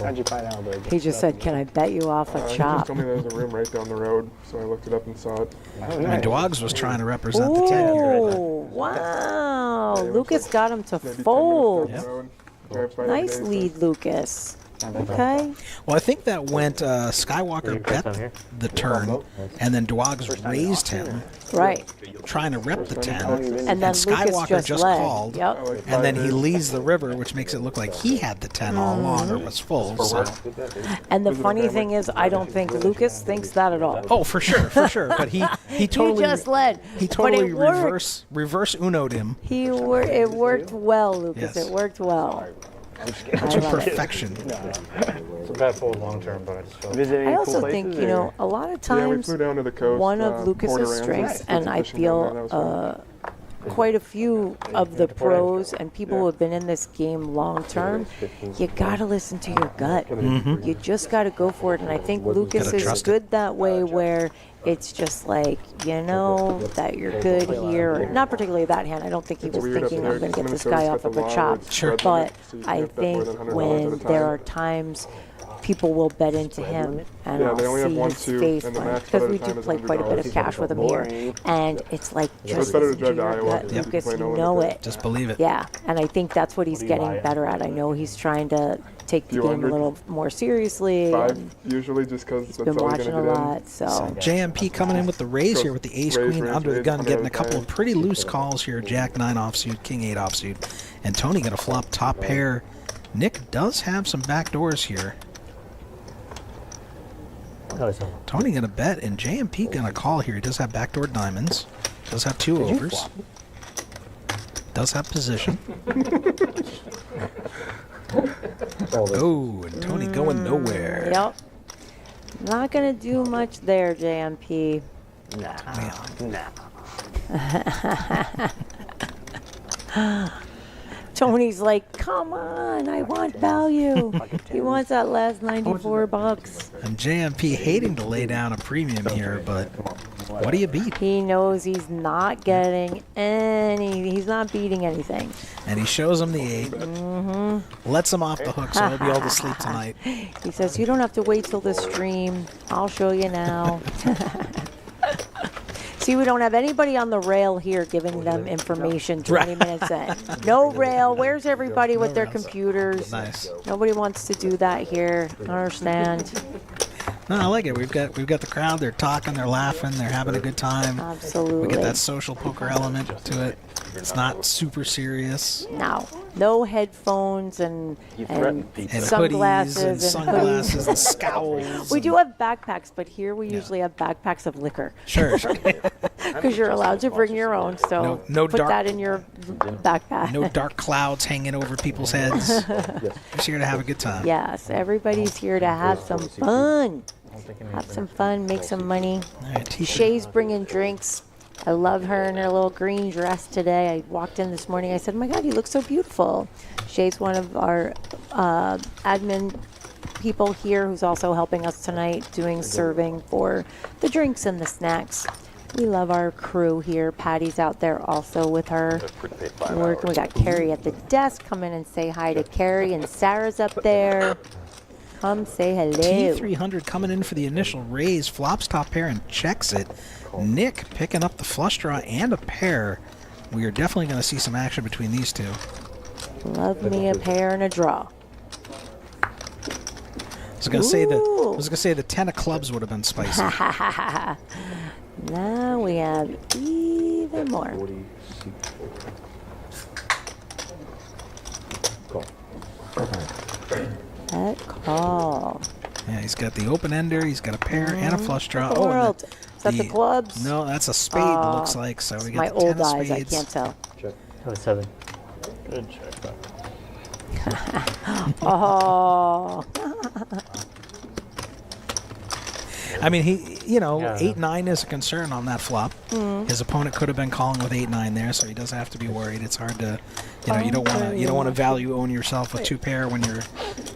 How'd you find out? He just said, can I bet you off a He just chop? told me there was a room right down the road, so I looked it up and saw it. I mean, Dwogs was trying to represent the 10 here. Oh, wow. Lucas got him to fold. Nice lead, Lucas. Okay. Well, I think that went Skywalker bet the turn, and then Dwogs raised him. Right. Trying to rep the 10. And then Skywalker Lucas just led. called. Yep. And then he leads the river, which makes it look like he had the 10 all along or was full. So. And the funny thing is, I don't think Lucas thinks that at all. Oh, for sure. But he totally He just led. He But totally it worked. reverse Uno'd him. It worked well, Lucas. Yes. It worked well. To perfection. It's a bad fold long term, but I just felt. I also think, a lot of Yeah, we times, flew down to the coast. one of Port Lucas's Aransas, strengths, did and some I fishing down there. That was feel quite a few of the pros and people who have been in this game long term, you gotta listen to your gut. You just gotta go for it. And I think Lucas Gotta is trust good that way, where it's just like, that you're good here. Or not particularly that hand. I don't think he was weird up thinking there. I'm going to get this Minnesota's guy got off the of a law where chop. it's spread But limit, so you I can't bet more think than $100 at when a there time. are times people will bet into him, and Yeah, I'll they only have see one, his two, face and the blank, max because bet we at a do time is play quite a bit of $100. cash with him here, and it's like it's just better to listen to drive to your Iowa gut, than to Lucas. play You no know limit. it. Just believe it. Yeah, and I think that's what he's getting better at. I know he's trying to take the Few game a hundred. little more seriously. 5 and usually, just because He's that's been all he's watching going a to get in. lot, so. JMP coming in with the raise here with the ace Raise, queen raise, under the raise, gun, getting a 100 couple of pretty loose calls here. Jack 9 offsuit, King 8 offsuit, and Tony gonna flop top pair. Nick does have some back doors here. Tony gonna bet, and JMP gonna call here. He does have backdoor diamonds. Does have 2 overs. Does have position. Oh, and Tony going nowhere. Yep. Not going to do much there, JMP. Tony's like, come on, I want value. He wants that last 94 bucks. And JMP hating to lay down a premium here, but what do you beat? He knows he's not getting he's not beating anything. And he shows him the 8. Lets him off the hook, so he'll be able to sleep tonight. He says, you don't have to wait till the stream. I'll show you now. See, we don't have anybody on the rail here giving them information 20 minutes in. No rail. Where's everybody with their computers? Nice. Nobody wants to do that here. I understand. No, I like it. We've got the crowd. They're talking, they're laughing, they're having a good time. Absolutely. We get that social poker element to it. It's not super serious. No headphones and sunglasses and sunglasses and scowls. We do have backpacks, but here we usually have backpacks of liquor. Sure. Because you're allowed to bring your own, so no put dark, that in your backpack. No dark clouds hanging over people's heads. Just here to have a good time. Yes, everybody's here to have some fun. Have some fun, make some money. Shay's bringing drinks. I love her in her little green dress today. I walked in this morning. I said, "Oh my God, you look so beautiful." Shay's one of our admin people here who's also helping us tonight doing serving for the drinks and the snacks. We love our crew here. Patty's out there also with her. Working. We got Carrie at the desk. Come in and say hi to Carrie. And Sarah's up there. Come say hello. T300 coming in for the initial raise. Flops top pair and checks it. Nick picking up the flush draw and a pair. We are definitely going to see some action between these two. Love me a pair and a draw. I was going to say the 10 of clubs would have been spicy. Now we have even more. That call. Yeah, he's got the open ender. He's got a pair and a flush draw. Is that the clubs? No, that's a spade. Looks like so. We got my the old 10 of eyes. spades. I can't tell. Check. Oh, 7. Good check. Oh. I mean, 8-9 is a concern on that flop. His opponent could have been calling with 8-9 there, so he doesn't have to be worried. It's hard to, you don't want to value own yourself with 2 pair when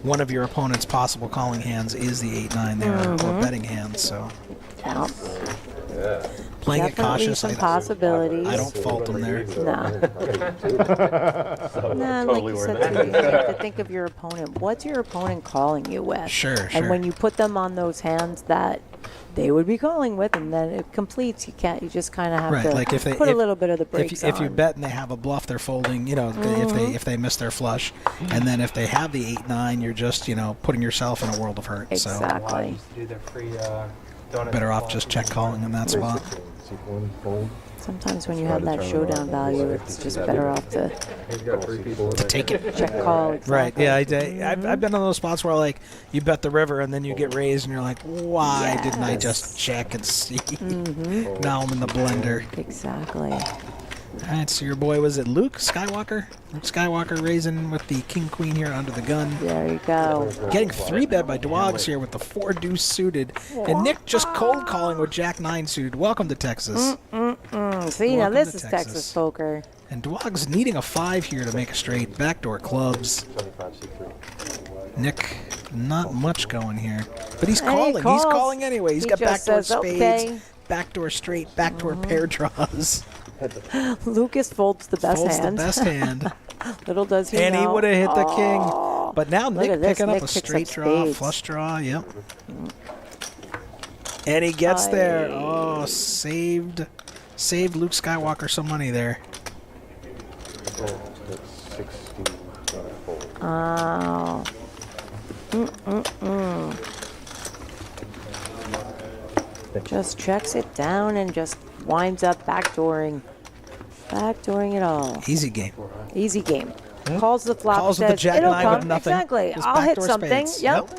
one of your opponent's possible calling hands is the 8-9 there or betting hands. So playing it cautious. Some possibilities. I don't fault him there. Like you said, you have to think of your opponent. What's your opponent calling you with? Sure. And when you put them on those hands that they would be calling with, and then it completes, you just kind of have to like if put a little bit of the brakes on. If you bet and they have a bluff, they're folding. If they miss their flush, and then if they have the 8-9, you're just putting yourself in a world of hurt. Exactly. So better off just check calling in that spot. Sometimes when you have that showdown value, it's just better off to take it. Check call. Right. Yeah. I've been in those spots where you bet the river and then you get raised and you're like, why didn't I just check and see? Now I'm in the blender. Exactly. All right. So your boy, was it Luke Skywalker? Luke Skywalker raising with the king queen here under the gun. There you go. Getting 3-bet by Dwogs here with the 4 deuce suited, and Nick just cold calling with Jack 9 suited. Welcome to Texas. See, now this is Texas poker. And Dwogs needing a 5 here to make a straight. Backdoor clubs. Nick, not much going here, but he's calling. He's calling anyway. He's got backdoor spades, backdoor straight, backdoor pair draws. Lucas folds the best hand. The best hand. Little does he know. And he would have hit the king. But now Nick picking up a straight draw, flush draw. Yep. And he gets there. Oh, saved Luke Skywalker some money there. Oh. Just checks it down and just winds up backdooring it all. Easy game. Easy game. Calls the flop. Calls says, with the jack it'll 9 come. with nothing. Exactly. Just I'll hit backdoor something. spades. Yep.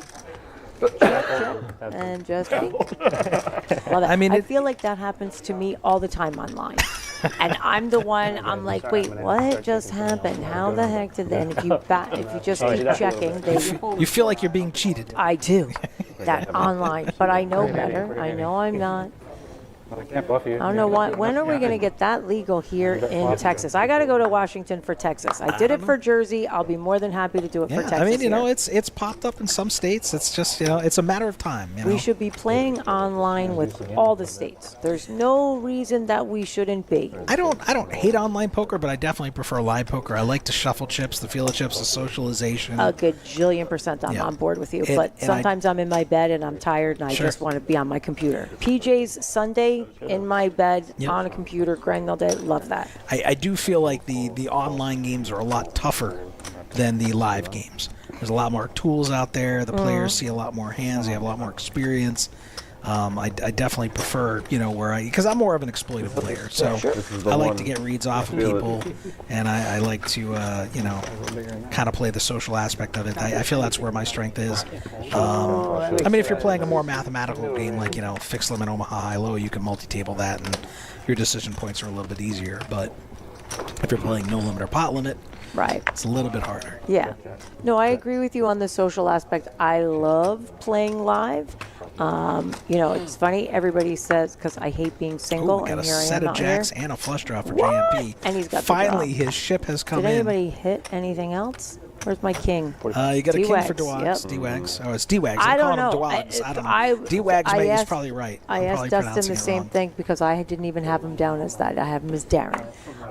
And just I feel like that happens to me all the time online. And I'm the one, I'm like, wait, what just happened? How the heck did that? And if you just keep checking, you feel like you're being cheated. I do. That online. But I know better. I know I'm not. I can't bluff you. I don't know when are we going to get that legal here in Texas? I got to go to Washington for Texas. I did it for Jersey. I'll be more than happy to do it for Texas. I mean, it's popped up in some states. It's just, it's a matter of time. We should be playing online with all the states. There's no reason that we shouldn't be. I don't hate online poker, but I definitely prefer live poker. I like the shuffle chips, the feel of chips, the socialization. A good jillion% I'm on board with you. But sometimes I'm in my bed and I'm tired and I just want to be on my computer. PJ's Sunday in my bed on a computer, grind all day. Love that. I do feel like the online games are a lot tougher than the live games. There's a lot more tools out there. The players see a lot more hands. They have a lot more experience. I definitely prefer, because I'm more of an exploitive player, so I like to get reads off of people, and I like to, kind of play the social aspect of it. I feel that's where my strength is. If you're playing a more mathematical game like, Fixed Limit, Omaha High-Low, you can multi-table that, and your decision points are a little bit easier. But if you're playing No Limit or Pot Limit, right, it's a little bit harder. Yeah. No, I agree with you on the social aspect. I love playing live. It's funny. Everybody says, because I hate being single, We got and a here I set am of out jacks here. and a flush draw for JMP. And he's got the finally draw. his ship has come Did in. anybody hit anything else? Where's my king? You got a king for D-Wags, DeWags. D-Wags. Oh, it's D-Wags. I don't call know. him DeWags. I don't know. D-Wags, I he's asked- probably right. I I'm asked probably Dustin pronouncing the it same wrong. thing because I didn't even have him down as that. I have him as Darren.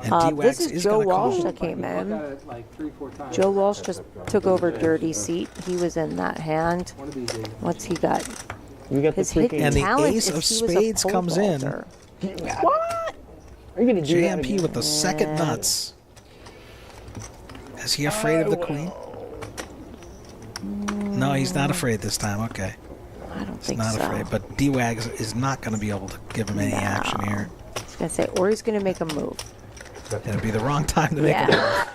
And D-Wags This is is Joe gonna call. Walsh that came in. Joe Walsh just took over Dirty Seat. He was in that hand. What's he got? You got His the hidden And the talent ace is of he was a spades pole comes in. vaulter. What? Are you gonna do that JMP again? with the second nuts. Is he afraid of the queen? No, he's not afraid this time. Okay. I don't He's think not so. afraid. But D-Wags is not going to be able to give him any action here. I was gonna say, or he's gonna make a move. It'll be the wrong time to make a move. Yeah.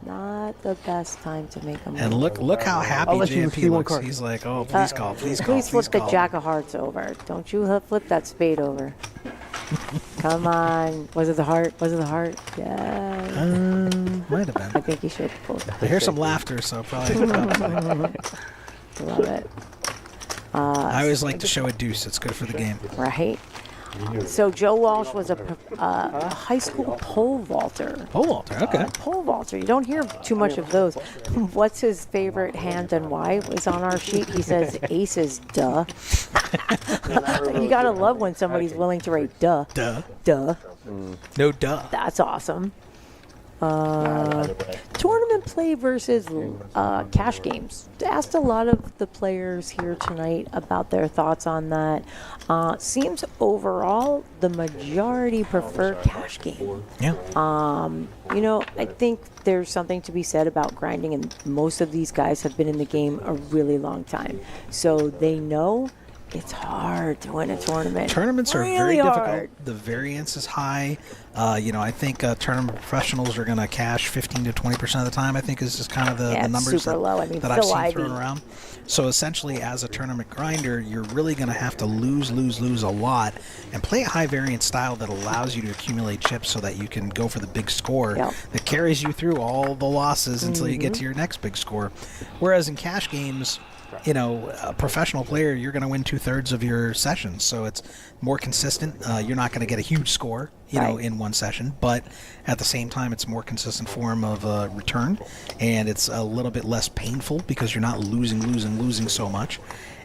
Not the best time to make a move. And look how happy I'll let you JMP see one looks. card. He's like, oh, please call, please call, Please flip the call. Jack of Hearts over. Don't you flip that spade over. Come on. Was it the heart? Was it the heart? Yeah. Might have I been. think you should pull. I hear some laughter, so probably. Love it. I always like to show a deuce. It's good for the game. Right. So Joe Walsh was a high school pole vaulter. Pole vaulter, okay. Pole vaulter. You don't hear too much of those. What's his favorite hand and why is on our sheet? He says aces, duh. You gotta love when somebody's willing to write duh. Duh. Duh. No duh. That's awesome. Tournament play versus cash games. Asked a lot of the players here tonight about their thoughts on that. Seems overall the majority prefer cash game. Yeah. I think there's something to be said about grinding, and most of these guys have been in the game a really long time, so they know it's hard to win a tournament. Tournaments are Really very difficult. hard. The variance is high. I think tournament professionals are going to cash 15 to 20% of the time. I think is just kind of the it's numbers super low. I mean, that I've Phil seen thrown Ivey. around. So essentially, as a tournament grinder, you're really going to have to lose a lot and play a high variance style that allows you to accumulate chips so that you can go for the big score Yep. that carries you through all the losses until you get to your next big score. Whereas in cash games, a professional player, you're going to win 2/3 of your sessions, so it's more consistent. You're not going to get a huge score, Right. in one session, but at the same time, it's a more consistent form of return, and it's a little bit less painful because you're not losing so much.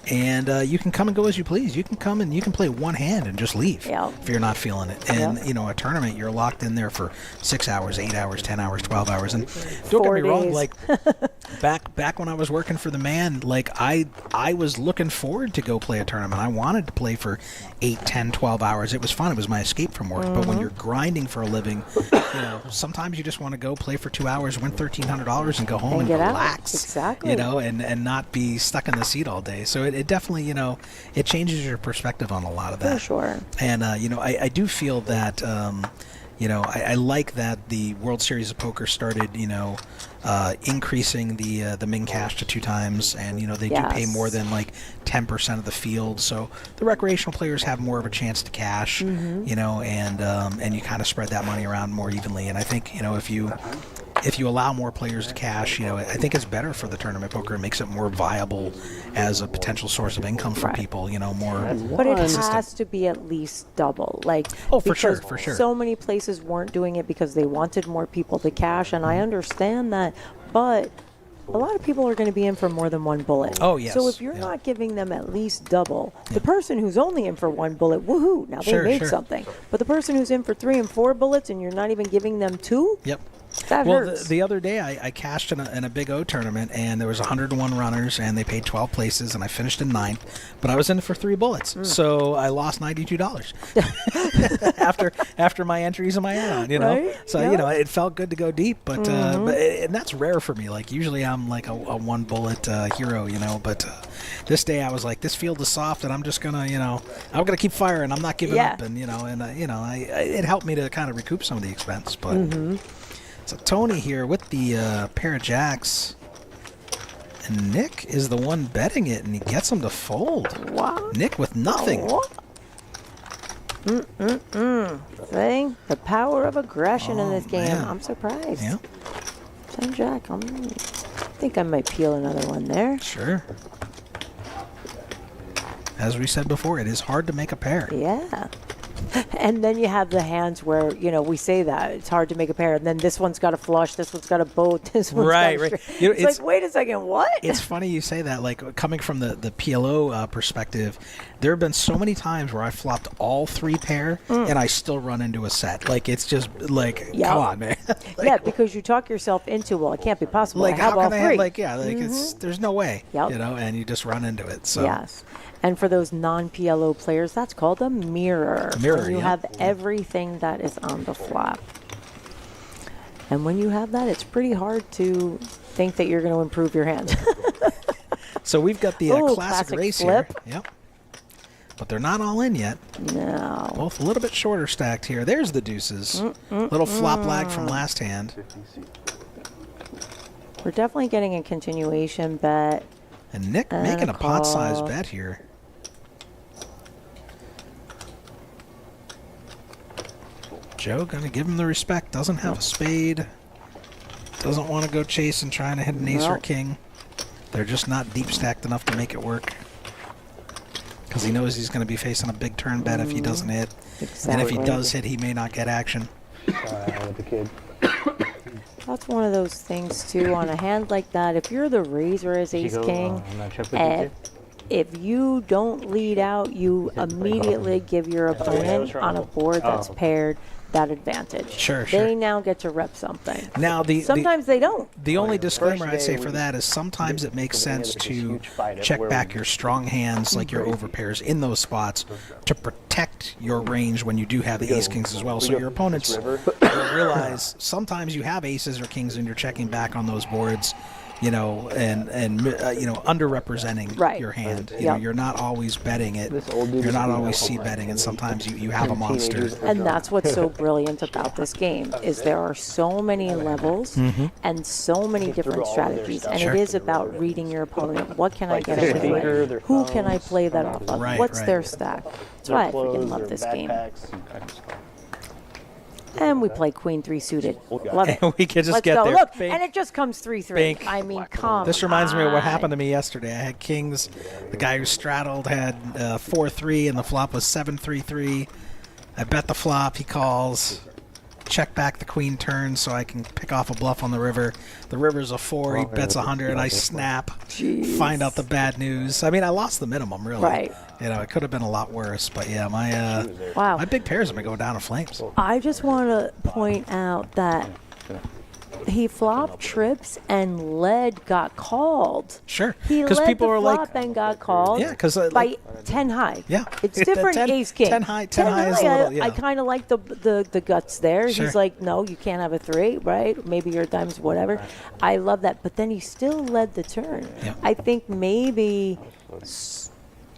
And you can come and go as you please. You can come and you can play one hand and just leave if you're not feeling it. And, a tournament, you're locked in there for 6 hours, 8 hours, 10 hours, 12 hours. And don't get 4 me wrong, days. like, back when I was working for the Man, like, I was looking forward to go play a tournament. I wanted to play for 8, 10, 12 hours. It was fun. It was my escape from work. But when you're grinding for a living, sometimes you just want to go play for 2 hours, win $1,300 and go home and get out. relax. Exactly. And not be stuck in the seat all day. So it definitely, it changes your perspective on a lot of that. For sure. And, I do feel that, I like that the World Series of Poker started, increasing the min cash to 2 times. And, they do pay more than like 10% of the field. So the recreational players have more of a chance to cash, and you kind of spread that money around more evenly. And I think, if you allow more players to cash, I think it's better for the tournament poker. It makes it more viable as a potential source of income for people, more But it consistent. has to be at least double. Like, for sure, because for sure. So many places weren't doing it because they wanted more people to cash, and I understand that, but a lot of people are going to be in for more than one bullet. Oh, yes. So if you're not giving them at least double, the person who's only in for one bullet, woohoo, now they Sure, made sure. something. But the person who's in for 3 and 4 bullets and you're not even giving them 2, Yep. That Well, hurts. the other day I cashed in a Big O tournament, and there was 101 runners, and they paid 12 places, and I finished in 9th, but I was in it for 3 bullets, so I lost $92 after my entries and my add-on, you know. Right? So Yeah. you know, it felt good to go deep, but and that's rare for me. Like usually I'm like a 1 bullet hero, you know, but this day I was like, this field is soft, and I'm just gonna, you know, I'm gonna keep firing. I'm not giving Yeah. up, and you know, it helped me to kind of recoup some of the expense, but. So Tony here with the pair of jacks, and Nick is the one betting it, and he gets him to fold. Wow. Nick with nothing. See? The power of aggression in this game. man. I'm surprised. Yeah, 10 jack. I think I might peel another one there. sure. As we said before, it is hard to make a pair. Yeah. And then you have the hands where, you know, we say that it's hard to make a pair, and then this one's got a flush, this one's got a boat, this one's Right, got a right. straight. You know, it's it's- like, wait a second, what? It's funny you say that. Like coming from the PLO perspective, there have been so many times where I flopped all 3 pair, and I still run into a set. Like it's just like, Yep. come on, man. Like, yeah, because you talk yourself into, well, it can't be possible. like I have how all can I 3. have like it's there's no way. Yep. You know, and you just run into it. So Yes. And for those non-PLO players, that's called a mirror. Mirror, When you yeah. have everything that is on the flop. And when you have that, it's pretty hard to think that you're going to improve your hand. So we've got the Ooh, classic race flip. here. Yep. But they're not all in yet. No. Both a little bit shorter stacked here. There's the deuces. Little flop lag from last hand. We're definitely getting a continuation bet. And Nick And making a a pot-sized call. bet here. Joe gonna give him the respect. Doesn't have a spade. Doesn't want to go chasing, trying to hit an ace or Nope. king. They're just not deep stacked enough to make it work. Because he knows he's going to be facing a big turn bet if he doesn't hit. And if he Exactly. does hit, he may not get action. With the kid. That's one of those things, too, on a hand like that. If you're the raiser as ace king, and if you don't lead out, you immediately give your opponent on a board that's paired that advantage. Sure, They sure. now get to rep something. Now, Sometimes they don't. the only disclaimer I'd say day for we- that is sometimes it makes we ended sense this to huge fight at check where back we- your strong hands, like your overpairs, in those spots to protect your range when you do have ace kings as well. So your opponents will realize sometimes you have aces or kings and you're checking back on those boards, you know, and underrepresenting Right. your hand. You know, Yep. you're not always betting it. This old dude You're is not beating always up on c my betting, and kids. sometimes you have a monster. Teenagers. And that's what's so brilliant about this game is there are so many levels and so many different all of their strategies. stuff. And Sure. it is about reading your opponent. What can I Like get their away finger, their with? Who can I thumbs, play that off of? Right, What's right. their stack? That's Their why I clothes, freaking love their this game. backpacks. And we play Queen 3 suited. Love it. We could just Let's get go. there. Look, Bink. and it just comes 3-3. Bink. I mean, come This reminds me of what on. happened to me yesterday. I had kings. The guy who straddled had 4-3, and the flop was 7-3-3. I bet the flop. He calls. Check back the queen turn so I can pick off a bluff on the river. The river's a 4. He bets 100. I snap. Find out the bad news. I mean, I lost the minimum, really. Right. You know, it could have been a lot worse. But yeah, my Wow. my big pairs have been going down in flames. I just want to point out that he flopped trips and lead got called. Sure. He Because led people the are flop like, and got called. Yeah, 'cause, by like- 10 high. Yeah. It's different 10 ace king. 10 high is a little, yeah. I kind of like the guts there. Sure. He's like, no, you can't have a 3, right? Maybe your dimes, whatever. I love that. But then he still led the turn. Yeah. I think maybe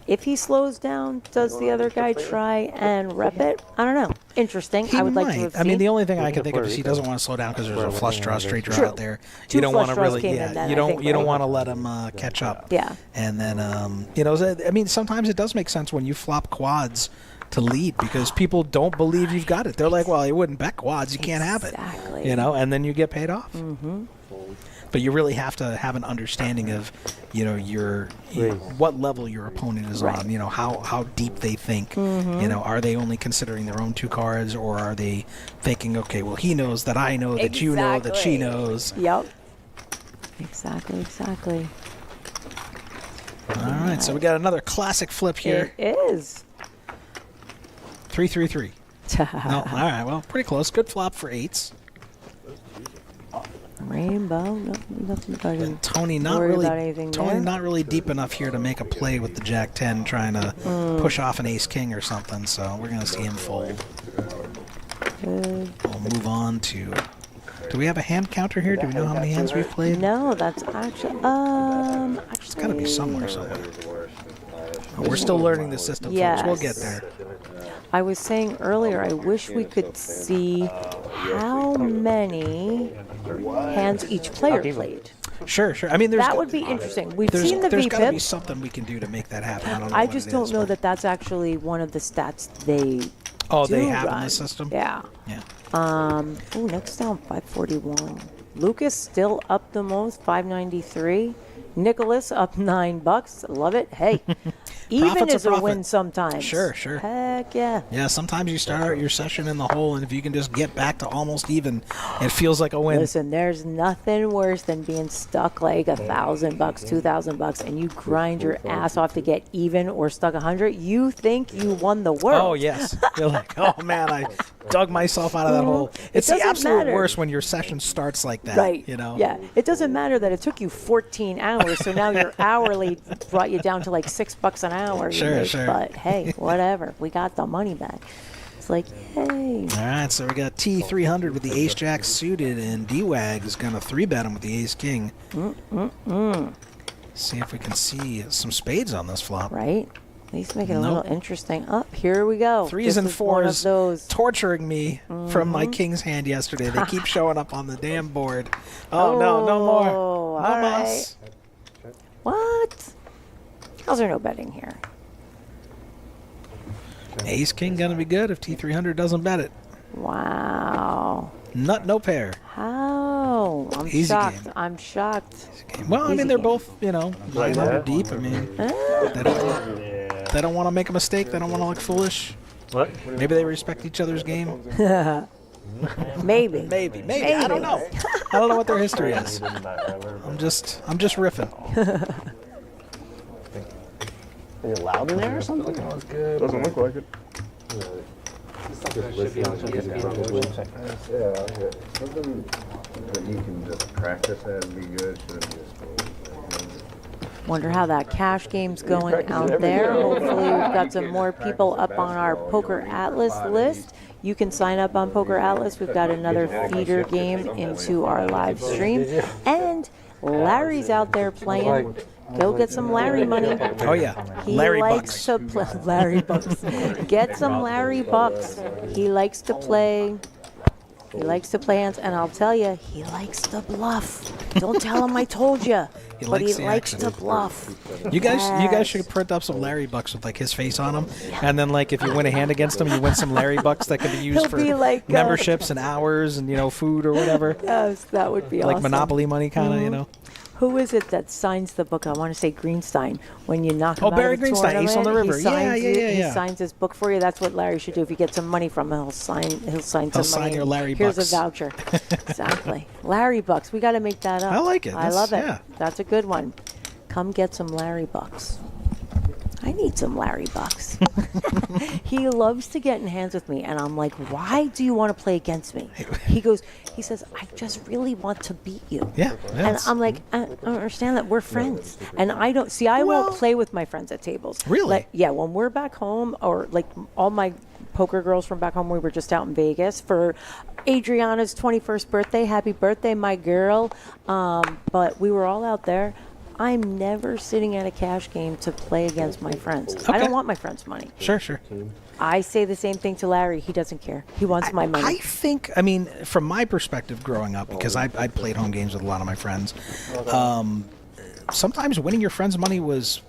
if he slows down, does the other guy try and rep it? I don't know. Interesting. He I would might. like to have I mean, seen. the only thing I can think of is he doesn't want to slow down because there's a flush draw, straight draw True. out there. 2 You don't want flush to draws really, came in yeah. then, You I don't, think, you don't right? want to let him catch up. Yeah. And then, you know, I mean, sometimes it does make sense when you flop quads to lead because people don't believe you've got it. They're like, well, you wouldn't bet quads, you can't have it. Exactly. You know, and then you get paid off. Mm-hmm. But you really have to have an understanding of, you know, what level your opponent is Right. on. You know, how deep they think. You know, are they only considering their own 2 cards, or are they thinking, okay, well, he knows that I know that you know that she Exactly. knows. Yep. Exactly. All right, so we got another classic flip here. It is. 3-3-3. No, all right, well, pretty close. Good flop for 8s. Rainbow, nothing about it. Tony not Worry really about anything Tony there? not really deep enough here to make a play with the Jack 10 trying to push off an ace king or something, so we're gonna see him fold. Good. We'll move on to, do we have a hand counter here? Do we know how many hands we've played? No, that's actually It's gotta be somewhere. Oh, we're still learning the system, folks. We'll get there. I was saying earlier, I wish we could see how many hands each player played. Sure. I mean, that would be interesting. We've seen the There's gotta be VPIP. something we can do to make that happen. I don't know I what just it don't is, know but- that that's actually one of the stats they they do have in run. the system? Yeah. Yeah. Oh, next down 541. Lucas still up the most, 593. Nicholas up $9. Love it. Hey, even Profit's is a a profit. win sometimes. Sure. Heck yeah. Yeah, sometimes you start out your session in the hole, and if you can just get back to almost even, it feels like a win. Listen, there's nothing worse than being stuck like $1,000, $2,000, and you grind your ass off to get even or stuck 100. You think you won the world. Oh, yes. You're like, oh, man, I dug myself out of that hole. It's the doesn't absolute matter. worst when your session starts like that. Right. You know? Yeah. It doesn't matter that it took you 14 hours, so now your hourly brought you down to like $6 an hour. Sure. But hey, whatever. We got the money back. It's like, yay. All right, so we got T300 with the ace jack suited, and D-Wag is going to 3-bet him with the ace king. See if we can see some spades on this flop. Right. At least make it a Nope. little interesting. Up here we go. Threes This and is one of fours those. torturing me from my king's hand yesterday. They keep showing up on the damn board. Oh, no more. all No right. mas. What? How's there no betting here? Ace king gonna be good if T300 doesn't bet it. Wow. Nut, no pair. How? I'm Easy shocked. game. I'm shocked. Well, I Easy mean, they're game. both, 900 deep. I mean, they don't want to make a mistake. They don't want to look foolish. What? Maybe they respect each other's game. Maybe. Maybe. I don't know. I don't know what their history is. I'm just riffing. Are you loud in there or something? Doesn't look like it. Yeah, something that you can just practice at and be good. Wonder how that cash game's going out there. Hopefully we've got some more people up on our Poker Atlas list. You can sign up on Poker Atlas. We've got another feeder game into our live stream. And Larry's out there playing. Go get some Larry money. Oh, yeah. He Larry likes bucks. to play Larry bucks. Get some Larry bucks. He likes to play. He likes to play hands, and I'll tell you, he likes to bluff. Don't tell him I told you, He but he likes the likes action. to bluff. You guys Yes. should print up some Larry bucks with like his face on them, and then like if you win a hand against him, you win some Larry bucks that can be used He'll for be like, memberships and hours and food or whatever. Yes, that would be Like awesome. Monopoly money, kind of. Who is it that signs the book? I want to say Greenstein. When you knock him Oh, out Barry of the Greenstein, Ace on the tournament, River. he Yeah, signs yeah, it- yeah, He yeah. signs his book for you. That's what Larry should do. If you get some money from him, he'll sign some sign money. your Larry Here's bucks. a voucher. Exactly. Larry bucks. We got to make that up. I like it. I That's- love it. yeah. That's a good one. Come get some Larry bucks. I need some Larry bucks. He loves to get in hands with me, and I'm like, why do you want to play against me? He says, I just really want to beat you. Yeah. And I'm like, I don't understand that we're friends. And I don't see, I won't play with my friends at tables. Really? Like, yeah, when we're back home, or like all my poker girls from back home, we were just out in Vegas for Adriana's 21st birthday. Happy birthday, my girl. But we were all out there. I'm never sitting at a cash game to play against my friends. I Okay. don't want my friends' money. Sure. I say the same thing to Larry. He doesn't care. He wants my money. I think, from my perspective growing up, because I played home games with a lot of my friends, sometimes winning your friend's money was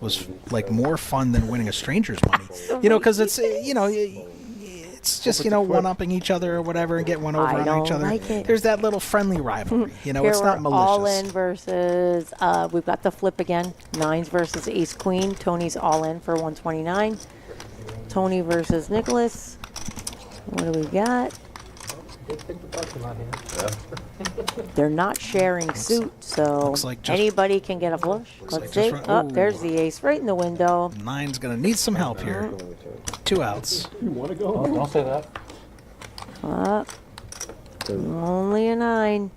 like more fun than winning a stranger's money. Because it's, it's just, one-upping each other or whatever and get one over I on don't each other. like it. There's that little friendly rivalry. Here It's not we're all malicious. in versus, we've got the flip again. Nines versus ace queen. Tony's all in for 129. Tony versus Nicholas. What do we got? They're not sharing suit, so looks like just- anybody can get a flush. Let's like see. just Oh, right- there's the ace right in the window. Nine's going to need some help here. 2 outs. Don't say that. Up. Only a 9.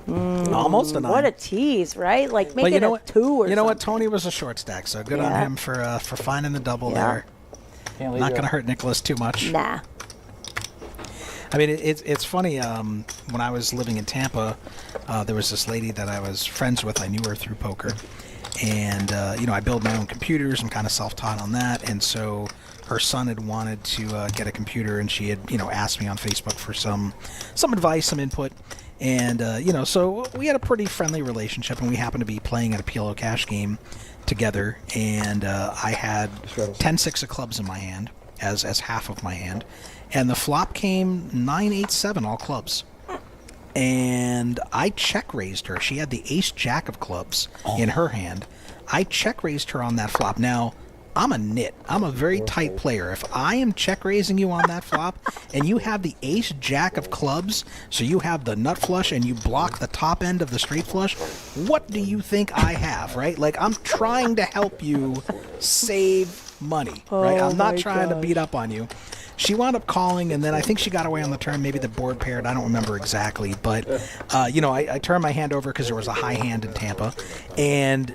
Almost a 9. What a tease, right? Like make But you it know a what? 2 or You know what? something. Tony was a short stack, so good on Yeah. him for finding the double Yeah. there. Not going to hurt Nicholas too much. Nah. I mean, it's funny. When I was living in Tampa, there was this lady that I was friends with. I knew her through poker, and I build my own computers. I'm kind of self-taught on that, and so her son had wanted to get a computer, and she had asked me on Facebook for some advice, some input, and so we had a pretty friendly relationship, and we happened to be playing at a PLO cash game together, and I had 10-6 of clubs in my hand as half of my hand. And the flop came 9-8-7 all clubs. And I check raised her. She had the ace jack of clubs in her hand. I check raised her on that flop. Now, I'm a nit. I'm a very tight player. If I am check raising you on that flop and you have the ace jack of clubs, so you have the nut flush and you block the top end of the straight flush, what do you think I have, right? Like, I'm trying to help you save money, right? I'm not trying to beat up on you. She wound up calling, and then I think she got away on the turn. Maybe the board paired. I don't remember exactly. But, I turned my hand over because there was a high hand in Tampa. And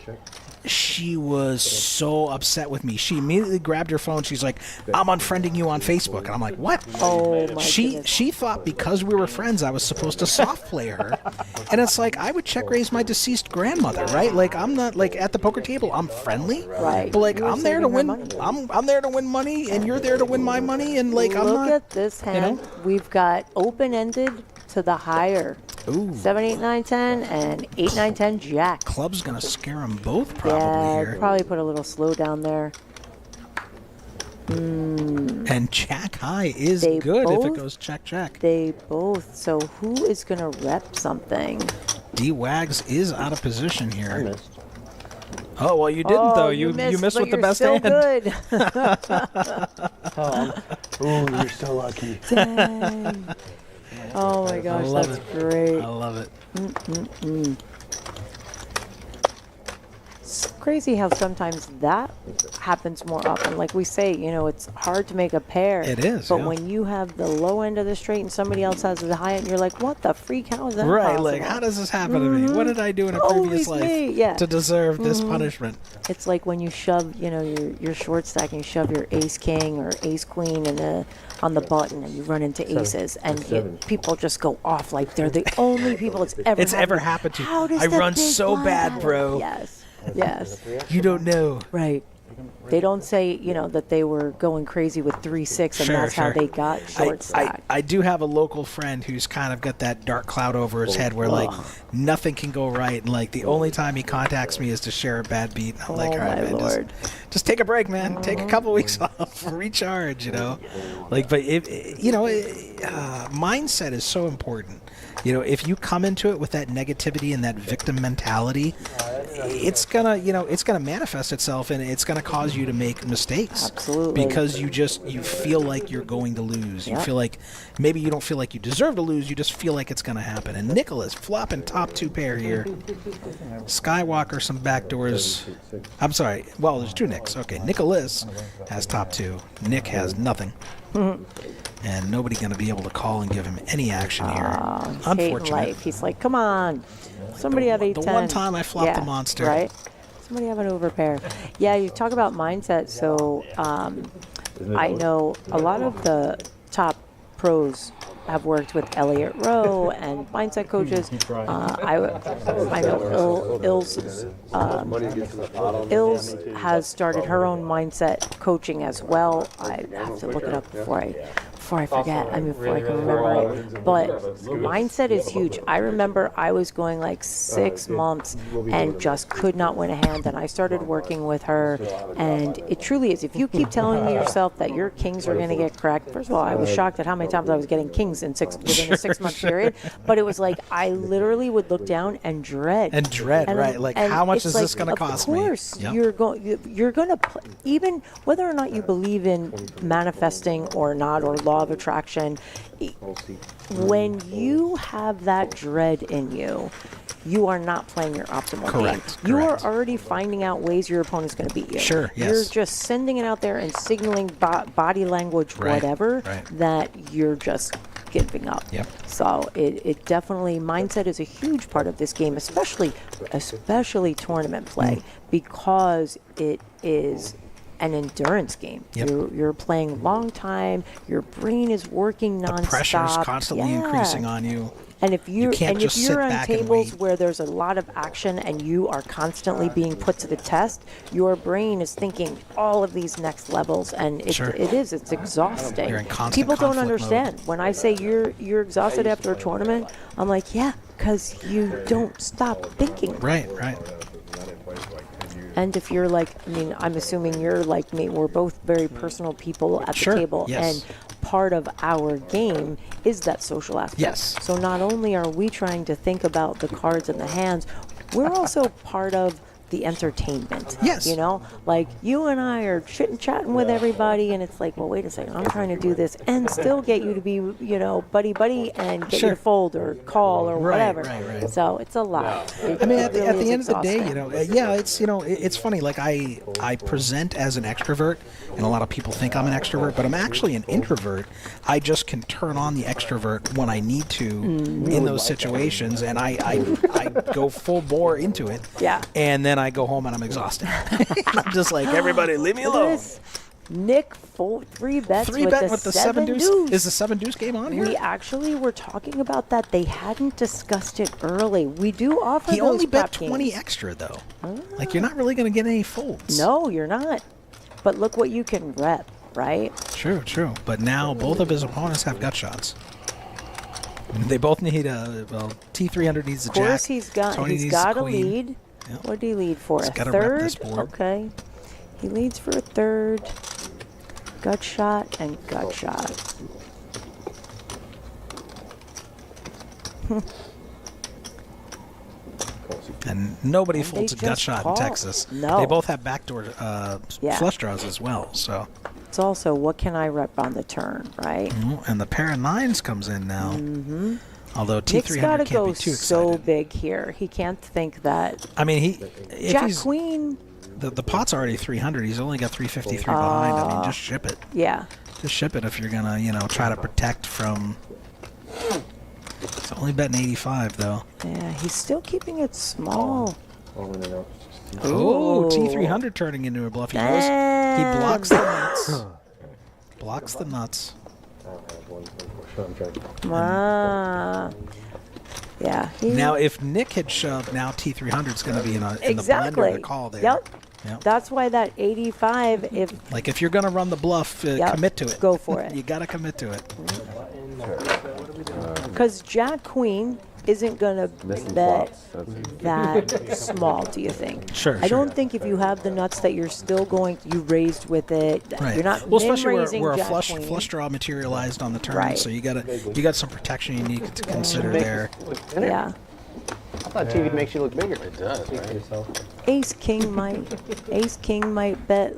she was so upset with me. She immediately grabbed her phone. She's like, I'm unfriending you on Facebook. And I'm like, what? Oh, my goodness. She thought because we were friends, I was supposed to soft play her. And it's like, I would check raise my deceased grandmother, right? Like, I'm not, like, at the poker table, I'm friendly. Right. But, like, You were I'm there to saving her win. money. I'm there to win money, and you're there to win my money. And, like, I'm Look not. at this hand. We've got open-ended to the higher. Ooh. 7, 8, 9, 10, and 8, 9, 10 jack. Club's going to scare them both probably Yeah, here. probably put a little slow down there. And jack high is They good if it both- goes check, check. They both. So who is going to rep something? D-Wags is out of position here. Oh, well, you didn't, though. You missed but with the you're best still hand. Good. Oh, you're so lucky. Dang. Oh my gosh, love that's it. great. I love it. It's crazy how sometimes that happens more often. Like we say, it's hard to make a pair. It is, But yeah. when you have the low end of the straight and somebody else has the high end, you're like, what the freak? How is that Right, possible? like, how does this happen to me? What did I do in a previous Always life me, yeah. to deserve this punishment? It's like when you shove, your short stack and you shove your ace king or ace queen on the button and you run into aces and people just go off like they're the only people it's ever happened to. How does I the run big so blind bad, happen? bro. Yes. You don't know. Right. They don't say, that they were going crazy with 3-6 and that's how they got short stack. I do have a local friend who's kind of got that dark cloud over his head where, like, nothing can go right. And, like, the only time he contacts me is to share a bad beat. I'm like, all right, man, Lord. just take a break, man. Take a couple weeks off. Recharge, Like, but, mindset is so important. If you come into it with that negativity and that victim mentality, it's gonna manifest itself and it's gonna cause you to make mistakes. Absolutely. Because you feel like you're going to lose. You Yep. feel like maybe you don't feel like you deserve to lose. You just feel like it's gonna happen. And Nicholas flopping top 2 pair here. Skywalker some backdoors. I'm sorry. Well, there's 2 Nicks. Okay, Nicholas has top 2. Nick has nothing. And nobody going to be able to call and give him any action here. He's hating Unfortunate. life. He's like, come on. Somebody have 8-10. The one time I flopped the monster. Right? Somebody have an overpair. Yeah, you talk about mindset. So I know a lot of the top pros have worked with Elliot Rowe and mindset coaches. I know Ills has started her own mindset coaching as well. I have to look it up before I forget. Before I can remember it. But mindset is huge. I remember I was going like 6 months and just could not win a hand. And I started working with her. And it truly is. If you keep telling yourself that your kings are going to get cracked, first of all, I was shocked at how many times I was getting kings within a 6 month period. But it was like I literally would look down and dread. Right? Like, how much it's is this going to cost me? Of course, Yep. you're going to even whether or not you believe in manifesting or not, or law of attraction. When you have that dread in you, you are not playing your optimal game. You are already finding out ways your opponent's going to beat you. Sure, yes. You're just sending it out there and signaling body language, whatever, that you're just giving up. Yep. So it definitely, mindset is a huge part of this game, especially tournament play, because it is an endurance game. Yep. You're playing long time. Your brain is working nonstop. The pressure is constantly increasing on you. And if You can't just sit on back and tables wait. where there's a lot of action and you are constantly being put to the test, your brain is thinking all of these next levels, and it's exhausting. You're in constant People don't conflict understand. When I say you're exhausted after a tournament, I'm like, yeah, because you don't stop thinking. Right. And if you're like, I mean, I'm assuming you're like me, we're both very personal people at Sure, the table. yes. And part of our game is that social aspect. Yes. So not only are we trying to think about the cards in the hands, we're also part of the entertainment. Yes. You know, like you and I are chatting with everybody, and it's like, well, wait a second, I'm trying to do this and still get you to be, you know, buddy and get you to fold or call or whatever. Right. So it's a lot. I mean, at the end of the day, you know, it's funny. Like I present as an extrovert, and a lot of people think I'm an extrovert, but I'm actually an introvert. I just can turn on the extrovert when I need to in those situations, and I go full bore into it. Yeah. And then I go home and I'm exhausted. I'm just like, everybody, leave me alone. Nick, 3 bets with the 7 deuce. Is the 7 deuce game on here? We actually were talking about that. They hadn't discussed it early. We do offer He those only bet prep 20 games. extra, though. Like, you're not really going to get any folds. No, you're not. But look what you can rep, right? True. But now both of his opponents have gut shots. They both need T300 needs a jack. Of course, he's got a lead. Yep. What did he lead for? He's A gotta rep third? this board. Okay. He leads for a third. Gut shot and gut shot. And nobody folds a gut just shot call. in Texas. No. They both have backdoor Yeah. flush draws as well. So. It's also what can I rep on the turn, right? And the pair of nines comes in now. Mm-hmm. Although Nick's T300 got to can't go be too excited. so big here. He can't think that. I mean, Jack Queen. The pot's already 300. He's only got 353 behind. I mean, just ship it. Yeah. Just ship it if you're gonna, try to protect from. It's only betting 85 though. Yeah, he's still keeping it small. Oh, T300 turning into a bluff. He goes. He blocks the nuts. Blocks the nuts. Yeah. Now, if Nick had shoved, now T300's going to be in the blender to call there. Yep. That's why that 85, if you're going to run the bluff, commit to it. Go for it. You got to commit to it. Because Jack Queen isn't going to bet that small, do you think? Sure. I don't think if you have the nuts that you're still you raised with it. Right. You're not especially where a Jack flush draw materialized on the turn, Right. so you got some protection you need to consider there. Yeah. I thought TV makes you look bigger. It does, right? Ace King might bet.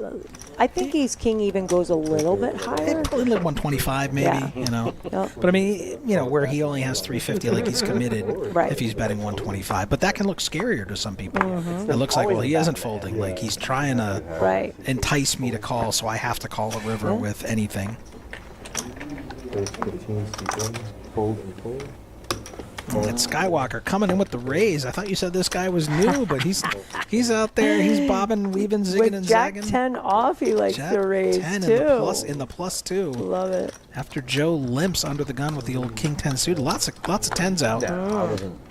I think Ace King even goes a little bit higher. Like 125 maybe, Yeah. Yep. But I mean, where he only has 350, like he's committed if he's betting 125. But that can look scarier to some people. Mm-hmm. It looks like, well, he isn't folding. Like he's trying to entice me to call, so I have to call the river with anything. Fold and fold. And Skywalker coming in with the raise. I thought you said this guy was new, but he's out there. He's bobbing, weaving, zigging, With and Jack zagging. 10 off, he likes Jack to raise 10 too. in the plus 2. Love it. After Joe limps under the gun with the old King 10 suit, lots of 10s out. Yeah,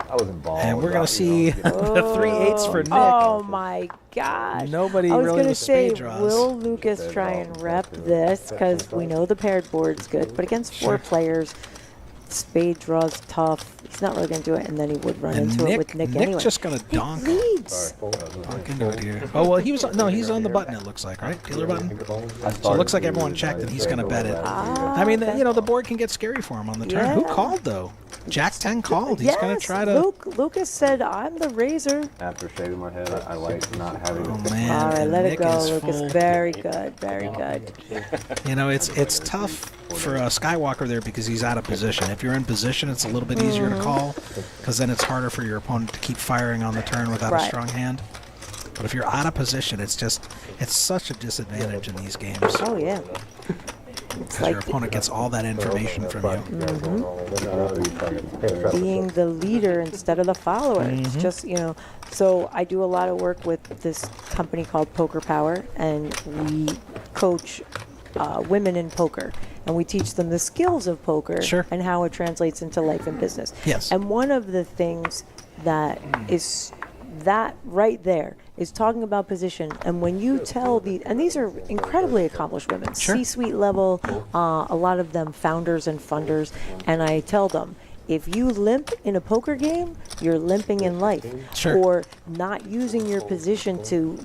I was involved. And we're gonna see the 3/8 for Nick. Oh my gosh. Nobody I was really gonna with say, spade draws. will Lucas try and rep this? Because we know the paired board's good, but against 4 players, spade draws tough. He's not really going to do it, and then he would run And into it with Nick anyway. Nick's just gonna donk. Leads. Donk into it here. Oh well, he's on the button. It looks like, right? Dealer button. So it looks like everyone checked, and he's gonna bet it. I mean, the board can get scary for him on the turn. Who called though? Jack 10 called. He's gonna try to. Lucas said, "I'm the raiser." After shaving my head, I like not having. Oh man. All right, and let Nick it go, is Lucas. full. Very good, very good. It's tough for Skywalker there because he's out of position. If you're in position, it's a little bit easier to call because then it's harder for your opponent to keep firing on the turn without a strong hand. But if you're out of position, it's such a disadvantage in these games. Oh yeah. It's Because your opponent gets all that information from you. being the leader instead of the follower. It's just, you know, so I do a lot of work with this company called Poker Power, and we coach women in poker, and we teach them the skills of poker and how it translates into life and business. Yes. And one of the things that is that right there is talking about position. And when you tell and these are incredibly accomplished women, C-suite level, a lot of them founders and funders, and I tell them, if you limp in a poker game, you're limping in life. Or not using your position to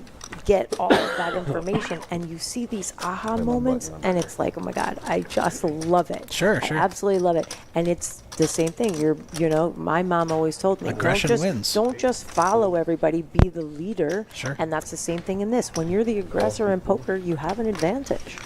get all of that information, and you see these aha moments, and it's like, oh my God, I just love it. I absolutely love it. And it's the same thing. You know, my mom always told me, aggression wins. Don't just follow everybody, be the leader. And that's the same thing in this. When you're the aggressor in poker, you have an advantage.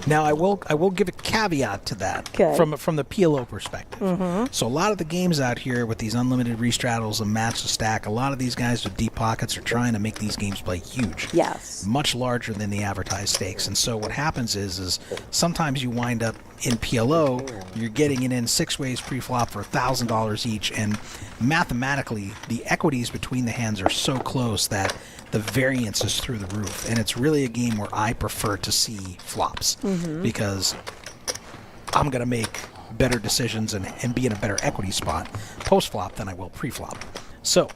Now, I will give a caveat to that from the PLO perspective. So a lot of the games out here with these unlimited restraddles and match to stack, a lot of these guys with deep pockets are trying to make these games play huge. Yes. Much larger than the advertised stakes. And so what happens is sometimes you wind up in PLO, you're getting it in 6 ways pre-flop for $1,000 each, and mathematically the equities between the hands are so close that the variance is through the roof. And it's really a game where I prefer to see flops because I'm going to make better decisions and be in a better equity spot post-flop than I will pre-flop. So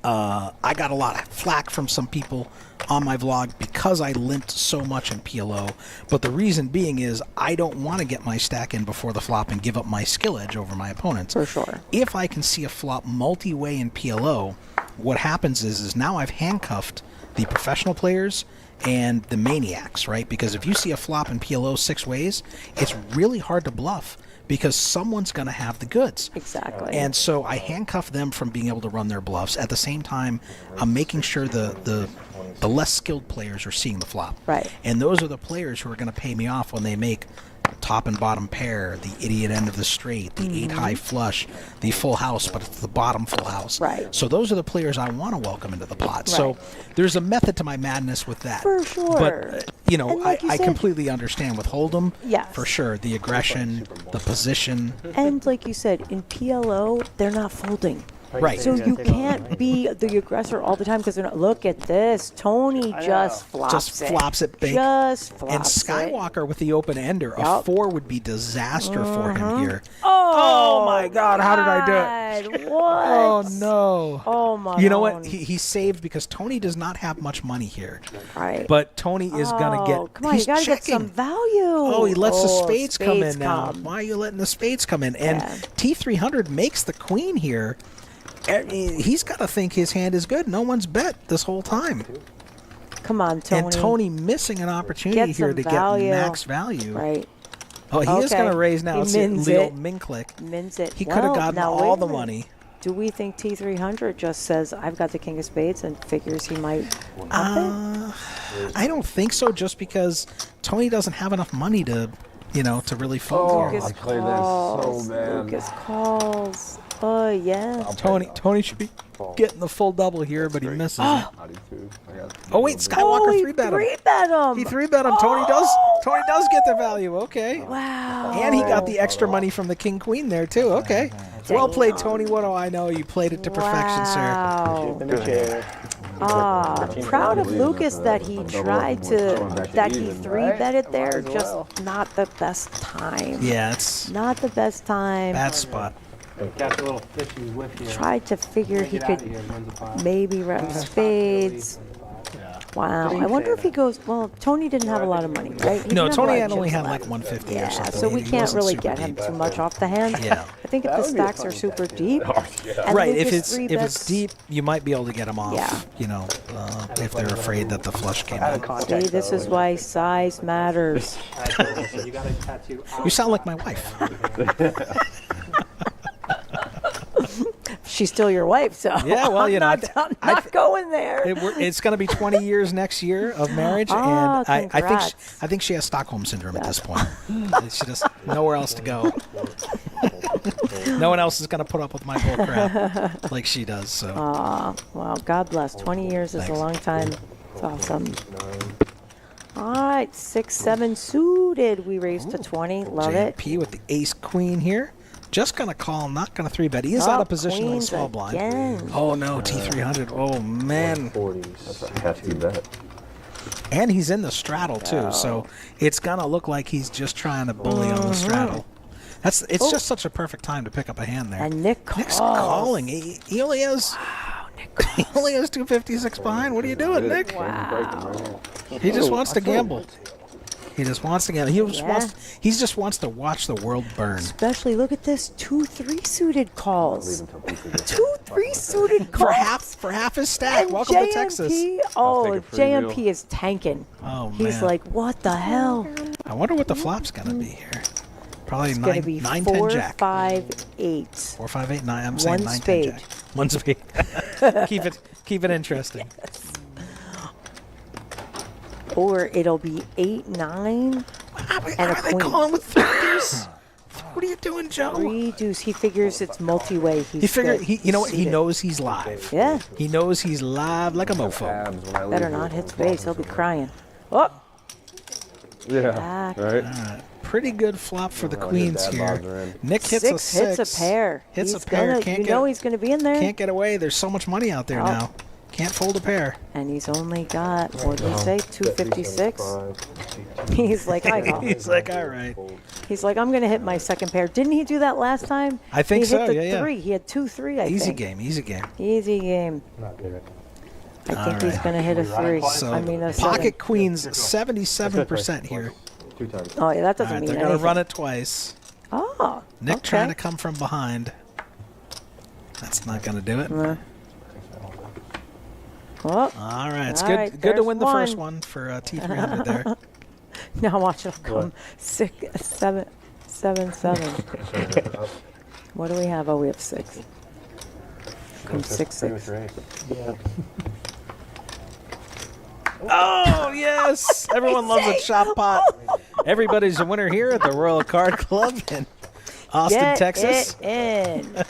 I got a lot of flack from some people on my vlog because I limped so much in PLO, but the reason being is I don't want to get my stack in before the flop and give up my skill edge over my opponents. For sure. If I can see a flop multi-way in PLO, what happens is now I've handcuffed the professional players and the maniacs, right? Because if you see a flop in PLO 6 ways, it's really hard to bluff because someone's going to have the goods. Exactly. And so I handcuff them from being able to run their bluffs. At the same time, I'm making sure the less skilled players are seeing the flop. Right. And those are the players who are going to pay me off when they make top and bottom pair, the idiot end of the straight, the 8 high flush, the full house, but it's the bottom full house. Right. So those are the players I want to welcome into the pot. Right. So there's a method to my madness with that. For sure. But, you know, like you I said, completely understand with Hold'em. Yes. For sure. The aggression, the position. And like you said, in PLO, they're not folding. Right. So you can't be the aggressor all the time because they're not. Look at this. Tony just flops it. Flops it big. Just flops and Skywalker with the open ender, a 4 would be disaster for him here. Oh my God! How did I do it? What? Oh no! Oh my! You know what? He saved because Tony does not have much money here. Right. But Tony is gonna get. Come on, he's you gotta checking. get some value. Oh, he lets the spades come in now. come. Why are you letting the spades come in? And T300 makes the queen here. He's got to think his hand is good. No one's bet this whole time. Come on, Tony. And Tony missing an opportunity here to value. get max value. Right. Oh, he is going to raise now. It's Leo Minklick. Mins it. He could have gotten all the money. Do we think T300 just says, I've got the king of spades and figures he might up it? I don't think so, just because Tony doesn't have enough money to, to really fold here. Lucas calls. Lucas calls. Oh, yeah. Tony should be getting the full double here, but he misses it. Oh, wait, Skywalker 3-bet him. He 3-bet him. Tony does get the value. Okay. Wow. And he got the extra money from the king queen there, too. Okay. Well played, Tony. What do I know? You played it to perfection, sir. Proud of Lucas that he tried to, that he 3-betted there. Just not the best time. Yeah, it's not the best time. Bad spot. Got a little fishy whiff here. Tried to figure he could maybe rep spades. Wow. I wonder if he goes, well, Tony didn't have a lot of money, right? No, Tony had only had like 150 or something. So we can't really get him too much off the hand. Yeah. I think if the stacks are super deep. Right, if it's deep, you might be able to get them off, if they're afraid that the flush came out. See, this is why size matters. You sound like my wife. She's still your wife, so yeah. Well, I'm not going there. It's going to be 20 years next year of marriage, and I think she has Stockholm syndrome at this point. She just nowhere else to go. No one else is going to put up with my bull crap like she does. So. Well, God bless. 20 years is a long time. It's awesome. All right, 6-7 suited. We raised to 20. Love it. JMP with the ace queen here. Just going to call, not going to 3-bet. He is out of position on the small blind. Again. Oh, no, T300. Oh, man. 40s. That's a hefty bet. And he's in the straddle, too, so it's going to look like he's just trying to bully on the straddle. It's just such a perfect time to pick up a hand there. And Nick's calling. He only has... He only has 256 behind. What are you doing, Nick? Wow. He just wants to gamble. He just wants to gamble. He just wants to watch the world burn. Especially, look at this, 2-3 suited calls. 2-3 suited calls. For half his stack. And Welcome JMP, to Texas. oh, JMP is tanking. Oh, He's man. like, what the hell? I wonder what the flop's going to be here. Probably It's 9, going to be 9 4, 10 jack. 5, 8. 4, 5, 8, 9. I'm saying One 9, spade. 10 jack. One spade. keep it interesting. Or it'll be 8, 9, and a Are they queen. calling with 3 deuce? What are you doing, Joe? 3 deuce. He figures it's multi-way. He figured, good. you know what? He Suited. knows he's live. Yeah. He knows he's live like a mofo. Better not hit spades. He'll be crying. Oh. Yeah. Back. Right. Pretty good flop for the queens here. Nick hits a 6. Hits a pair. Hits He's a pair. Gonna, Can't you get, know he's going to be in there. Can't get away. There's so much money out there Oh. now. Can't fold a pair. And he's only got, what did he say, 256? He's like, I call. He's like, all right. He's like, I'm going to hit my second pair. Didn't he do that last time? I think he so, hit the yeah. 3. He had 2-3, I Easy think. game, easy game. Easy game. Not good. I think he's going to hit a 3. So I mean, a 7. pocket queens, 77% here. 2 times. Oh, yeah, that All doesn't right, mean they're anything. going to run it twice. Oh, Nick okay. trying to come from behind. That's not going to do it. Oh, All right, it's all good. right, Good to there's win the first one. one for T300 there. now watch it come 6, 7, 7, 7. What do we have? Oh, we have 6. Come 6, 6. Oh, yes! Everyone loves a chop pot. Everybody's a winner here at the Royal Card Club in Austin, Get Texas. it in.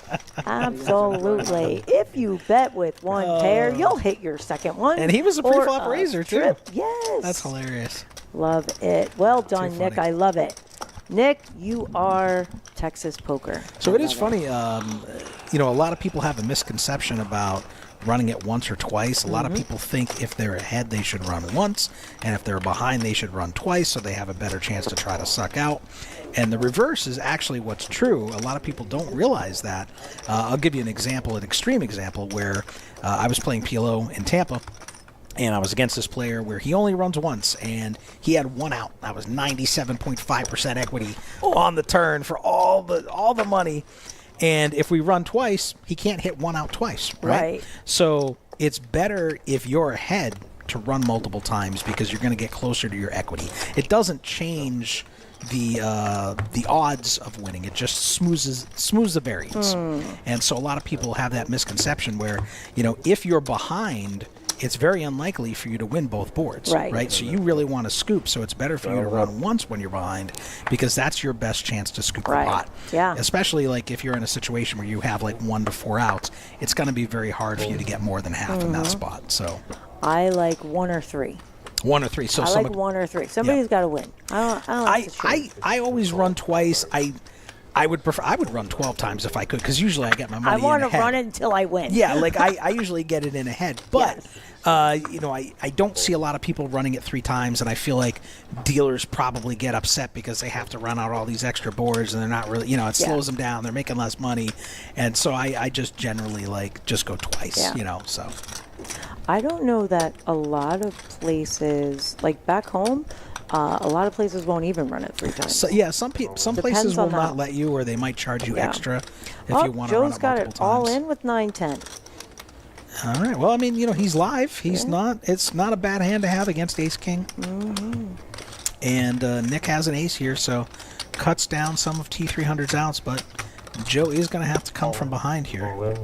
Absolutely. If you bet with one pair, you'll hit your second one. And he was a or pre-flop raiser, too. trip. Yes. That's hilarious. Love it. Well done, Too Nick. funny. I love it. Nick, you are Texas poker. So it is funny, you know, a lot of people have a misconception about running it once or twice. A lot of people think if they're ahead, they should run once, and if they're behind, they should run twice so they have a better chance to try to suck out. And the reverse is actually what's true. A lot of people don't realize that. I'll give you an example, an extreme example, where I was playing PLO in Tampa, and I was against this player where he only runs once, and he had one out. I was 97.5% equity on the turn for all the money. And if we run twice, he can't hit one out twice, right? Right. So it's better if you're ahead to run multiple times because you're going to get closer to your equity. It doesn't change the odds of winning. It just smooths the variance. And so a lot of people have that misconception where, you know, if you're behind, it's very unlikely for you to win both boards, Right. So you really want to scoop. So it's better for you to run once when you're behind because that's your best chance to scoop Right. the pot. Yeah. Especially like if you're in a situation where you have like 1 to 4 outs, it's going to be very hard for you to get more than half in that spot. So I like 1 or 3. 1 or 3. So I like 1 or 3. Somebody's got to win. I don't like to shoot. I always run twice. I would run 12 times if I could because usually I get my money I want in to ahead. run it until I win. Yeah, like I usually get it in ahead. But, you know, I don't see a lot of people running it 3 times, and I feel like dealers probably get upset because they have to run out all these extra boards, and they're not really, you know, it slows them down. They're making less money. And so I just generally, like, just go twice, you know, so. I don't know that a lot of places, like back home, a lot of places won't even run it 3 times. So, yeah, some places Depends will on not how- let you, or they might charge you Yeah. extra if you want to run Joe's it got multiple it all times. in with 9-10. All right. Well, I mean, you know, he's live. He's not. It's not a bad hand to have against Ace King. And Nick has an ace here, so cuts down some of T300's outs. But Joe is going to have to come from behind here.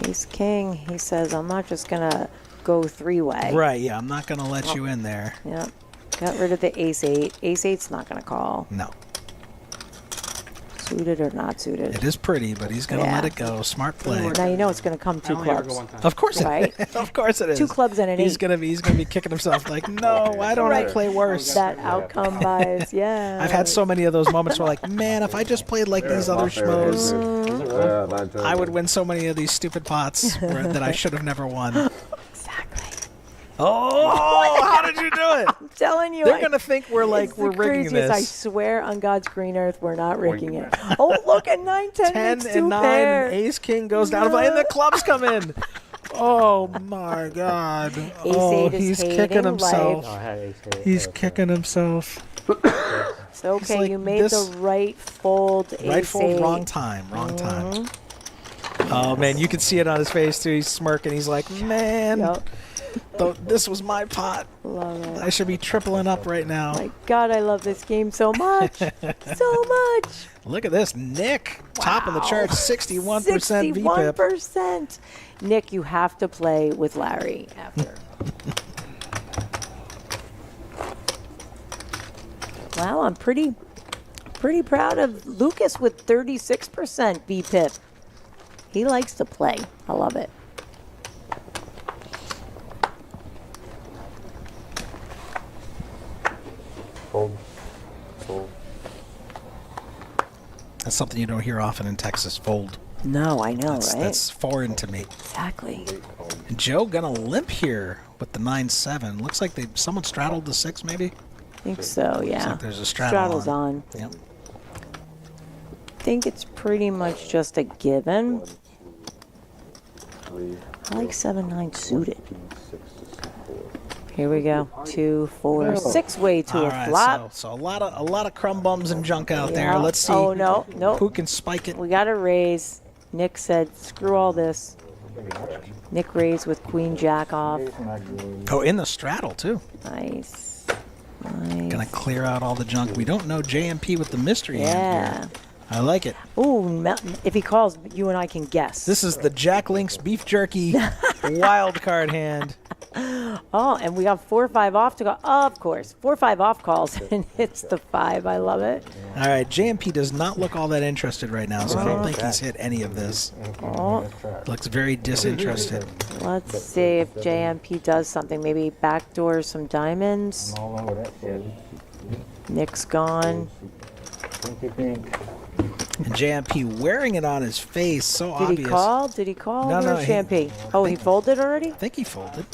Ace King, he says, I'm not just going to go 3-way. Right. Yeah. I'm not going to let you in there. Yep. Got rid of the Ace 8. Ace 8's not going to call. No. Suited or not suited? It is pretty, but he's going to let it go. Smart play. Now you know it's going to come two clubs. Of course right? Of course it is. 2 clubs and an 8. He's gonna be kicking himself like, no, why don't I play worse? That outcome bias, yeah. I've had so many of those moments where like, man, if I just played like these other schmoes, I would win so many of these stupid pots that I should have never won. Exactly. Oh, how did you do it? I'm telling you. They're gonna think we're rigging craziest. I this. swear on God's green earth, we're not rigging it. Oh, look at 9, 10, 10 makes and 2 9, pair. Ace King goes down, and the clubs come in. Oh my God! Oh, he's kicking himself. He's kicking himself. It's okay. like You made the right fold. Right fold, wrong time. Oh man, you can see it on his face too. He's smirking. He's like, man, this was my pot. Love it. I should be tripling up right now. My God, I love this game so much. So much. Look at this, Nick, top of the chart, 61% VPIP. 61%. Nick, you have to play with Larry after. Wow, I'm pretty proud of Lucas with 36% VPIP. He likes to play. I love it. Fold. Fold. That's something you don't hear often in Texas. Fold. No, I know, right? That's foreign to me. Exactly. And Joe gonna limp here with the 9-7. Looks like someone straddled the 6, maybe. I think so, yeah. Looks like there's a straddle Straddle's on. Yep. I think it's pretty much just a given. I like 7-9 suited. Here we go. 2, 4, 6 way to All a right, flop. So a lot of crumb bums and junk out there. Let's see. Oh no, Who can spike it? We got to raise. Nick said, "Screw all this." Nick raised with Queen Jack off. Oh, in the straddle too. Nice. Gonna clear out all the junk. We don't know JMP with the mystery hand Yeah. here. I like it. Ooh, if he calls, you and I can guess. This is the Jack Link's beef jerky wild card hand. Oh, and we have 4 or 5 off to go. Oh, of course, 4 or 5 off calls, and it's the 5. I love it. All right, JMP does not look all that interested right now, so I don't think he's hit any of this. Oh. Looks very disinterested. Let's see if JMP does something. Maybe backdoor some diamonds. Nick's gone. And JMP wearing it on his face, so Did obvious. he call? Did he call? No, Where's Champagne? Oh, he folded already? I think he folded.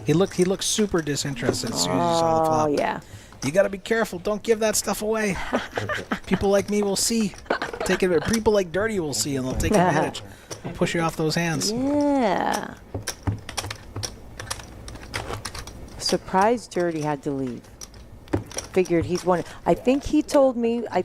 He looked super disinterested as soon as he saw the flop. Oh, yeah. You got to be careful. Don't give that stuff away. People like me will see. People like Dirty will see, and they'll take advantage. They'll push you off those hands. Yeah. Surprised Dirty had to leave. Figured he's one. I think he told me. I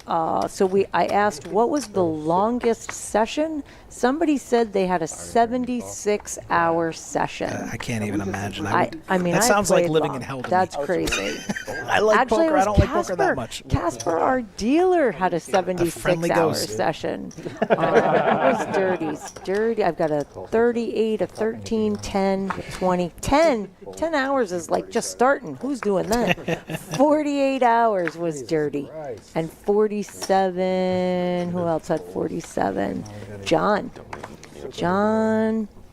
asked what was the longest session. Somebody said they had a 76-hour session. I can't even imagine. That sounds like living in hell to me. That's crazy. I like Actually, poker. it was I don't like poker that much. Casper, our dealer, had a 76-hour session. It was Dirty's. Dirty. I've got a 38, a 13, 10, 20. 10 hours is like just starting. Who's doing that? 48 hours was Dirty. And 47, who else had 47? John,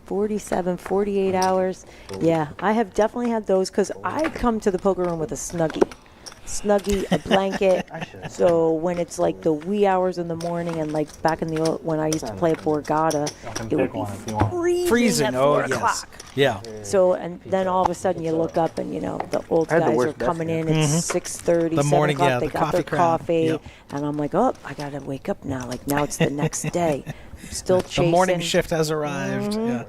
47, 48 hours. Yeah, I have definitely had those because I come to the poker room with a snuggie, a blanket. So when it's like the wee hours in the morning, and like back in the old, when I used to play at Borgata, it would be freezing at 4 o'clock. Yeah. So, and then all of a sudden you look up and, the old guys are coming in. It's 6:30, The 7 morning, o'clock. yeah, They the got their coffee crowd. coffee. Yep. And I'm like, oh, I got to wake up now. Like, now it's the next day. I'm still chasing. The morning shift has arrived. Yeah.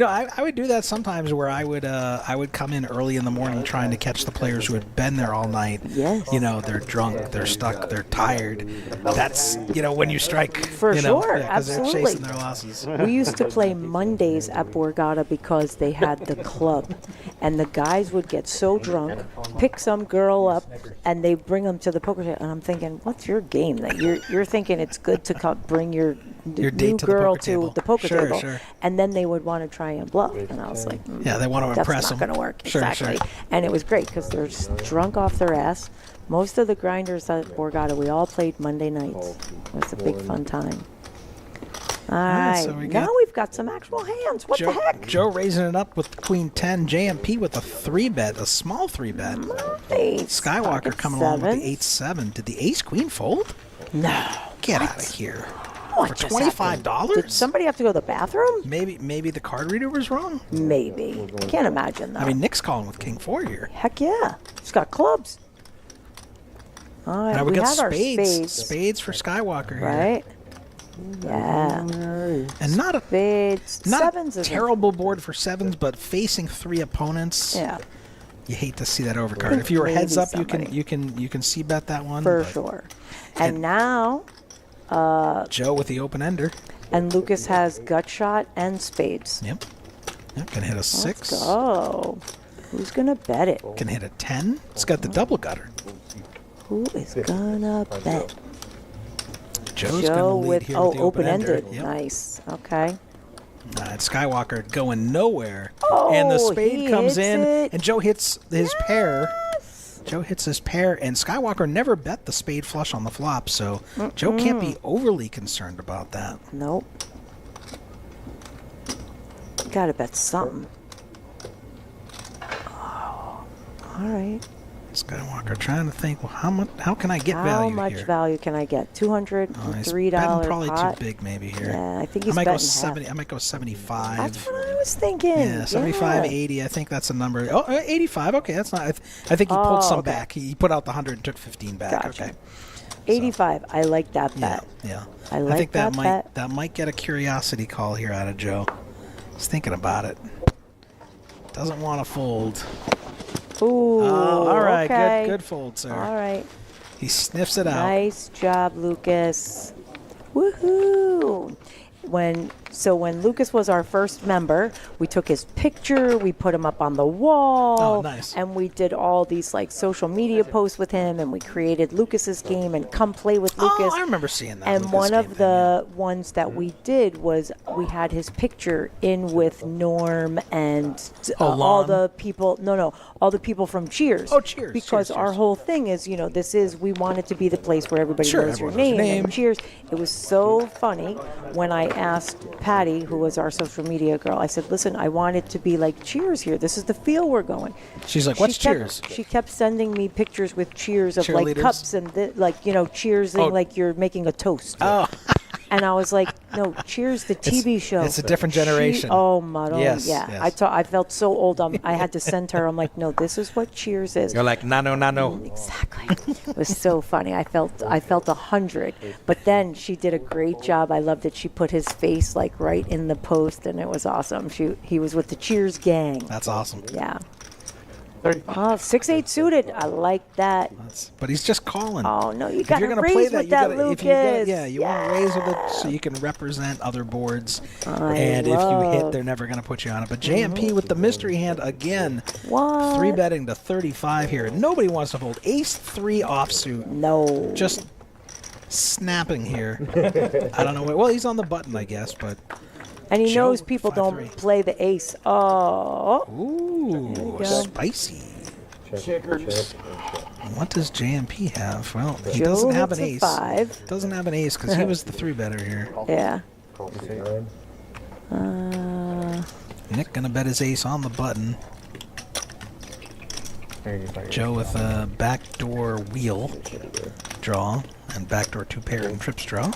I would do that sometimes where I would come in early in the morning trying to catch the players who had been there all night. Yes. They're drunk, they're stuck, they're tired. That's, when you strike. For sure, because they're absolutely. chasing their losses. We used to play Mondays at Borgata because they had the club. And the guys would get so drunk, pick some girl up, and they bring them to the poker table. And I'm thinking, what's your game? That you're thinking it's good to bring your Your date new to the girl poker to table. the poker Sure, table, sure. and then they would want to try and bluff, and I was like, Yeah, they want to that's impress not them. going to work. Sure, Exactly. sure. And it was great because they're drunk off their ass. Most of the grinders at Borgata, we all played Monday nights. It was a big fun time. All right, so we now got we've got some actual hands. What Joe, the heck? Joe raising it up with the Queen 10, JMP with a 3-bet, a small 3-bet. Nice. Skywalker Pocket coming along with the sevens. 8-7. Did the Ace Queen fold? No. Get out of here. What For just happened? $25? Did somebody have to go to the bathroom? Maybe the card reader was wrong. Maybe. Can't imagine though. I mean, Nick's calling with King 4 here. Heck yeah. He's got clubs. All right, Now we got have our spades. spades. For Skywalker here. Right? Yeah. And not a Spades. not Sevens a is terrible board for sevens, but facing 3 opponents. Yeah. You hate to see that overcard. think If you were heads maybe up, you can see bet that one. For but sure. And now, Joe with the open ender. and Lucas has gut shot and spades. Yep. Can hit a 6. Let's go. Who's gonna bet it? Can hit a 10. It's got the double gutter. Who is gonna bet? Joe's Joe gonna lead with here with the open ender. ended. Yep. Nice. Okay. Skywalker going nowhere. Oh, and the spade he comes hits in, it. and Joe hits his pair. Joe hits his pair, and Skywalker never bet the spade flush on the flop, so Joe can't be overly concerned about that. Nope. Gotta bet something. Oh, all right. Skywalker trying to think, well, how can I get How value much here? value can I get? $203 He's betting probably pot. too big maybe here. Yeah, I think he's I might go betting half. 70. I might go 75. That's what I was thinking. Yeah, 75, 80. I think that's a number. Oh, 85. Okay, that's not. I think he pulled some okay. back. He put out the 100 and took 15 back. Gotcha. Okay. 85. I like that bet. Yeah. I like think that bet. that might get a curiosity call here out of Joe. He's thinking about it. Doesn't want to fold. Ooh. All right, okay. good fold, sir. All right. He sniffs it out. Nice job, Lucas. Woohoo! When Lucas was our first member, we took his picture, we put him up on the wall. Oh, nice. And we did all these like social media posts with him, and we created Lucas's game and come play with Lucas. Oh, I remember seeing that. And Lucas one game of the ones that we did was we had his picture in with Norm and all Lon. the people. No, all the people from Cheers. Oh, Cheers. Because Cheers, our Cheers. whole thing is, we wanted to be the place where everybody Sure, knows your everyone knows name. your name. And Cheers. It was so funny when I asked Patty, who was our social media girl, I said, listen, I want it to be like Cheers here. This is the feel we're going. She's like, what's Cheers? She kept sending me pictures with cheers of like Cheerleaders? cups and cheers like you're making a toast. Oh. And I was like, no, Cheers, the TV show. it's a different generation. Oh, Maron. Yes, yeah. yes. I felt so old. I had to send her. I'm like, no, this is what Cheers is. You're like, nano. Exactly. It was so funny. I felt 100. But then she did a great job. I loved it. She put his face like right in the post, and it was awesome. He was with the Cheers gang. That's awesome. Yeah. Oh, 6-8 suited. I like that. But he's just calling. Oh no, you If got you're to gonna raise play that, with you that, gotta, Lucas. you want to raise with it so you can represent other boards. I And if you hit, love- they're never going to put you on it. But JMP with the mystery hand again. What? 3-betting to 35 here. Nobody wants to fold. Ace-3 offsuit. No. Just snapping here. I don't know. Well, he's on the button, I guess, but. And he Joe, knows people 5-3. don't play the ace. Oh. Ooh, go. spicy. Checkers. What does JMP have? Well, he Joe doesn't have an hits ace. a 5. Doesn't have an ace because he was the 3-better here. Yeah. Nick gonna bet his ace on the button. Joe with a backdoor wheel draw and backdoor 2-pair and trips draw.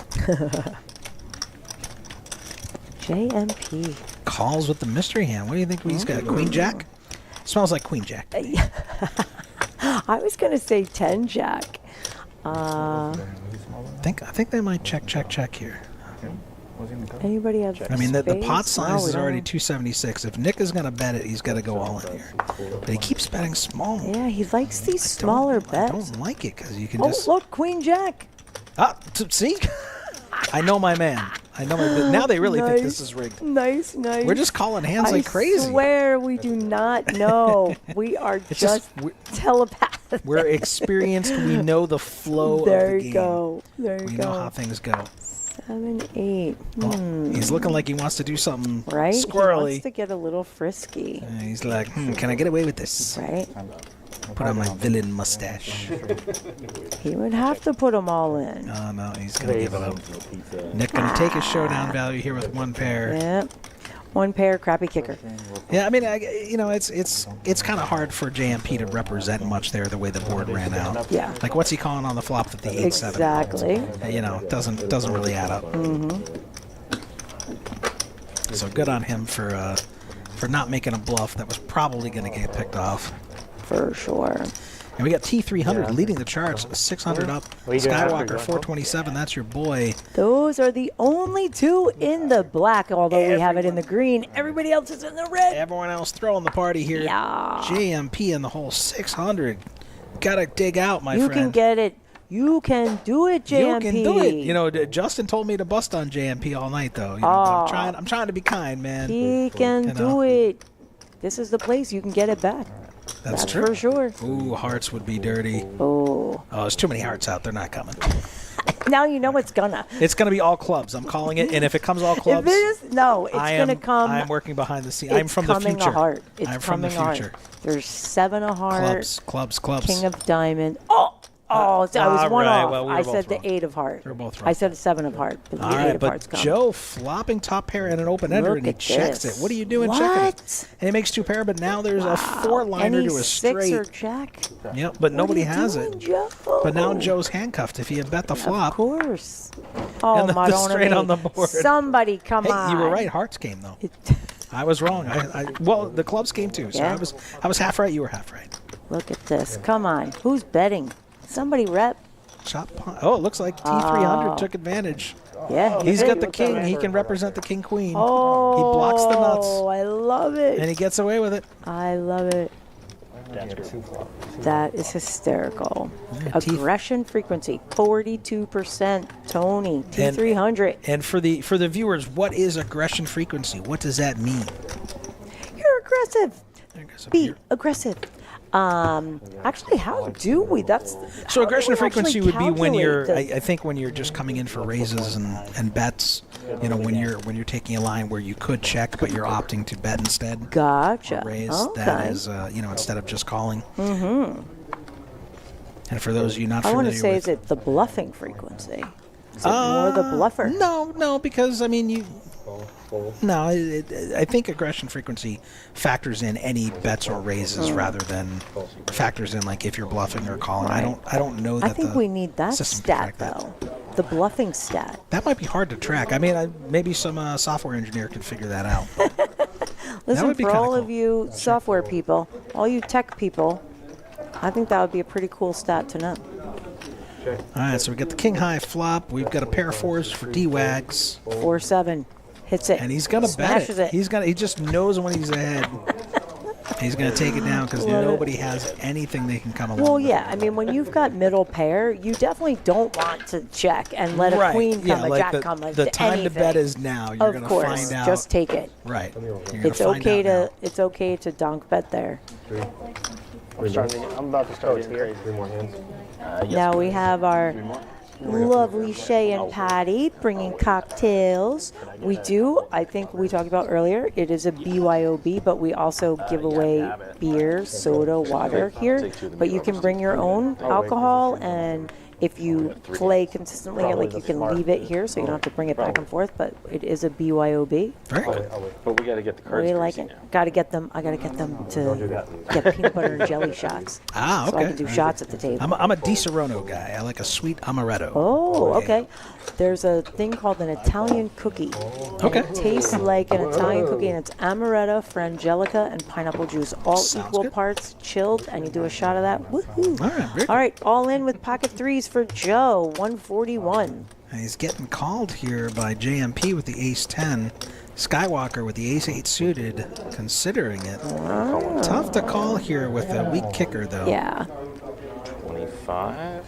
JMP. Calls with the mystery hand. What do you think he's got? Queen Jack? Smells like Queen Jack. I was going to say 10 Jack. I think they might check here. Anybody have I mean, the spades? pot No, size we is already don't. 276. If Nick is going to bet it, he's got to go all in here. But he keeps betting small. Yeah, he likes these smaller I bets. don't like it because you can Oh, just... look, Queen Jack. See? I know my man. Now they really think this is rigged. Nice. We're just calling hands like crazy. I swear we do not know. We are just telepaths. We're experienced. We know the flow of There the you game. go. There you We go. know how things go. 7, 8. He's looking like he wants to do something Right? He squirrely. wants to get a little frisky. And he's like, can I get away with this? Right? Put on my villain mustache. He would have to put them all in. Oh, no, he's going to give it up. Nick going to take his showdown value here with one pair. Yep. One pair, crappy kicker. Yeah, I mean, it's kind of hard for JMP to represent much there the way the board ran out. Yeah. Like, what's he calling on the flop with the 8-7? Exactly. You know, doesn't really add up. So good on him for not making a bluff that was probably going to get picked off. For sure. And we got T300 leading the charts, 600 up. Skywalker 427, that's your boy. Those are the only two in the black, although we have it in the green. Everybody else is in the red. Everyone else throwing the party here. Yeah. JMP in the hole, 600. Gotta dig out, my friend. You can get it. You can do it, JMP. You can do it. You know, Justin told me to bust on JMP all night, though. You know, I'm trying to be kind, man. He can do it. This is the place you can get it back. That's true. For sure. Ooh, hearts would be dirty. Oh. Oh, there's too many hearts out. They're not coming. Now you know it's gonna. It's gonna be all clubs. I'm calling it. And if it comes all clubs, if it is, no, it's gonna come. I'm working behind the scenes. I'm from the future. It's coming a heart. It's I'm from the future. There's 7 of hearts. Clubs. King of diamond. I was one off. Well, I said the 8 of heart. We're both wrong. I said 7 of heart. But all the 8 right, of but hearts come. Joe flopping top pair and an open ender, and he checks it. What are you doing checking it? And he makes 2 pair, but now there's a 4-liner to a straight. 6 or jack. Yep, but nobody has it. Joe? But now Joe's handcuffed if he had bet the flop. Of course. Oh, and the straight on the board. Somebody come on. You were right. Hearts came though. I was wrong. Well, the clubs came too. So I was half right. You were half right. Look at this. Come on. Who's betting? Somebody rep. Chop pawn. Oh, it looks like T300 took advantage. Yeah, he's got the king. He can represent the king queen. Oh, he blocks the nuts. Oh, I love it. And he gets away with it. I love it. That is hysterical. Yeah, aggression frequency 42%. Tony T300. And for the viewers, what is aggression frequency? What does that mean? You're aggressive. Be aggressive. Actually, how do we? So aggression frequency would be when you're. I think when you're just coming in for raises and bets. You know, when you're taking a line where you could check, but you're opting to bet instead. Gotcha. Raise. Okay. That is, instead of just calling. Mm-hmm. And for those of you not familiar with, I want to say, is it the bluffing frequency? Is it more the bluffer? No, because I mean No, I think aggression frequency factors in any bets or raises rather than factors in like if you're bluffing or calling. Right. I don't know that. I think we need that stat though. The bluffing stat. That might be hard to track. I mean, maybe some software engineer can figure that out. Listen, for all of you software people, all you tech people, I think that would be a pretty cool stat to know. All right, so we got the king high flop. We've got a pair of 4s for D-Wags. 4-7. Hits it. And he's going to bet it. He just knows when he's ahead. He's going to take it down because nobody has anything they can come along Well, with. yeah. I mean, when you've got middle pair, you definitely don't want to check and let a queen come, a jack come. The time to bet is now. You're going to find out. Just take it. Right. It's okay to donk bet there. I'm about to start here. 3 more hands. Now we have our lovely Shay and Patty bringing cocktails. We do, I think we talked about earlier, it is a BYOB, but we also give away beer, soda, water here. But you can bring your own alcohol, and if you play consistently, like you can leave it here, so you don't have to bring it back and forth. But it is a BYOB. Very good. But we got to get the cards. We like it. Got to get them. I got to get them to get peanut butter and jelly shots. Ah, okay. So I can do shots at the table. I'm a Di Serono guy. I like a sweet amaretto. Oh, okay. There's a thing called an Italian cookie. Okay. It tastes like an Italian cookie, and it's amaretto, frangelica, and pineapple juice, all equal parts chilled, and you do a shot of that. Woohoo! All right, all in with pocket threes for Joe, 141. And he's getting called here by JMP with the ace-10. Skywalker with the ace-8 suited, considering it. Wow. Tough to call here with a weak kicker, though. Yeah. 25.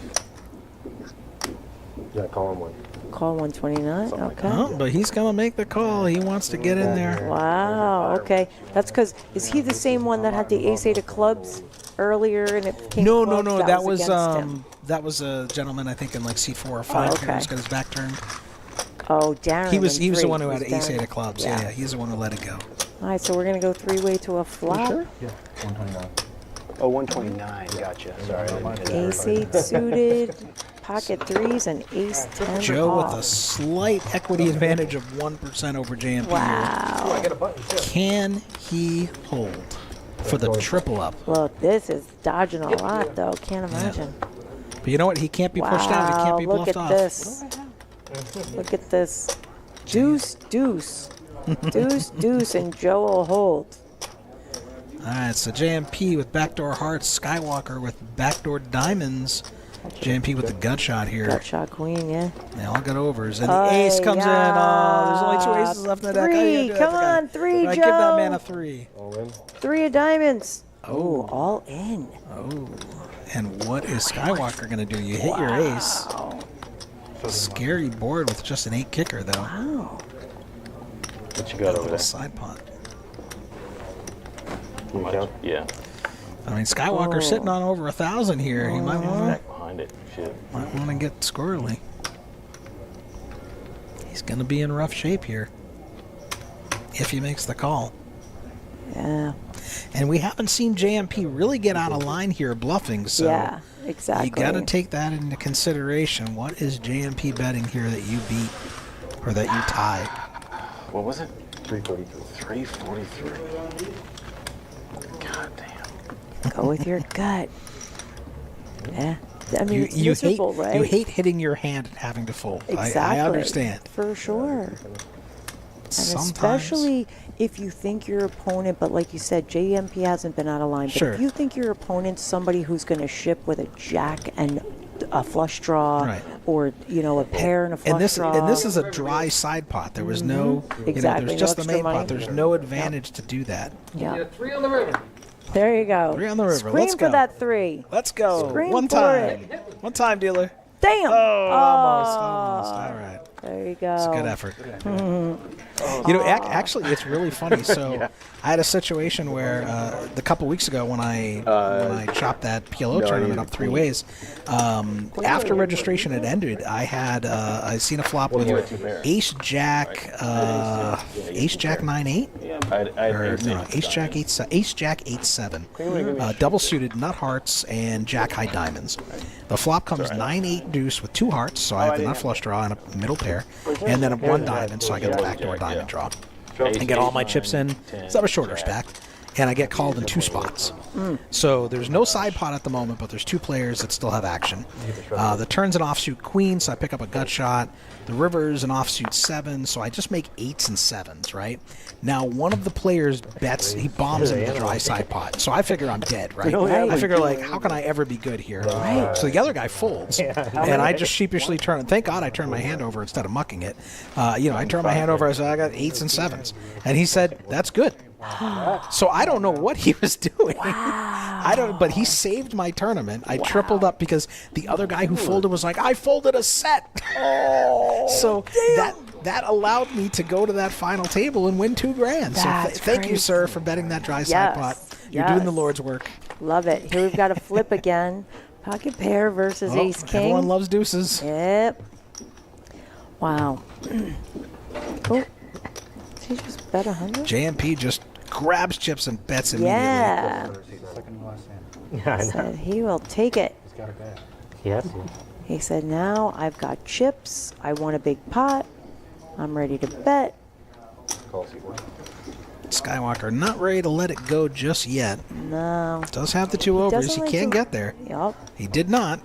Yeah, call him one. Call 129. Okay. Oh, but he's going to make the call. He wants to get in there. Wow. Okay. That's because, is he the same one that had the ace-8 of clubs earlier and it came No. That was against him? That was a gentleman, I think, in like C4 or 5 okay. turns, got his back turned. Oh, Darren. He was in the three. one who had It was ace Darren. eight of clubs. Yeah, he's the one who let it go. All right, so we're going to go three-way to a flop. Sure? Yeah, 129. Oh, 129. Gotcha. Sorry. I didn't hear that. Ace 8 suited, pocket threes, and ace 10 Joe off. with a slight equity advantage of 1% over JMP. Wow. Can he hold for the triple up? Look, this is dodging a lot, though. Can't imagine. But you know what? He can't be pushed out. He can't be Look bluffed at off. this. Look at this. Deuce, deuce. Deuce, deuce, and Joe will hold. All right, so JMP with backdoor hearts, Skywalker with backdoor diamonds. JMP with the gut shot here. Gut shot queen, yeah. They all got overs. And the ace comes in. Oh, there's only two aces left in the deck. How you gonna do that, Come guy? on, three, Right, Joe. give that man a 3. All in. 3 of diamonds. Oh, all in. Oh, and what is Skywalker going to do? You hit your ace. Scary board with just an 8 kicker, though. Wow. What you got over there? Side pot. Can you count? Yeah. I mean, Skywalker's sitting on over 1,000 here. He might want Back behind it. Shit. to get squirrely. He's going to be in rough shape here if he makes the call. Yeah. And we haven't seen JMP really get out of line here bluffing, so Yeah, exactly. you got to take that into consideration. What is JMP betting here that you beat or that you tie? What was it? 343. 343. God damn. Go with your gut. Yeah. I mean, it's miserable, right? You hate hitting your hand and having to fold. Exactly. I understand. For sure. And Sometimes. especially if you think your opponent, but like you said, JMP hasn't been out of line. But Sure. if you think your opponent's somebody who's going to ship with a jack and a flush draw, Right. or a pair and a flush draw. And this is a dry side pot. There was no, Exactly, there's no just the extra main money. pot. There's no advantage to do that. Yeah. 3 on the river. There you go. 3 on the river. Scream Let's for go. that 3. Let's go. Scream One for time. it. One time, dealer. Damn. Almost. All right. There you go. It's a good effort. Actually, it's really funny. So I had a situation where a couple weeks ago when I chopped that PLO tournament up 3 ways, after registration had ended, I had I seen a flop with Ace Jack 9-8. Ace Jack 8-7, double suited nut hearts and Jack high diamonds. The flop comes 9-8 deuce with 2 hearts, so I have the nut flush draw and a middle pair, and then a 1 diamond, so I get the backdoor diamond draw. And get all my chips in, so I'm a shorter stack, and I get called in 2 spots. So there's no side pot at the moment, but there's 2 players that still have action. The turn's an offsuit queen, so I pick up a gut shot. The river's an offsuit 7, so I just make 8s and 7s, right? Now, one of the players bets, he bombs into the dry side pot, so I figure I'm dead, right? I figure, like, how can I ever be good here? So the other guy folds, and I just sheepishly turn, thank God I turned my hand over instead of mucking it. I turned my hand over, I said, I got 8s and 7s. And he said, that's good. So I don't know what he was doing. But he saved my tournament. I tripled up because the other guy who folded was like, I folded a set. So that allowed me to go to that final table and win $2,000. So thank you, sir, for betting that dry side pot. You're doing the Lord's work. Love it. Here we've got a flip again. Pocket pair versus ace king. Everyone loves deuces. Yep. Wow. Oh. Did he just bet 100? JMP just grabs chips and bets immediately. Yeah. Yeah, I know. Said he will take it. Yes. He said, now I've got chips. I want a big pot. I'm ready to bet. Skywalker not ready to let it go just yet. No. Does have the 2 overs. doesn't He like can to- get there. Yup. He did not.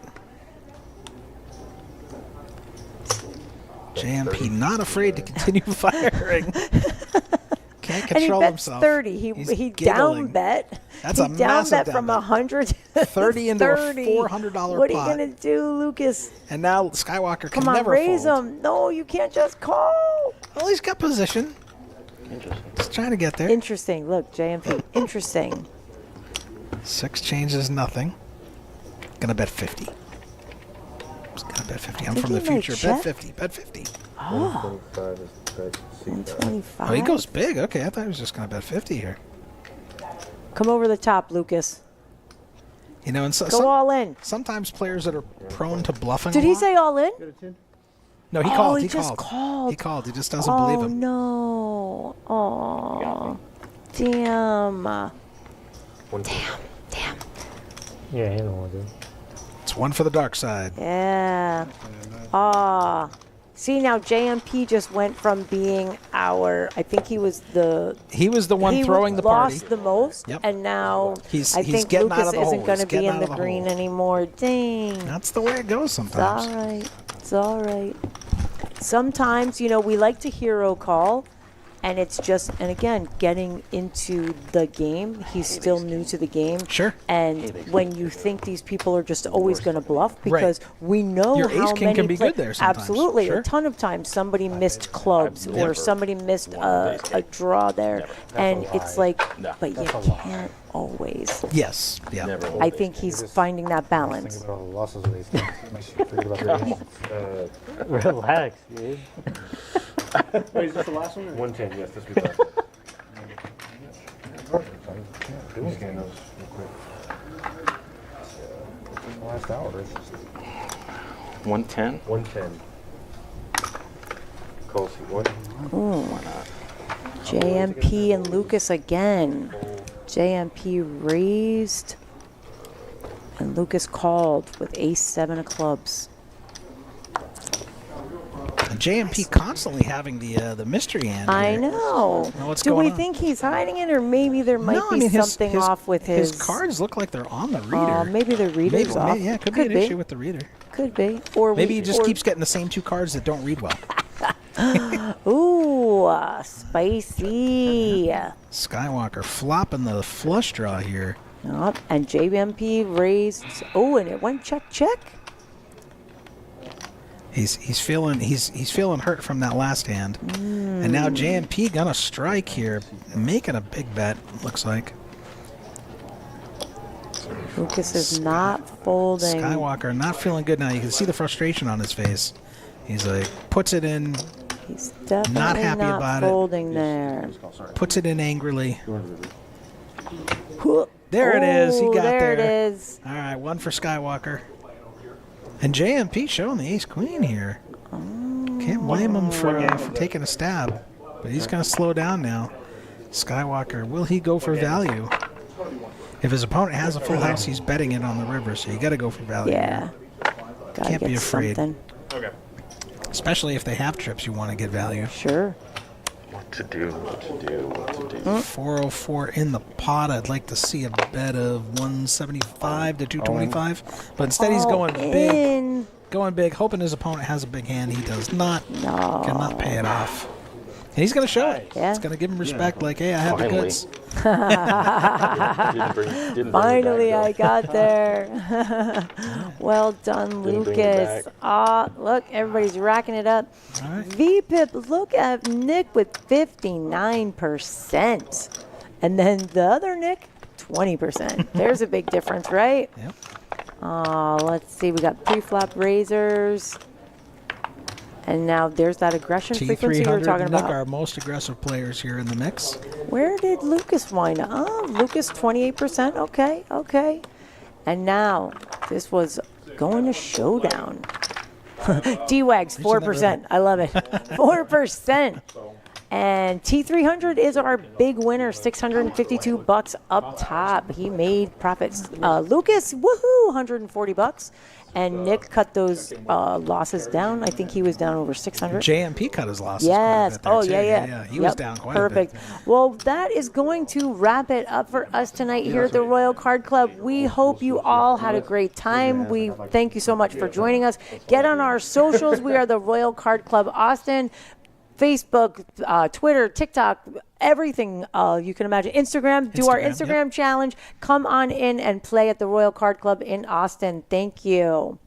JMP not afraid to continue firing. Can't And he control bets himself. 30. He's He giggling. down bet. That's he a down massive bet down from bet. 100 to 30 into a 30. $400 What are pot. you going to do, Lucas? And now Skywalker can Come on, never raise fold. him. No, you can't just call. Well, he's got position. Just trying to get there. Interesting. Look, JMP. Interesting. 6 changes nothing. Gonna bet 50. Just gonna bet 50. I'm Think from the he might future. check? Bet 50. Bet 50. Oh, 125 is tight. 125. Oh, he goes big. Okay, I thought he was just gonna bet 50 here. Come over the top, Lucas. You know, and Go all in. sometimes players that are prone to bluffing. Did a he lot, say all in? No, he called. He just called. He called. He just doesn't believe him. No. Oh. Damn. Damn. Yeah, he don't want to. It's one for the dark side. Yeah. See, now JMP just went from being I think he was the one throwing the party. He lost the most, Yep. and now He's I think getting out Lucas of the hole. isn't going He's to be getting in out the of the green hole. anymore. Dang. That's the way it goes sometimes. It's all right. It's all right. Sometimes, we like to hero call, and it's just, and again, getting into the game. He's still new to the game. Sure. And when you think these people are just always going to bluff, because we know Your how ace king many can be good there sometimes. Absolutely. Sure. A ton of times somebody missed clubs or somebody missed a draw there. And it's like, but you can't always. Yes. Yeah. I think he's finding that balance. Think about all the losses of these things. Think about the Relax, dude. Wait, is this the last one? 110, yes, this will be the last one. Scan those real quick. Last hour, right? 110. 110. Call C1. Why not? JMP and Lucas again. JMP raised, and Lucas called with ace-7 of clubs. And JMP constantly having the mystery hand. I here. know. What's Do going we on? think he's hiding it, or maybe there might be something off with his cards look like they're on the reader. Maybe the reader's off. Maybe, yeah, it could be an issue with the reader. Could be. Or maybe he just keeps getting the same 2 cards that don't read well. Ooh, spicy. Skywalker flopping the flush draw here. Yep, and JMP raised. Oh, and it went check. He's feeling hurt from that last hand, and now JMP gonna strike here, making a big bet. Looks like Lucas is not folding. Skywalker not feeling good now. You can see the frustration on his face. He's like puts it in. He's definitely not happy about folding there. Puts it in angrily. There it is. He got there. There it is. All right, 1 for Skywalker. And JMP showing the ace-queen here. Can't blame him for taking a stab. But he's going to slow down now. Skywalker, will he go for value? If his opponent has a full house, he's betting it on the river, so you got to go for value. Yeah. Can't be afraid. Something. Okay. Especially if they have trips, you want to get value. Sure. What to do? 404 in the pot. I'd like to see a bet of 175 to 225. But instead he's going big. Going big, hoping his opponent has a big hand. He does not. No. Cannot pay it off. And he's going to show it. Yeah. It's going to give him respect, like, hey, I have the goods. Finally, I got there. Well done, Lucas. Look, everybody's racking it up. Right. VPIP, look at Nick with 59%. And then the other Nick, 20%. There's a big difference, right? Yep. Let's see. We got pre-flop raisers. And now there's that aggression frequency we were talking Nick, about. our most aggressive players here in the mix. Where did Lucas wind up? Oh, Lucas 28%. Okay. And now this was going to showdown. D-Wags 4%. I love it. 4%. And T300 is our big winner, $652 up top. He made profits. Lucas, woohoo, $140. And Nick cut those losses down. I think he was down over 600. JMP cut his losses. Yes. Quite a bit there too. Yeah. He was down quite a bit. Perfect. Well, that is going to wrap it up for us tonight here at the Royal Card Club. We hope you all had a great time. We thank you so much for joining us. Get on our socials. We are the Royal Card Club Austin. Facebook, Twitter, TikTok, everything you can imagine. Instagram, do our Instagram challenge. Come on in and play at the Royal Card Club in Austin. Thank you.